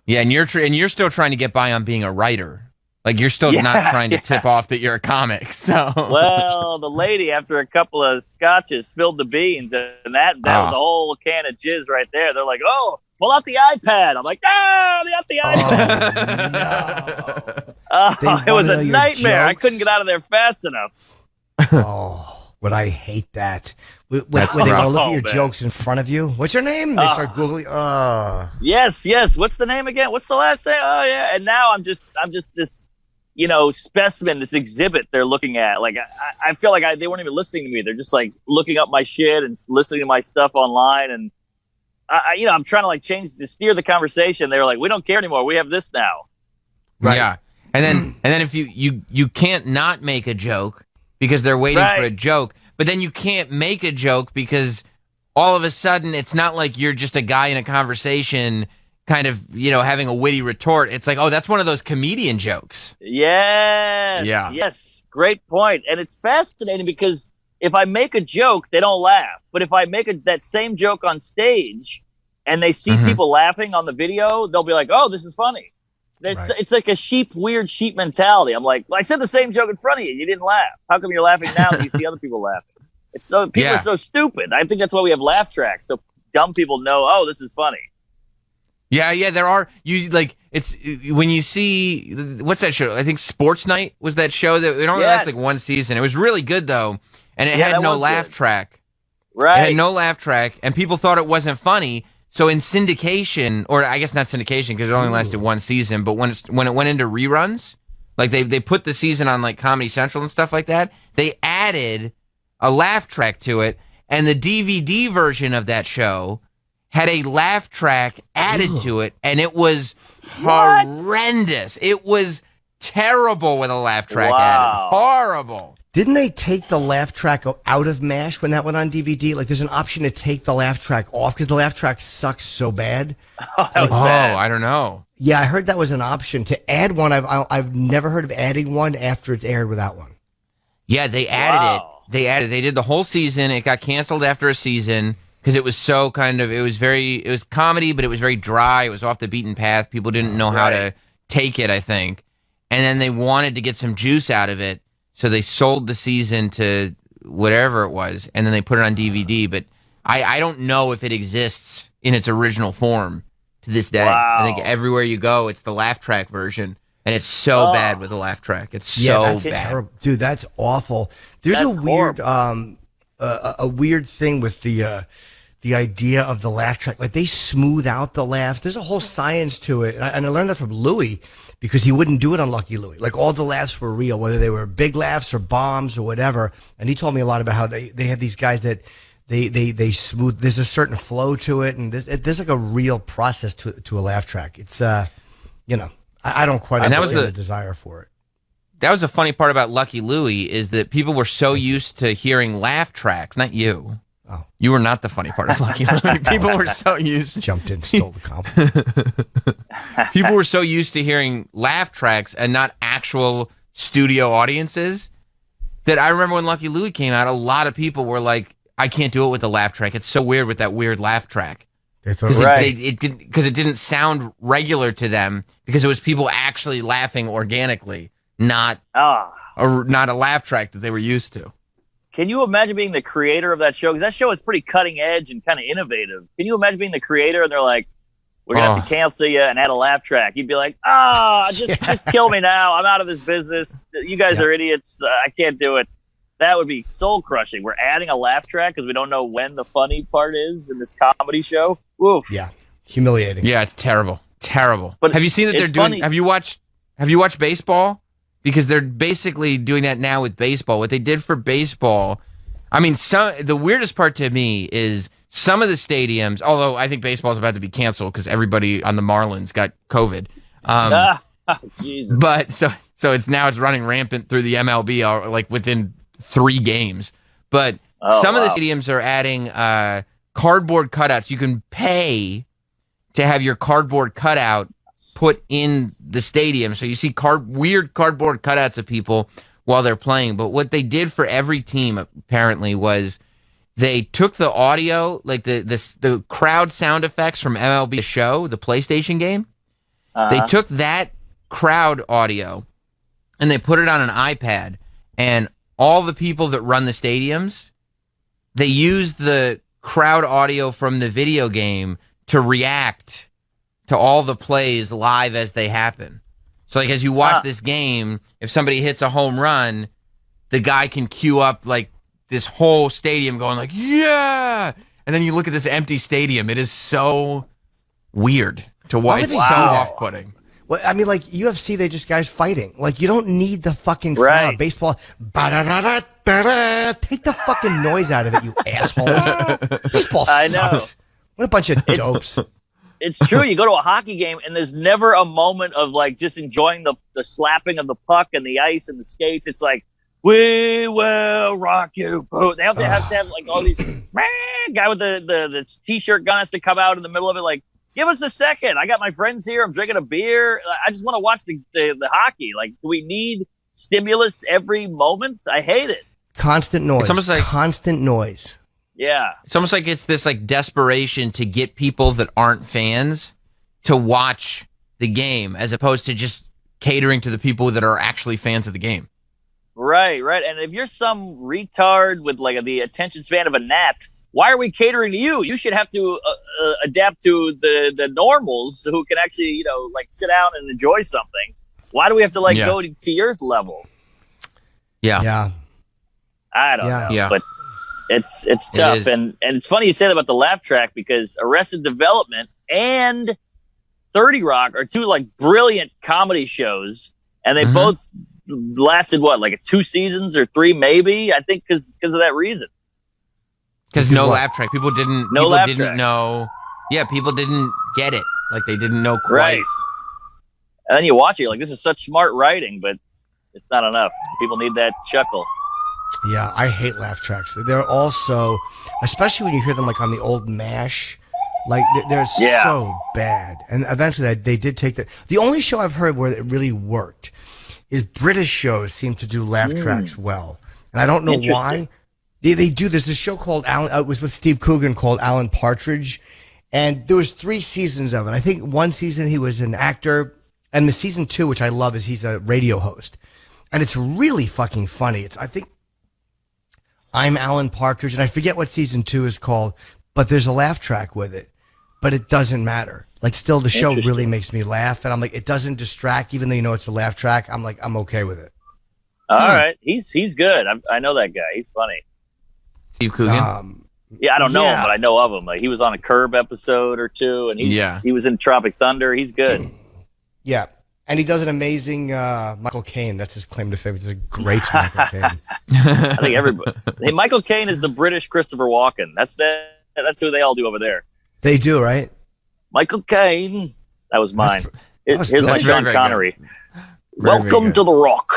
Yeah, and you're still trying to get by on being a writer. Like, you're still not trying to tip off that you're a comic. So well, the lady, after a couple of scotches, spilled the beans, and that was a whole can of jizz right there. They're like, oh, pull out the iPad. I'm like, no, pull out the iPad. No. It was a nightmare. I couldn't get out of there fast enough. Oh, would I hate that. When they want to look at your jokes in front of you. What's your name? They start Googling. Yes. What's the name again? What's the last name? Oh, yeah. And now I'm just this, specimen, this exhibit they're looking at. Like, I feel like they weren't even listening to me. They're just like looking up my shit and listening to my stuff online. And I'm trying to like to steer the conversation. They were like, we don't care anymore. We have this now. Right. Yeah. And then if you can't not make a joke because they're waiting for a joke, but then you can't make a joke because all of a sudden it's not like you're just a guy in a conversation kind of, having a witty retort. It's like, oh, that's one of those comedian jokes. Yes. Yeah. Yes. Great point. And it's fascinating because if I make a joke, they don't laugh. But if I make that same joke on stage and they see people laughing on the video, they'll be like, oh, this is funny. It's like a weird sheep mentality. I'm like, well, I said the same joke in front of you. You didn't laugh. How come you're laughing now when you see other people laughing? People are so stupid. I think that's why we have laugh tracks. So dumb people know, oh, this is funny. Yeah, there are. It's when you see, what's that show? I think Sports Night was that show that it only lasted like one season. It was really good though, and it had no laugh track. Right. It had no laugh track, and people thought it wasn't funny. So in syndication, or I guess not syndication because it only lasted one season, but when it went into reruns, like they put the season on like Comedy Central and stuff like that, they added a laugh track to it, And the DVD version of that show had a laugh track added to it, and it was horrendous. It was terrible with a laugh track added. Horrible. Didn't they take the laugh track out of MASH when that went on DVD? Like, there's an option to take the laugh track off because the laugh track sucks so bad. I don't know. Yeah, I heard that was an option to add one. I've never heard of adding one after it's aired without one. Yeah, they added it. They did the whole season. It got canceled after a season because it was so it was comedy, but it was very dry. It was off the beaten path. People didn't know how to take it, I think. And then they wanted to get some juice out of it. So they sold the season to whatever it was, and then they put it on DVD. But I don't know if it exists in its original form to this day. I think everywhere you go, it's the laugh track version, and it's so bad with the laugh track. It's so that's bad. terrible. Dude, that's awful. There's a weird a weird thing with the idea of the laugh track. Like, they smooth out the laughs. There's a whole science to it. And I learned that from Louis, because he wouldn't do it on Lucky Louie. Like, all the laughs were real, whether they were big laughs or bombs or whatever. And he told me a lot about how they had these guys that they smooth. There's a certain flow to it, and there's like a real process to a laugh track. It's I don't quite understand the desire for it. That was the funny part about Lucky Louie, is that people were so used to hearing laugh tracks. Not you. Oh. You were not the funny part of Lucky Louie. People were so used. Jumped in, stole the compliment. People were so used to hearing laugh tracks and not actual studio audiences that I remember when Lucky Louie came out, a lot of people were like, I can't do it with the laugh track. It's so weird with that weird laugh track. Because it didn't sound regular to them, because it was people actually laughing organically, not a laugh track that they were used to. Can you imagine being the creator of that show? Because that show is pretty cutting edge and kind of innovative. Can you imagine being the creator and they're like, we're going to have to cancel you and add a laugh track? You'd be like, just kill me now. I'm out of this business. You guys are idiots. I can't do it. That would be soul crushing. We're adding a laugh track because we don't know when the funny part is in this comedy show. Oof. Yeah. Humiliating. Yeah, it's terrible. Terrible. But have you seen that they're doing? Funny. Have you watched baseball? Because they're basically doing that now with baseball. What they did for baseball, I mean, the weirdest part to me is some of the stadiums, although I think baseball is about to be canceled because everybody on the Marlins got COVID. Jesus. But so it's running rampant through the MLB, like within 3 games. But some of the stadiums are adding cardboard cutouts. You can pay to have your cardboard cutout put in the stadium, so you see weird cardboard cutouts of people while they're playing. But what they did for every team apparently was they took the audio, like the crowd sound effects from MLB show, the PlayStation game. They took that crowd audio and they put it on an iPad, and all the people that run the stadiums, they used the crowd audio from the video game to react to all the plays live as they happen. So, like, as you watch this game, if somebody hits a home run, the guy can cue up, like, this whole stadium going, like, yeah! And then you look at this empty stadium. It is so weird to watch. It's so off-putting. Well, I mean, like, UFC, they just guys fighting. Like, you don't need the fucking crowd. Baseball, take the fucking noise out of it, you assholes. Baseball sucks. I know. What a bunch of dopes. It's true. You go to a hockey game and there's never a moment of like just enjoying the slapping of the puck and the ice and the skates. It's like, we will rock you. They have to have like all these guy with the t-shirt gun has to come out in the middle of it. Like, give us a second. I got my friends here. I'm drinking a beer. I just want to watch the hockey. Like, do we need stimulus every moment? I hate it. Constant noise. It's almost like constant noise. Yeah. It's almost like it's this like desperation to get people that aren't fans to watch the game, as opposed to just catering to the people that are actually fans of the game. Right. And if you're some retard with like the attention span of a gnat, why are we catering to you? You should have to adapt to the normals who can actually, like sit down and enjoy something. Why do we have to go to your level? Yeah. I don't know. But it's tough. And it's funny you say that about the laugh track, because Arrested Development and 30 Rock are 2 like brilliant comedy shows, and they both lasted like 2 seasons or 3 maybe, I think, because of that reason. Because no laugh track. People didn't track. know. Yeah, people didn't get it. Like they didn't know quite. Right. And then you watch it, you're like, this is such smart writing, but it's not enough. People need that chuckle. Yeah, I hate laugh tracks. They're also, especially when you hear them like on the old MASH, like they're so bad. And eventually they did take the only show I've heard where it really worked is British shows seem to do laugh tracks well. And I don't know why. They do. There's this show called it was with Steve Coogan called Alan Partridge. And there was 3 seasons of it. I think one season he was an actor. And the season 2, which I love, is he's a radio host. And it's really fucking funny. I think I'm Alan Partridge, and I forget what season 2 is called, but there's a laugh track with it. But it doesn't matter. Like, still, the show really makes me laugh. And I'm like, it doesn't distract, even though you know it's a laugh track. I'm like, I'm okay with it. All right. He's good. I know that guy. He's funny. Steve Coogan? Yeah, I don't know him, but I know of him. Like, he was on a Curb episode or 2, and he was in Tropic Thunder. He's good. Yeah. And he does an amazing Michael Caine. That's his claim to fame. He's a great Michael Caine. I think everybody. Hey, Michael Caine is the British Christopher Walken. That's who they all do over there. They do, right? Michael Caine. That was mine. Here's my Sean Connery. Very, Welcome to the Rock.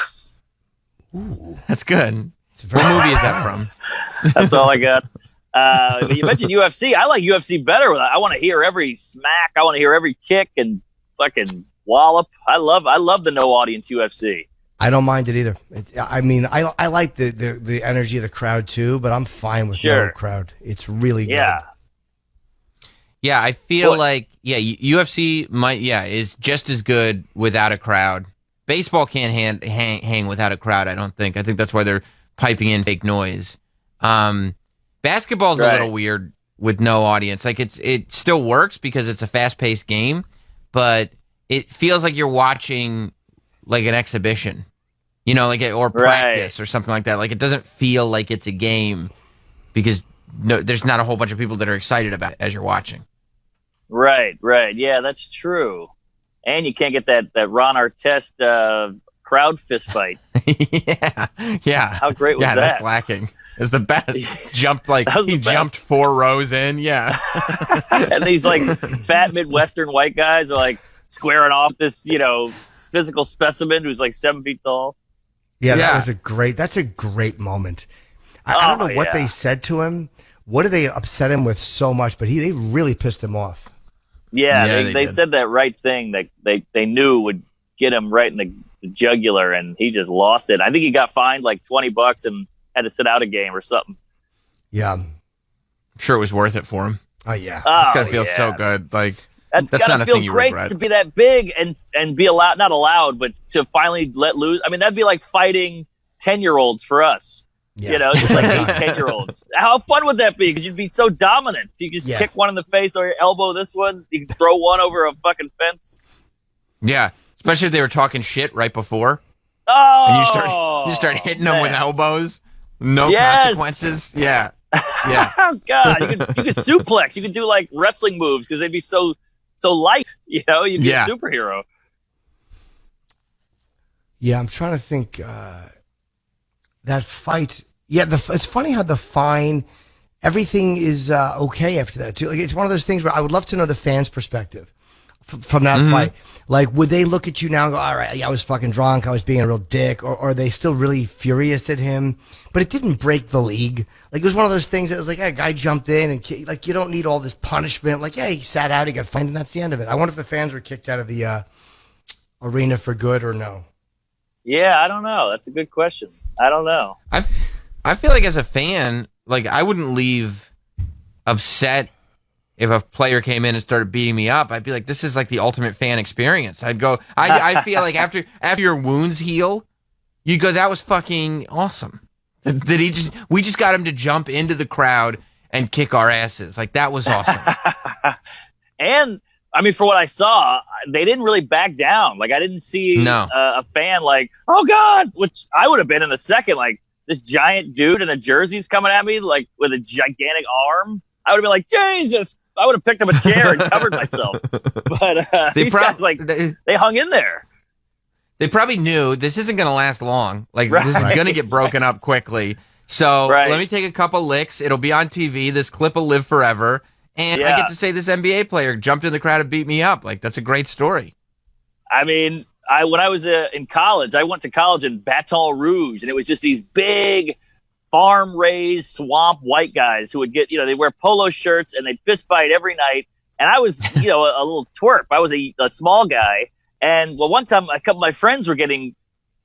Ooh, that's good. What movie is that from? That's all I got. But you mentioned UFC. I like UFC better. I want to hear every smack. I want to hear every kick and fucking wallop. I love the no audience UFC. I don't mind it either. I mean, I like the energy of the crowd too, but I'm fine with no crowd. It's really good. Yeah, I feel like UFC is just as good without a crowd. Baseball can't hang without a crowd, I don't think. I think that's why they're piping in fake noise. Basketball's a little weird with no audience. Like it still works because it's a fast-paced game, but it feels like you're watching like an exhibition, or practice or something like that. Like it doesn't feel like it's a game because there's not a whole bunch of people that are excited about it as you're watching. Right. Yeah, that's true. And you can't get that Ron Artest crowd fist fight. Yeah. How great was that? Yeah, that's lacking. It's the best. Jumped jumped 4 rows in. Yeah. And these like fat Midwestern white guys are like squaring off this, physical specimen who's like 7 feet tall. Yeah, that's a great moment. I don't know what they said to him. What did they upset him with so much? But they really pissed him off. Yeah, they said that right thing that they knew would get him right in the jugular, and he just lost it. I think he got fined like $20 and had to sit out a game or something. Yeah. I'm sure it was worth it for him. Oh, yeah. It's got to feel so good. Like that's gotta feel great to be that big and be not allowed, but to finally let loose. I mean, that'd be like fighting 10-year-olds for us. Yeah. Just like 10-year-olds. How fun would that be? Because you'd be so dominant. You could just kick one in the face or elbow this one. You can throw one over a fucking fence. Yeah, especially if they were talking shit right before. Oh, and you start hitting them with elbows. No consequences. Yeah. Oh God, you could suplex. You could do like wrestling moves because they'd be so light. You'd be a superhero. Yeah, I'm trying to think. That fight. Yeah, it's funny how the fine, everything is okay after that too. Like it's one of those things where I would love to know the fans' perspective from that fight. Like, would they look at you now and go, "All right, I was fucking drunk. I was being a real dick," or are they still really furious at him? But it didn't break the league. Like it was one of those things that was like, a guy jumped in and like you don't need all this punishment. Like, he sat out, he got fined, and that's the end of it. I wonder if the fans were kicked out of the arena for good or no. Yeah, I don't know. That's a good question. I don't know. I feel like as a fan, like I wouldn't leave upset if a player came in and started beating me up. I'd be like, this is like the ultimate fan experience. I'd go, I feel like after your wounds heal, you go, that was fucking awesome. That we just got him to jump into the crowd and kick our asses. Like that was awesome. And I mean, for what I saw, they didn't really back down. Like I didn't see a fan like, oh God, which I would have been in the second, like this giant dude in a jersey's coming at me like with a gigantic arm. I would have been like, Jesus. I would have picked up a chair and covered myself. But these guys, like, they hung in there. They probably knew this isn't going to last long. Like, this is going to get broken up quickly. So let me take a couple licks. It'll be on TV. This clip will live forever. And I get to say this NBA player jumped in the crowd and beat me up. Like, that's a great story. I mean, when I was in college, I went to college in Baton Rouge, and it was just these big farm-raised swamp white guys who would get, they wear polo shirts and they'd fist fight every night. And I was, a little twerp. I was a small guy. And one time a couple of my friends were getting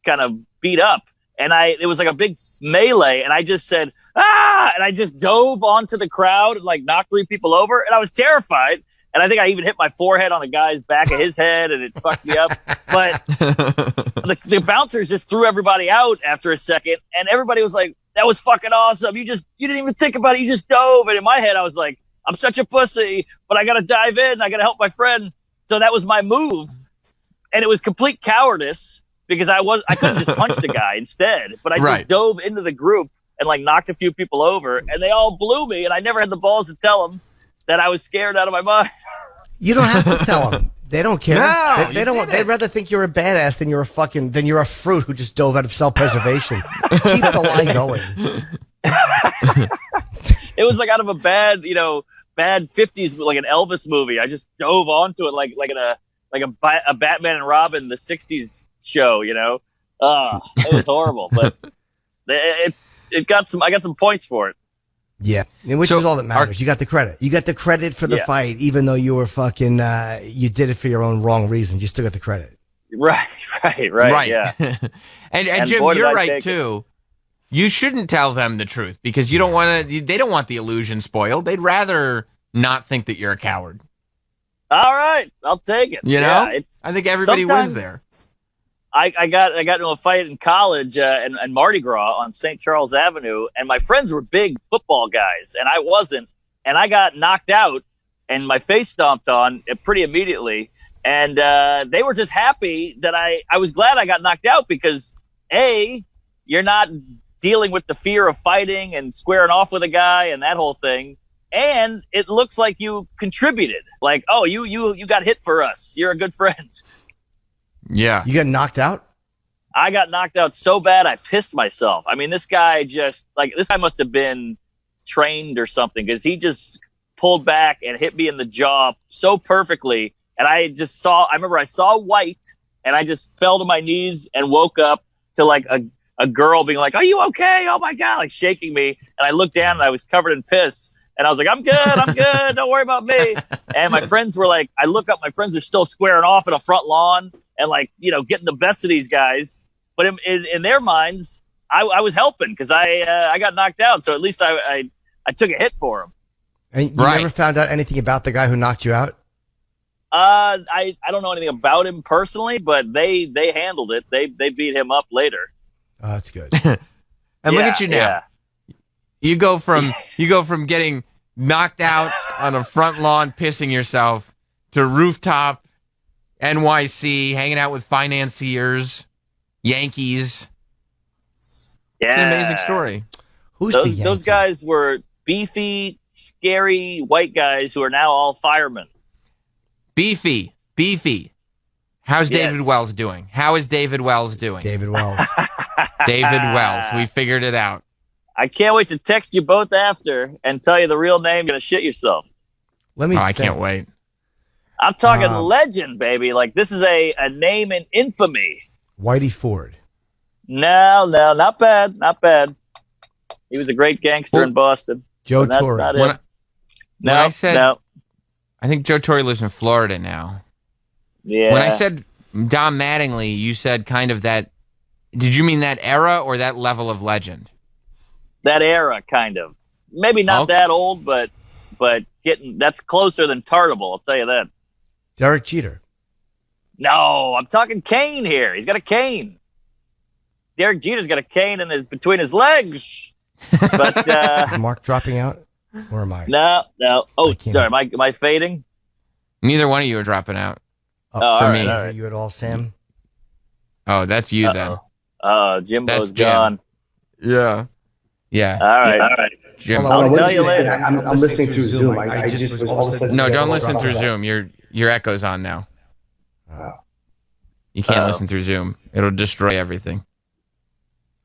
kind of beat up, and it was like a big melee, and I just said, ah, and I just dove onto the crowd and like knocked 3 people over, and I was terrified. And I think I even hit my forehead on the guy's back of his head, and it fucked me up. But the bouncers just threw everybody out after a second, and everybody was like, that was fucking awesome. You didn't even think about it. You just dove. And in my head, I was like, I'm such a pussy, but I got to dive in. I got to help my friend. So that was my move. And it was complete cowardice because I couldn't just punch the guy instead, but I just dove into the group and like knocked a few people over, and they all blew me. And I never had the balls to tell them that I was scared out of my mind. You don't have to tell them. They don't care. No, they don't. They'd rather think you're a badass than you're a fruit who just dove out of self-preservation. Keep the line going. It was like out of a bad 50s, like an Elvis movie. I just dove onto it like a Batman and Robin, the 60s show, it was horrible, but I got some points for it. Yeah, which is all that matters. You got the credit. You got the credit for the fight, even though you were fucking, you did it for your own wrong reasons. You still got the credit. Right. Yeah. and Jim, you're right too. You shouldn't tell them the truth because you don't want to. They don't want the illusion spoiled. They'd rather not think that you're a coward. All right, I'll take it. I think everybody wins there. I got into a fight in college and Mardi Gras on St. Charles Avenue, and my friends were big football guys, and I wasn't, and I got knocked out, and my face stomped on pretty immediately, and they were just happy that I was glad I got knocked out because A, you're not dealing with the fear of fighting and squaring off with a guy and that whole thing. And it looks like you contributed. Like, oh, you got hit for us. You're a good friend. Yeah. You got knocked out? I got knocked out so bad I pissed myself. I mean, this guy must have been trained or something because he just pulled back and hit me in the jaw so perfectly. And I remember I saw white and I just fell to my knees and woke up to like a girl being like, are you okay? Oh my God, like shaking me. And I looked down and I was covered in piss. And I was like, I'm good. Don't worry about me. And my friends were like, I look up, my friends are still squaring off in a front lawn and like, getting the best of these guys. But in their minds, I was helping because I got knocked out. So at least I took a hit for him. And you never found out anything about the guy who knocked you out? I don't know anything about him personally, but they handled it. They beat him up later. Oh, that's good. And look at you now. Yeah. You go from getting knocked out on a front lawn, pissing yourself, to rooftop, NYC, hanging out with financiers, Yankees. Yeah. It's an amazing story. Those guys were beefy, scary white guys who are now all firemen. Beefy. How's David Wells doing? How is David Wells doing? David Wells. David Wells. We figured it out. I can't wait to text you both after and tell you the real name. You're going to shit yourself. I can't wait. I'm talking legend, baby. Like, this is a name in infamy. Whitey Ford. No, not bad. Not bad. He was a great gangster in Boston. Joe Torre. No. I think Joe Torre lives in Florida now. Yeah. When I said Don Mattingly, you said kind of that. Did you mean that era or that level of legend? That era, kind of. Maybe not that old, but that's closer than Tartable, I'll tell you that. Derek Jeter. No, I'm talking cane here. He's got a cane. Derek Jeter's got a cane between his legs. But Is Mark dropping out? Or am I? No. Oh, sorry. Am I fading? Neither one of you are dropping out. For me. Are you at all, Sam? Oh, that's you then. Jimbo's gone. Yeah. All right. Jim, I'll tell you later. I'm listening through Zoom. I just was all of a sudden. No, don't listen through Zoom. Your echo's on now. You can't listen through Zoom. It'll destroy everything.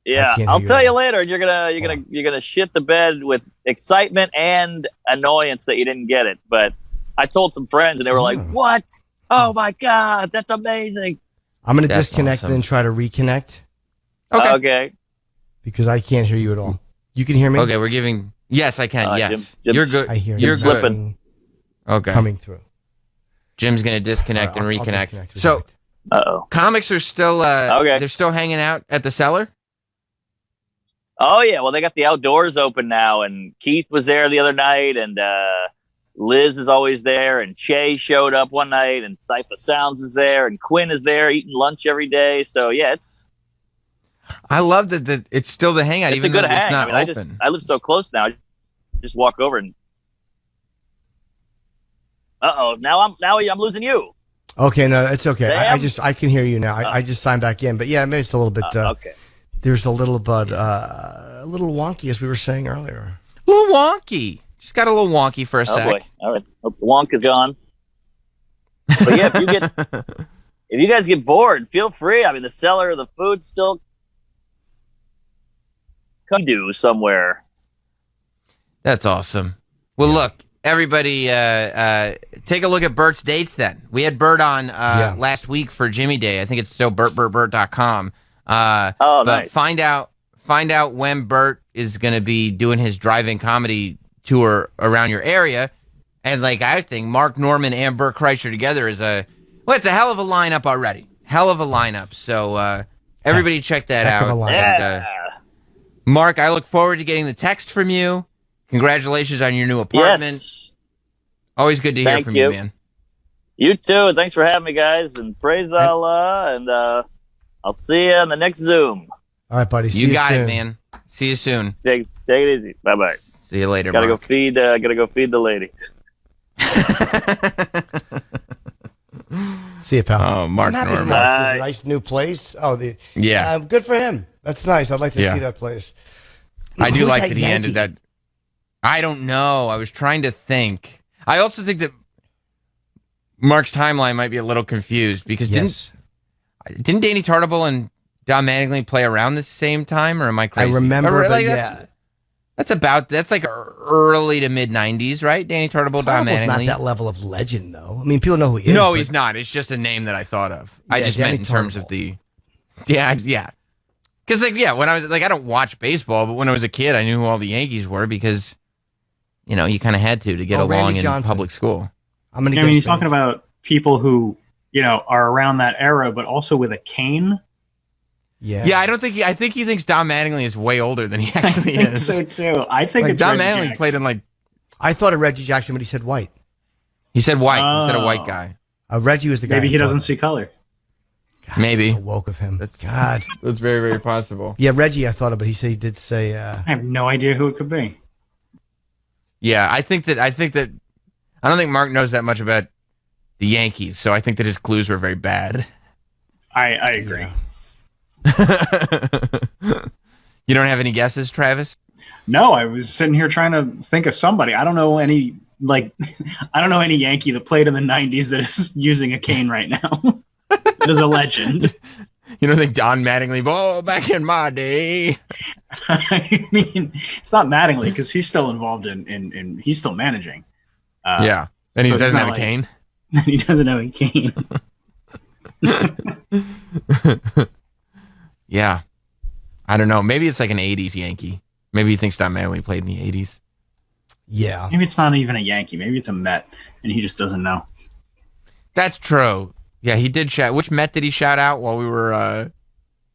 Yeah, I'll tell you later. You're gonna shit the bed with excitement and annoyance that you didn't get it. But I told some friends, and they were like, "What? Oh my god, that's amazing!" I'm gonna disconnect and then try to reconnect. Okay. Because I can't hear you at all. You can hear me? Okay, we're giving. Yes, I can. Yes, Jim's, you're good. I hear you're slipping. Okay, coming through. Jim's gonna disconnect and reconnect. So, comics are still. Okay. They're still hanging out at the cellar. Oh yeah, well they got the outdoors open now, and Keith was there the other night, and Liz is always there, and Che showed up one night, and Cypher Sounds is there, and Quinn is there eating lunch every day. So yeah, I love that it's still the hangout, it's even a good though hang. it's not open. I live so close now. I just walk over and. Now I'm losing you. Okay, no, it's okay. I can hear you now. I just signed back in, but yeah, maybe it's a little bit. Okay. There's a little bit a little wonky, as we were saying earlier. A little wonky. Just got a little wonky for a sec. Boy. All right. Hope the wonk is gone. But yeah, if you guys get bored, feel free. I mean, the cellar, the food still come do somewhere. That's awesome. Well, look, everybody, take a look at Bert's dates then. We had Bert on last week for Jimmy Day. I think it's still bertbertbert.com. But nice. Find out when Bert is going to be doing his drive-in comedy tour around your area. And I think Mark Norman and Bert Kreischer together is it's a hell of a lineup already. Hell of a lineup. So everybody check that out. And, Mark, I look forward to getting the text from you. Congratulations on your new apartment. Yes. Always good to hear from you, man. You too. Thanks for having me, guys. And praise Allah. And I'll see you on the next Zoom. All right, buddy. See you got soon. it, man. See you soon. Take it easy. Bye bye. See you later. Gotta go feed the lady. See you, pal. Oh, Mark Norman. It's a nice new place. Good for him. That's nice. I'd like to see that place. I do like that he ended that. I don't know. I was trying to think. I also think that Mark's timeline might be a little confused because didn't Danny Tartable and Don Mattingly play around the same time, or am I crazy? I remember, that's like early to mid '90s, right? Danny Tartable, Don Mattingly. Not that level of legend, though. I mean, people know who he is. No, he's not. It's just a name that I thought of. I just meant in terms of the, because when I was I don't watch baseball, but when I was a kid, I knew who all the Yankees were because, you kind of had to get along in public school. You're talking about people who are around that era, but also with a cane. Yeah. I think he thinks Don Mattingly is way older than he actually is. So too. I think it's Don Reggie Mattingly Jackson. played in I thought of Reggie Jackson, but he said white. He said white instead of white guy. Reggie was the guy. Maybe he doesn't see color. God, maybe. So woke of him. That's very, very possible. Yeah, Reggie, I thought of, but he did say. I have no idea who it could be. Yeah, I don't think Mark knows that much about the Yankees, so I think that his clues were very bad. I agree. You don't have any guesses, Travis? No, I was sitting here trying to think of somebody. I don't know any Yankee that played in the 90s that is using a cane right now. That is a legend. You don't think Don Mattingly, back in my day? I mean, it's not Mattingly because he's still involved in he's still managing. And he doesn't have a cane? He doesn't have a cane. Yeah. I don't know. Maybe it's like an 80s Yankee. Maybe he thinks Don Mattingly played in the 80s. Yeah. Maybe it's not even a Yankee. Maybe it's a Met, and he just doesn't know. That's true. Yeah, he did shout. Which Met did he shout out while we were...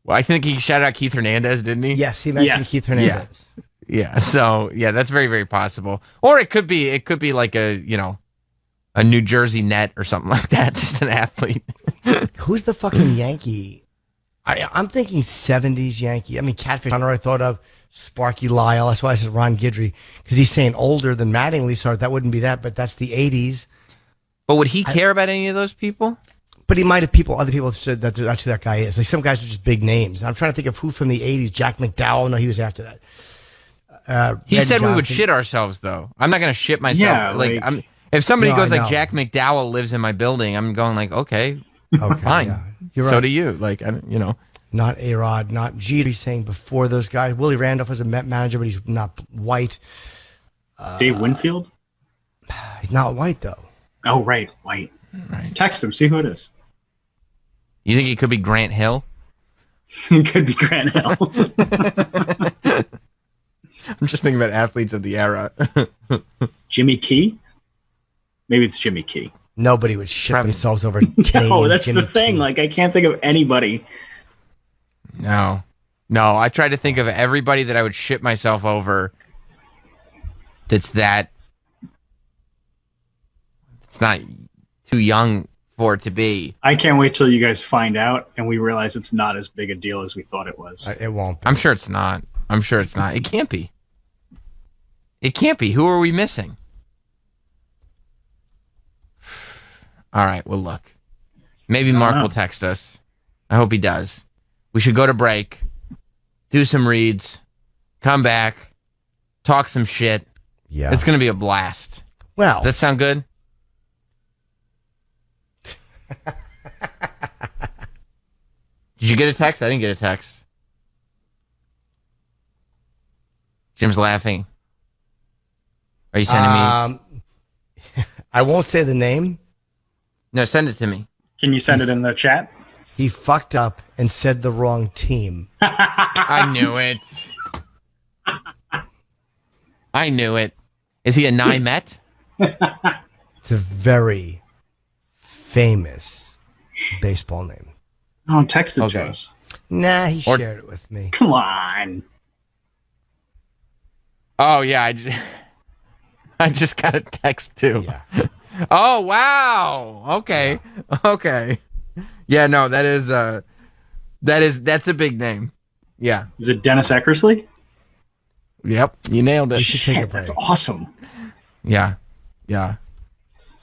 I think he shouted out Keith Hernandez, didn't he? Yes, he mentioned Keith Hernandez. Yeah. So, that's very, very possible. Or it could be like a New Jersey Net or something like that. Just an athlete. Who's the fucking Yankee? I'm thinking 70s Yankee. I mean, Catfish Hunter I thought of, Sparky Lyle. That's why I said Ron Guidry, because he's saying older than Mattingly, so that wouldn't be that, but that's the 80s. But would he care about any of those people? But he might have other people have said that that's who that guy is. Like some guys are just big names. I'm trying to think of who from the 80s. Jack McDowell. No, he was after that. He said we would shit ourselves, though. I'm not going to shit myself. Yeah, if somebody goes like Jack McDowell lives in my building, I'm going like, okay, fine. Yeah. You're right. So do you. Not A-Rod, not Jeter. He's saying before those guys. Willie Randolph was a Met manager, but he's not white. Dave Winfield? He's not white, though. Oh, right. White. Right. Text him. See who it is. You think it could be Grant Hill? It could be Grant Hill. I'm just thinking about athletes of the era. Jimmy Key? Maybe it's Jimmy Key. Nobody would ship themselves over Canadian. No, that's Jimmy the thing. Key. Like, I can't think of anybody. No. I tried to think of everybody that I would ship myself over. It's not too young for it to be. I can't wait till you guys find out and we realize it's not as big a deal as we thought it was. It won't be. I'm sure it's not. It can't be. Who are we missing? All right, well, look. Maybe Mark will text us. I hope he does. We should go to break, do some reads, come back, talk some shit. Yeah. It's going to be a blast. Well. Does that sound good? Did you get a text? I didn't get a text. Jim's laughing. Are you sending me? I won't say the name. No, send it to me. Can you send it in the chat? He fucked up and said the wrong team. I knew it. Is he a Nye-Met? It's a very famous baseball name. Oh, text it to us. Nah, he shared it with me. Come on. Oh, yeah. I just got a text, too. Yeah. Oh, wow. Okay. Yeah. Okay. Yeah, no, that's a big name. Yeah. Is it Dennis Eckersley? Yep. You nailed it. You should take a break. That's awesome. Yeah.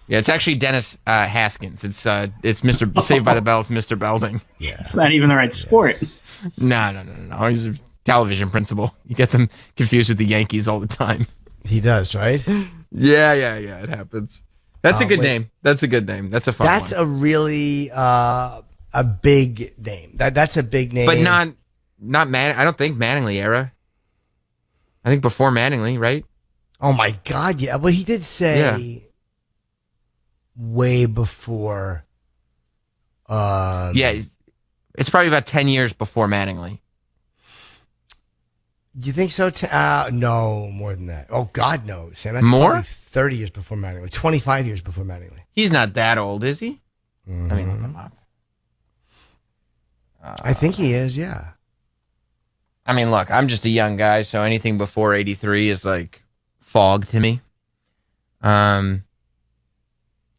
It's actually Dennis Haskins. It's Mr. Saved by the Bell. It's Mr. Belding. Yeah. It's not even the right sport. No. He's a television principal. He gets him confused with the Yankees all the time. He does, right? Yeah. It happens. That's a good name. That's a good name. That's a fun one. That's a really a big name. That's a big name. But not Man. I don't think Mattingly era. I think before Mattingly, right? Oh my God! Yeah. Well, he did say way before. Yeah, it's probably about 10 years before Mattingly. Do you think so? No, more than that. Oh God, no, Sam. That's more? Probably 30 years before Mattingly. 25 years before Mattingly. He's not that old, is he? Mm-hmm. I mean, look him up. I think he is. Yeah. I mean, look, I'm just a young guy, so anything before 83 is like fog to me. Oh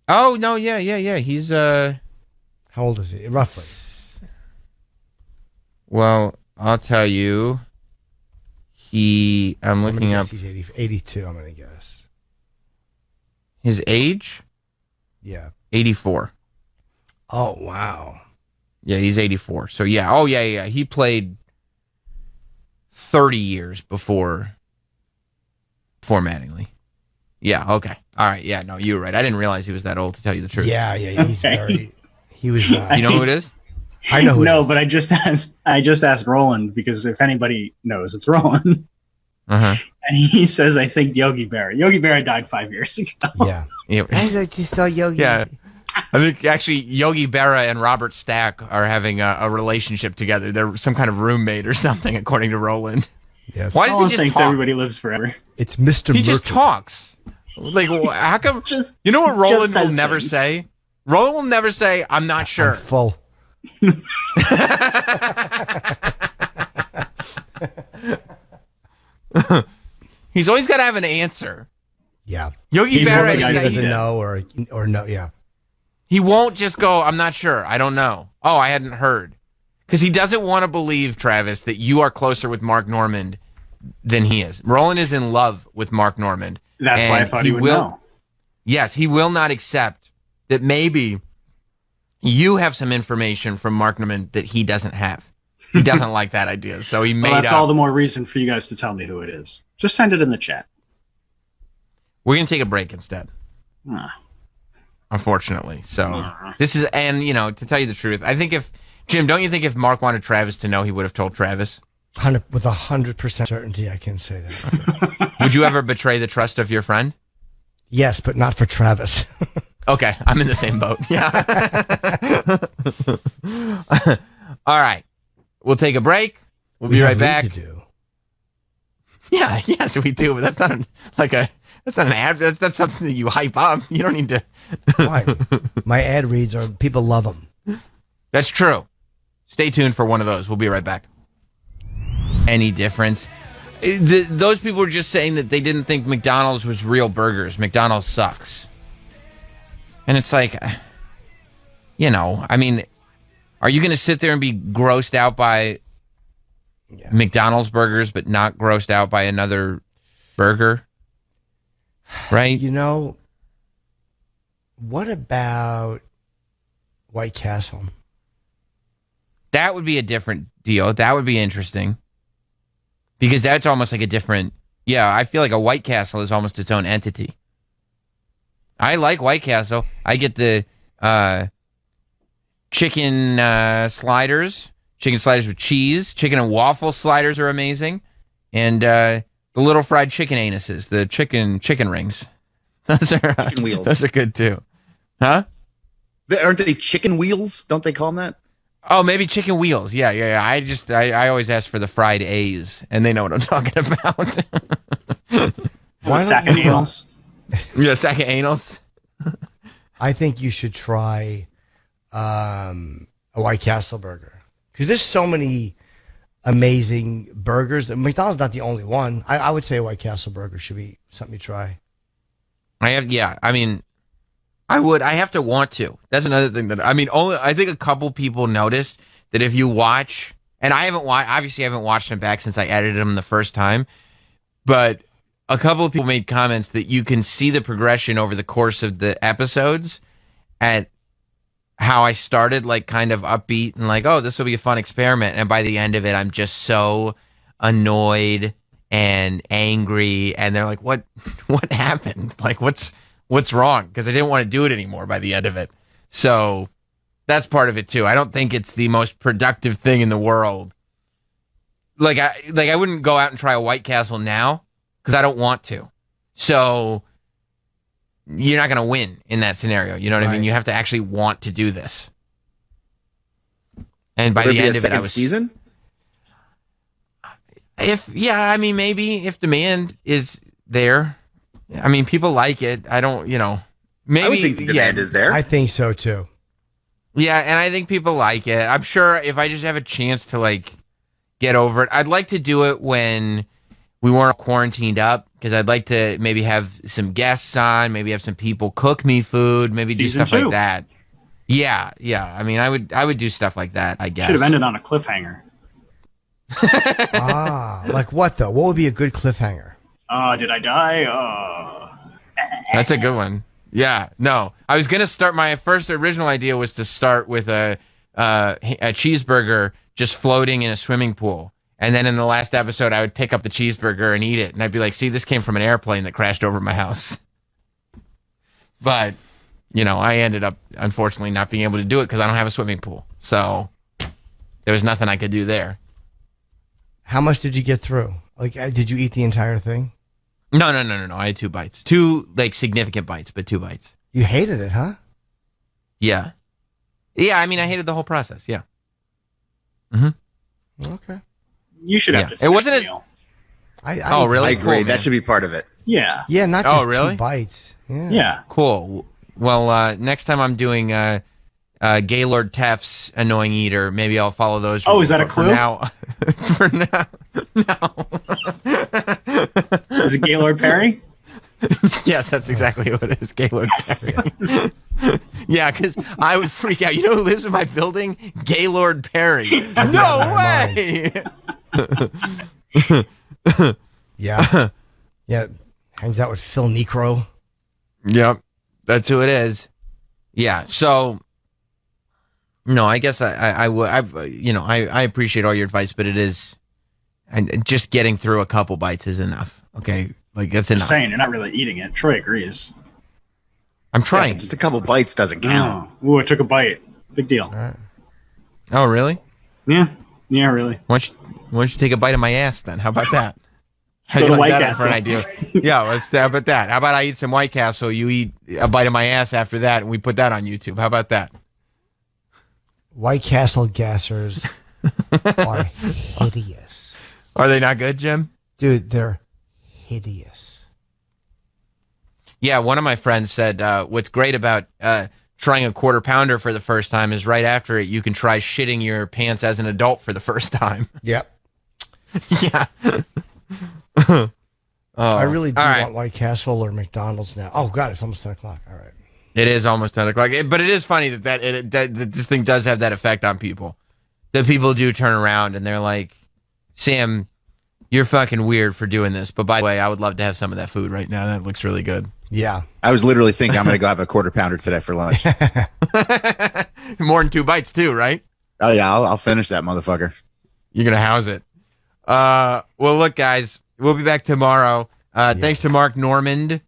no, yeah. He's How old is he roughly? Well, I'll tell you. I'm looking up. He's 82. I'm gonna guess. His age? Yeah. 84. Oh wow. Yeah, he's 84. So yeah. Oh yeah. He played 30 years before Mattingly. Yeah, okay. All right, yeah, no, you were right. I didn't realize he was that old, to tell you the truth. Yeah, he's very... He was... you know who it is? I know who No, it is. but I just asked Roland, because if anybody knows, it's Roland. Uh-huh. And he says, I think Yogi Berra. Yogi Berra died 5 years ago. Yeah. I like to saw Yogi. Yeah. I think actually Yogi Berra and Robert Stack are having a relationship together. They're some kind of roommate or something, according to Roland. Yes. Why does Roland he just thinks talk? everybody lives forever. It's Mr. He just Mercury. talks. Like, how come? You know what Roland will never say? Roland will never say, I'm not sure. I'm full. He's always got to have an answer. Yeah. Yogi Berra He doesn't is know or no, yeah. He won't just go, I'm not sure. I don't know. Oh, I hadn't heard. Because he doesn't want to believe, Travis, that you are closer with Mark Normand than he is. Roland is in love with Mark Normand. That's why I thought he would know. Yes, he will not accept that maybe you have some information from Mark Normand that he doesn't have. He doesn't like that idea. So he made Well, that's up. all the more reason for you guys to tell me who it is. Just send it in the chat. We're going to take a break instead. Ah. Unfortunately. So this is, and you know, to tell you the truth, I think if Jim, don't you think if Mark wanted Travis to know, he would have told Travis? With 100% certainty, I can say that. Would you ever betray the trust of your friend? Yes, but not for Travis. Okay, I'm in the same boat. Yeah. All right. We'll take a break. We'll be right back. Yeah, yes, we do. But that's not that's not an ad. That's something that you hype up. You don't need to. Why? My ad reads are people love them. That's true. Stay tuned for one of those. We'll be right back. Any difference? Those people were just saying that they didn't think McDonald's was real burgers. McDonald's sucks. And it's like, I mean, are you going to sit there and be grossed out by McDonald's burgers, but not grossed out by another burger? Right? What about White Castle? That would be a different deal. That would be interesting. Because that's almost like a different... Yeah, I feel like a White Castle is almost its own entity. I like White Castle. I get the chicken sliders. Chicken sliders with cheese. Chicken and waffle sliders are amazing. And the little fried chicken anuses. The chicken rings. Those are chicken wheels. Those are good too. Huh? Aren't they chicken wheels? Don't they call them that? Oh, maybe chicken wheels. Yeah. I always ask for the fried A's, and they know what I'm talking about. Sack of anals. Yeah, sack of anals. I think you should try a White Castle burger. Because there's so many amazing burgers. McDonald's not the only one. I would say a White Castle burger should be something you try. I have to want to. That's another thing I think a couple people noticed that if you watch, and I haven't watched them back since I edited them the first time, but a couple of people made comments that you can see the progression over the course of the episodes at how I started like kind of upbeat and like, oh, this will be a fun experiment. And by the end of it, I'm just so annoyed and angry. And they're like, what happened? Like, what's wrong? Because I didn't want to do it anymore by the end of it. So that's part of it too. I don't think it's the most productive thing in the world. Like I wouldn't go out and try a White Castle now because I don't want to. So you're not going to win in that scenario. You know what I mean? You have to actually want to do this. And by the end of it, I was season. Maybe if demand is there. I mean, people like it. I don't, maybe. I would think the demand is there. I think so too. Yeah, and I think people like it. I'm sure if I just have a chance to like get over it, I'd like to do it when we weren't quarantined up because I'd like to maybe have some guests on, maybe have some people cook me food, maybe do stuff like that. Yeah. I mean, I would do stuff like that, I guess. Should have ended on a cliffhanger. Like what though? What would be a good cliffhanger? Did I die? That's a good one. Yeah, no. I was gonna start. My first original idea was to start with a cheeseburger just floating in a swimming pool, and then in the last episode, I would pick up the cheeseburger and eat it, and I'd be like, "See, this came from an airplane that crashed over my house." But I ended up unfortunately not being able to do it because I don't have a swimming pool, so there was nothing I could do there. How much did you get through? Like, did you eat the entire thing? No. I had 2 bites. 2, like, significant bites, but 2 bites. You hated it, huh? Yeah. Yeah, I mean, I hated the whole process, yeah. Mm-hmm. Okay. You should have to finish it wasn't the as... meal. Oh, really? I agree. Cool, that should be part of it. Yeah. Yeah, not just really? 2 bites. Yeah. Cool. Well, next time I'm doing Gaylord Teff's Annoying Eater, maybe I'll follow those. Oh, is that a clue? For now, no. Is it Gaylord Perry? Yes, that's exactly what it is, Gaylord Perry. Yeah, because I would freak out. You know who lives in my building? Gaylord Perry. No way! Yeah. Hangs out with Phil Necro. Yep, that's who it is. Yeah, so... No, I guess I appreciate all your advice, but it is, and just getting through a couple bites is enough. Okay, like that's enough. Just saying, you're not really eating it. Troy agrees. I'm trying. Yeah, just a couple bites doesn't count. Ooh, I took a bite. Big deal. All right. Oh, really? Yeah, really. Why don't you take a bite of my ass then? How about that? Let's go to White Castle. For an idea? Yeah, let's have about that. How about I eat some White Castle, you eat a bite of my ass after that, and we put that on YouTube. How about that? White Castle gassers are hideous. Are they not good, Jim? Dude, they're hideous. Yeah, one of my friends said what's great about trying a quarter pounder for the first time is right after it, you can try shitting your pants as an adult for the first time. Yep. Yeah. I really do right. want White Castle or McDonald's now. Oh, God, it's almost 10 o'clock. All right. It is almost 10 o'clock. But it is funny that this thing does have that effect on people. That people do turn around and they're like, Sam, you're fucking weird for doing this. But by the way, I would love to have some of that food right now. That looks really good. Yeah. I was literally thinking I'm going to go have a quarter pounder today for lunch. More than 2 bites too, right? Oh, yeah, I'll finish that motherfucker. You're going to house it. Well, look, guys, we'll be back tomorrow. Thanks to Mark Normand